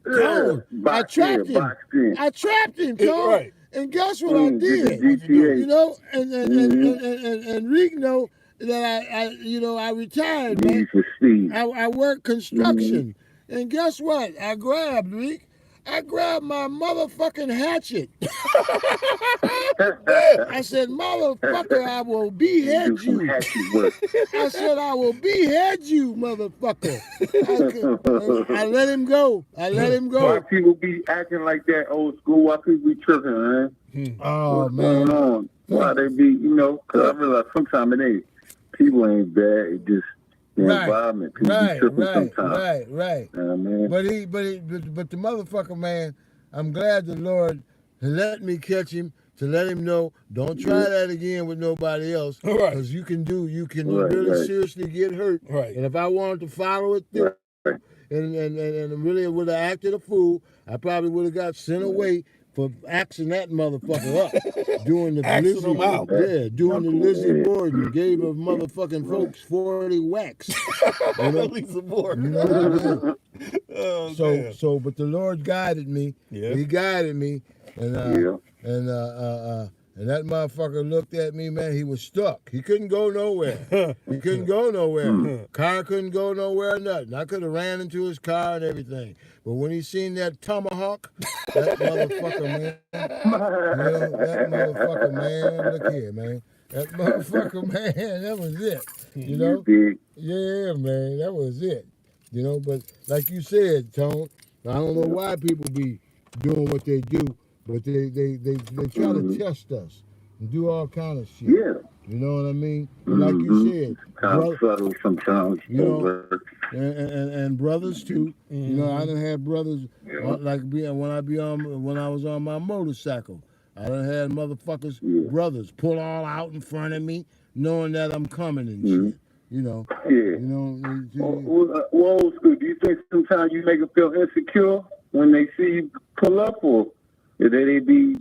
Tone, I trapped him. I trapped him, Tone. Right. And guess what I did? GTA. You know, and Reek know that I retired, man. I work construction. And guess what? I grabbed my motherfucking hatchet. I said, motherfucker, I will behead you. I said, I will behead you, motherfucker. I let him go. Why people be acting like that old school? Why people be tripping, man? Oh, What's man. going on? Why they be, because I realize sometimes people ain't bad. It just the environment. People be tripping sometimes. Right. Man. But the motherfucker, man, I'm glad the Lord let me catch him to let him know, don't try that again with nobody else. Because you can really seriously get hurt. Right. And if I wanted to follow it through and really would have acted a fool, I probably would have got sent away for axing that motherfucker up. Doing the Lizzie Borden gave a motherfucking folks 40 whacks. Lisa Borden. You know what I mean? Oh, So, but the Lord guided me. Yeah. He guided me, and that motherfucker looked at me, man. He was stuck. He couldn't go nowhere. Car couldn't go nowhere, nothing. I could have ran into his car and everything. But when he seen that tomahawk, that motherfucker, man, look here, man. That motherfucker, man, that was it. You know? Yeah, man, that was it. You know, but like you said, Tone, I don't know why people be doing what they do, but they try to test us and do all kind of shit. Yeah. You know what I mean? And like you said, kind of subtle sometimes. You know, and brothers too. You know, I done had brothers when I was on my motorcycle. I done had motherfuckers, brothers, pull all out in front of me, knowing that I'm coming and shit. You know. Yeah. You know. Well, old school. Do you think sometimes you make them feel insecure when they see you pull up, or they be,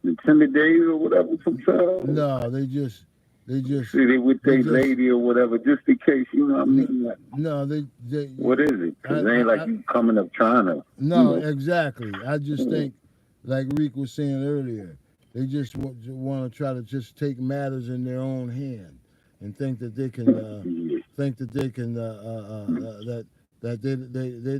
intimidated or whatever sometimes? No, they just see they with their lady or whatever, just in case, you know what I mean? Like, no, they what is it? Because it ain't like you coming up trying to. No, exactly. I just think, like Reek was saying earlier, they just want to try to just take matters in their own hand and think that they can that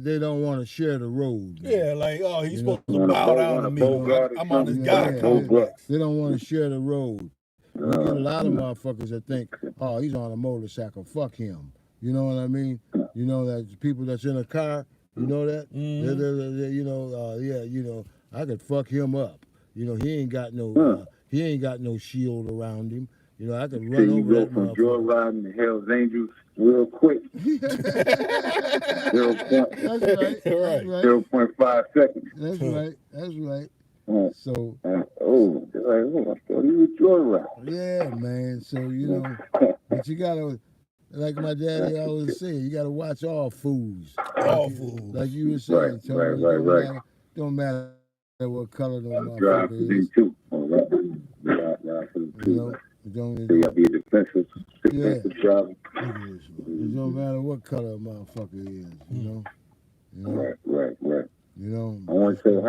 they don't want to share the road. Man. Yeah, like, oh, he's supposed to bow down to me. I'm on this guy. They don't want to share the road. We get a lot of motherfuckers that think, oh, he's on a motorcycle, fuck him. You know what I mean? You know that people that's in a car, you know that? I could fuck him up. You know, he ain't got no shield around him. You know, I could run over that from motherfucker. Joyriding to Hell's Angels real quick. 0.5 seconds. That's right. So. I thought he was Joyride. Yeah, man. So, but you gotta, like my daddy always said, you gotta watch all fools. All fools. Like you were saying, Right. Don't matter what color no Drive motherfucker today is. too. Oh, right for the You two. know, it don't, So you gotta be a defensive yeah. driver. Look at this one. It don't matter what color a motherfucker is, you know. You know, Right. you know. I want to say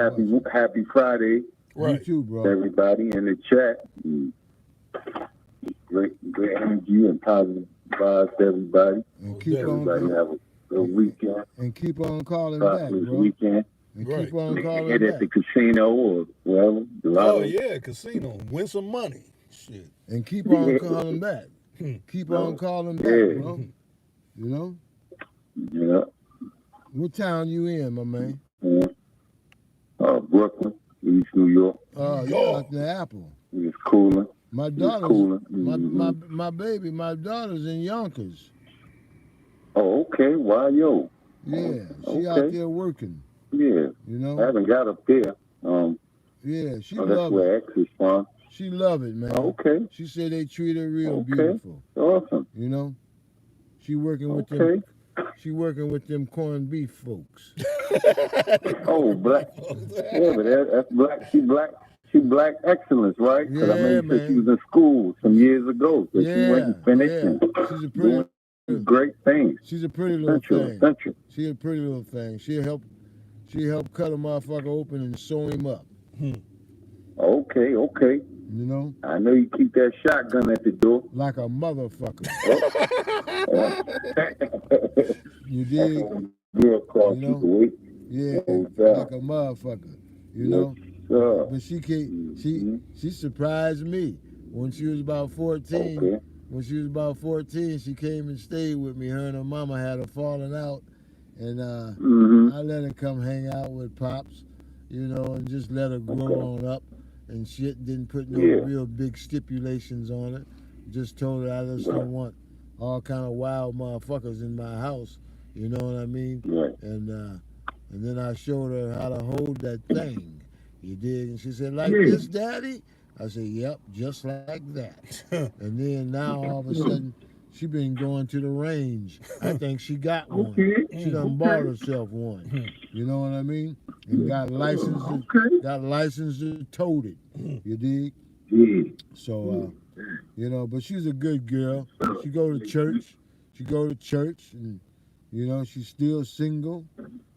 happy Friday, You too, bro. to everybody in the chat. Great energy and positive vibes to everybody. And keep Everybody on have a good weekend. and keep on calling back, Prosperous bro. weekend. And Right. keep on calling Hit at the back. casino or wherever. Oh yeah, casino. Win some money. Shit. And keep on calling back. Keep on calling back, Yeah. bro. You know? Yeah. What town you in, my man? Brooklyn, East New York. Oh, yeah, out the Apple. It's cooler. My It's daughter's cooler. my baby, my daughter's in Yonkers. Oh, okay. Wow, yo. Yeah, she out Okay. there working. Yeah. You I know? haven't got up there. Yeah, she That's love where it. X is from. She love it, man. Okay. She said they treat her real Okay. beautiful. Awesome. You know? She working with them. Okay. She working with them corned beef folks. Oh, black. Yeah, but that's black. She black excellence, right? Because I Yeah, mean, man. she was in school some years ago. So she went and finished yeah. and She's a doing pretty. great things. She's a pretty little thing. Essential. She a pretty little thing. She help cut a motherfucker open and sew him up. Okay. You know, I know you keep that shotgun at the door. like a motherfucker. You dig? Girl called You you know? awake. Yeah, Oh, God. like a motherfucker. You know. Sure. But she can't. She surprised me when she was about 14. Okay. When she was about 14, she came and stayed with me. Her and her mama had a falling out, and I let her come hang out with Pops, you know, and just let her grow on up and shit. Didn't put no real big stipulations on it. Just told her I just don't want all kind of wild motherfuckers in my house. You know what I mean? Right. And then I showed her how to hold that thing. You dig? And she said, like this, Daddy? I said, yep, just like that. And then now all of a sudden, she been going to the range. I think she got one. She done bought herself one. You know what I mean? And got licensed to tote it. You dig? Yeah. So, you know, but she's a good girl. She go to church. And, you know, she's still single.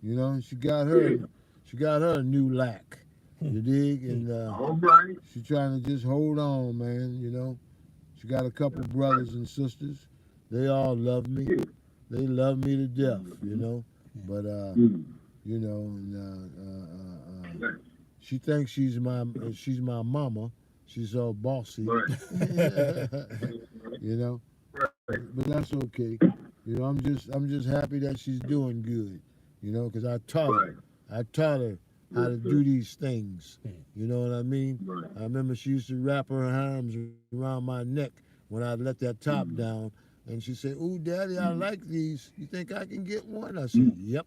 You know, she got her a new lack. You dig? And she trying to just hold on, man, you know. She got a couple brothers and sisters. They all love me. They love me to death, you know. But you know, she thinks she's my mama. She's so bossy. You know. But that's okay. You know, I'm just happy that she's doing good. You know, because I taught her how to do these things. You know what I mean? Right. I remember she used to wrap her arms around my neck when I let that top down. And she said, "Ooh, Daddy, I like these. You think I can get one?" I said, "Yep."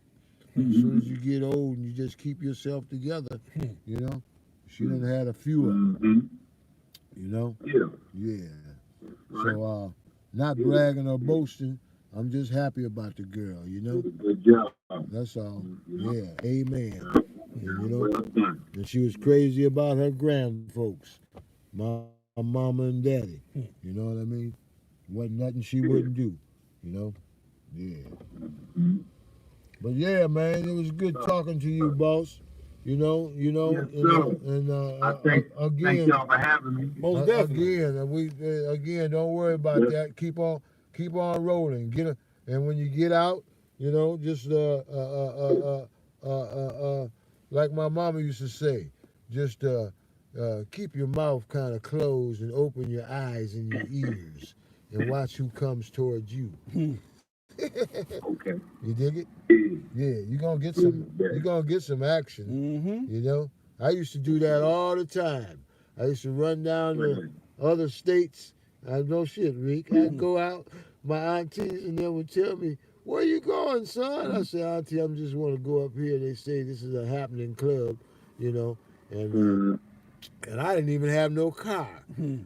As soon as you get old and you just keep yourself together, you know. She done had a few of them. You know? Yeah. So, not bragging or boasting. I'm just happy about the girl, you know? Good job. That's all. Yeah, amen. And, you know, and she was crazy about her grand folks, my mama and daddy. You know what I mean? Wasn't nothing she wouldn't do, you know? Yeah. But yeah, man, it was good talking to you, boss. You know, and Thank again, y'all for having me. Most definitely. Again, don't worry about that. Keep on rolling. And when you get out, you know, just like my mama used to say, just keep your mouth kind of closed and open your eyes and your ears and watch who comes towards you. Okay. You dig it? Yeah, you're gonna get some action. You know? I used to do that all the time. I used to run down to other states. I no shit, Rick. I'd go out, my aunties and them would tell me, "Where you going, son?" I said, "Auntie, I'm just want to go up here. They say this is a happening club, you know." And I didn't even have no car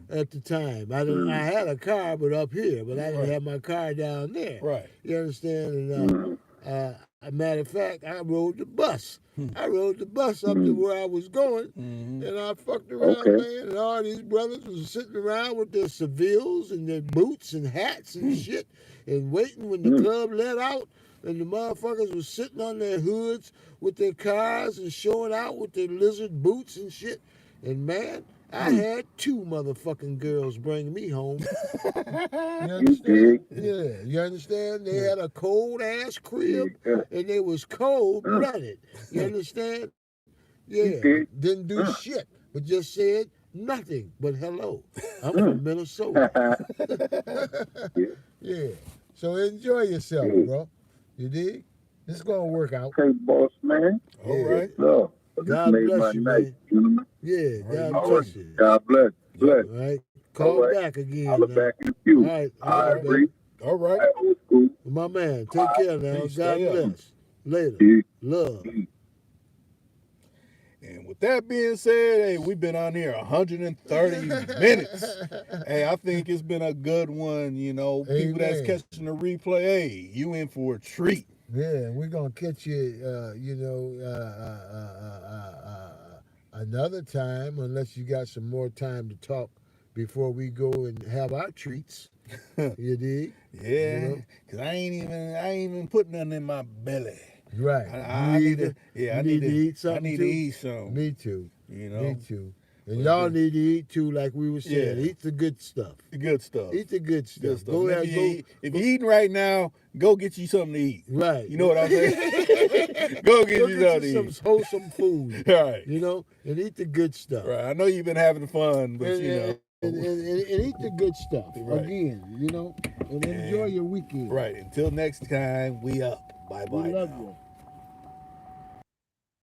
at the time. I had a car, but up here, but I didn't have my car down there. Right. You understand? And matter of fact, I rode the bus. I rode the bus up to where I was going, and I fucked around, man. And all these brothers was sitting around with their Sevilles and their boots and hats and shit, and waiting when the club let out. And the motherfuckers was sitting on their hoods with their cars and showing out with their lizard boots and shit. And man, I had 2 motherfucking girls bring me home. You understand? Yeah, you understand? They had a cold ass crib and they was cold blooded. You understand? Yeah, didn't do shit, but just said nothing but hello. I'm from Minnesota. Yeah, so enjoy yourself, bro. You dig? It's gonna work out. Okay, boss man. All right. So, God bless you, man. Gentlemen. Yeah, God All bless right. you. God bless. Bless. All right. Call All right. back again. I'll now. back in you. All right. I agree. baby. All right. Old school. My man, take care now. Peace. God Stay up. bless. Later. Peace. Love. And with that being said, hey, we've been on here 130 minutes. Hey, I think it's been a good one. You know, people that's Amen. catching the replay, hey, you in for a treat. Yeah, we're gonna catch you. Another time, unless you got some more time to talk before we go and have our treats. You dig? Yeah, You know? cause I ain't even put nothing in my belly. Right. I need to. Yeah, I need to eat something. I need too? to eat some. Me too. You know, Me too. And But y'all the- need to eat too, like we were saying. Yeah. Eat the good stuff. the good stuff. Eat the good stuff. Good stuff. Go And ahead, if you're eating right now, go get you something to eat. Right. You know what I'm saying? Go get you something to some eat. wholesome food. All right. You know, and eat the good stuff. Right. I know you've been having fun, but you know. And eat the good stuff Right. again, you know, and enjoy your weekend. Right. Until next time, we up. Bye bye. We love now. you.